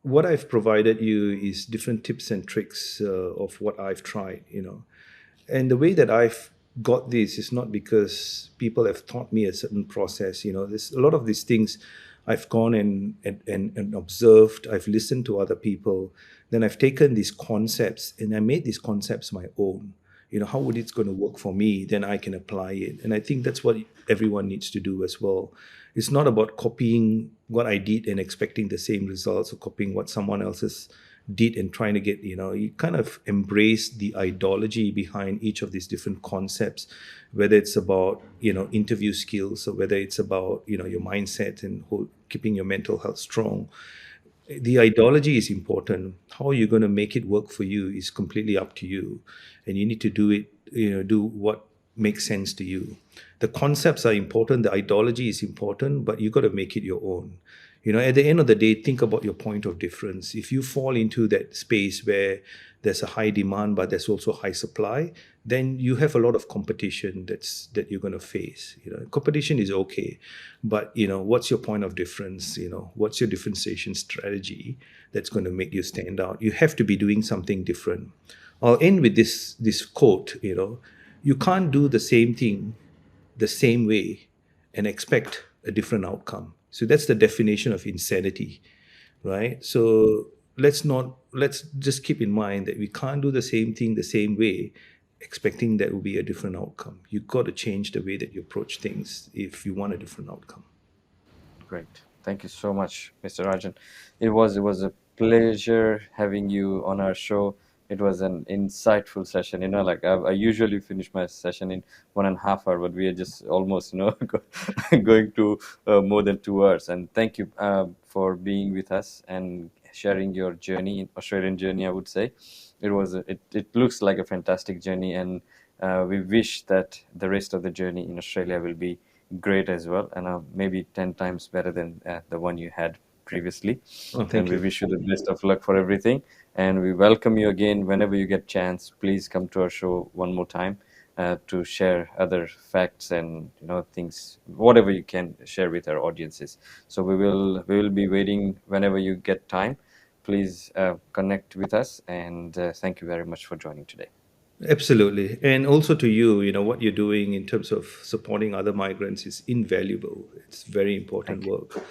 what I've provided you is different tips and tricks of what I've tried. And the way that I've got this is not because people have taught me a certain process. There's a lot of these things I've gone and observed. I've listened to other people. Then I've taken these concepts and I made these concepts my own. How would it's going to work for me? Then I can apply it. And I think that's what everyone needs to do as well. It's not about copying what I did and expecting the same results, or copying what someone else's did and trying to get. You kind of embrace the ideology behind each of these different concepts, whether it's about interview skills, or whether it's about your mindset and keeping your mental health strong. The ideology is important. How you're going to make it work for you is completely up to you, and you need to do it. Do what makes sense to you. The concepts are important, the ideology is important, but you got to make it your own. At the end of the day, think about your point of difference. If you fall into that space where there's a high demand but there's also high supply, then you have a lot of competition that you're going to face. Competition is okay, but what's your point of difference? What's your differentiation strategy that's going to make you stand out? You have to be doing something different. I'll end with this quote. You can't do the same thing the same way and expect a different outcome. So that's the definition of insanity, right? So let's just keep in mind that we can't do the same thing the same way expecting that will be a different outcome. You've got to change the way that you approach things if you want a different outcome. Great. Thank you so much, Mr. Rajan. It was a pleasure having you on our show. It was an insightful session. Like I usually finish my session in 1.5 hours, but we are just almost, going to more than 2 hours. And thank you for being with us and sharing your journey, Australian journey, I would say. It looks like a fantastic journey, and we wish that the rest of the journey in Australia will be great as well, and maybe 10 times better than the one you had previously. Oh, And thank we you. wish you the best of luck for everything. And we welcome you again whenever you get chance. Please come to our show one more time to share other facts and things, whatever you can share with our audiences. So we will be waiting whenever you get time. Please connect with us, and thank you very much for joining today. Absolutely. And also to you, what you're doing in terms of supporting other migrants is invaluable. It's very important Thank you. work.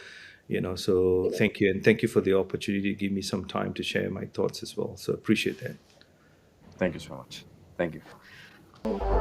So thank you. And thank you for the opportunity to give me some time to share my thoughts as well. So appreciate that. Thank you so much. Thank you.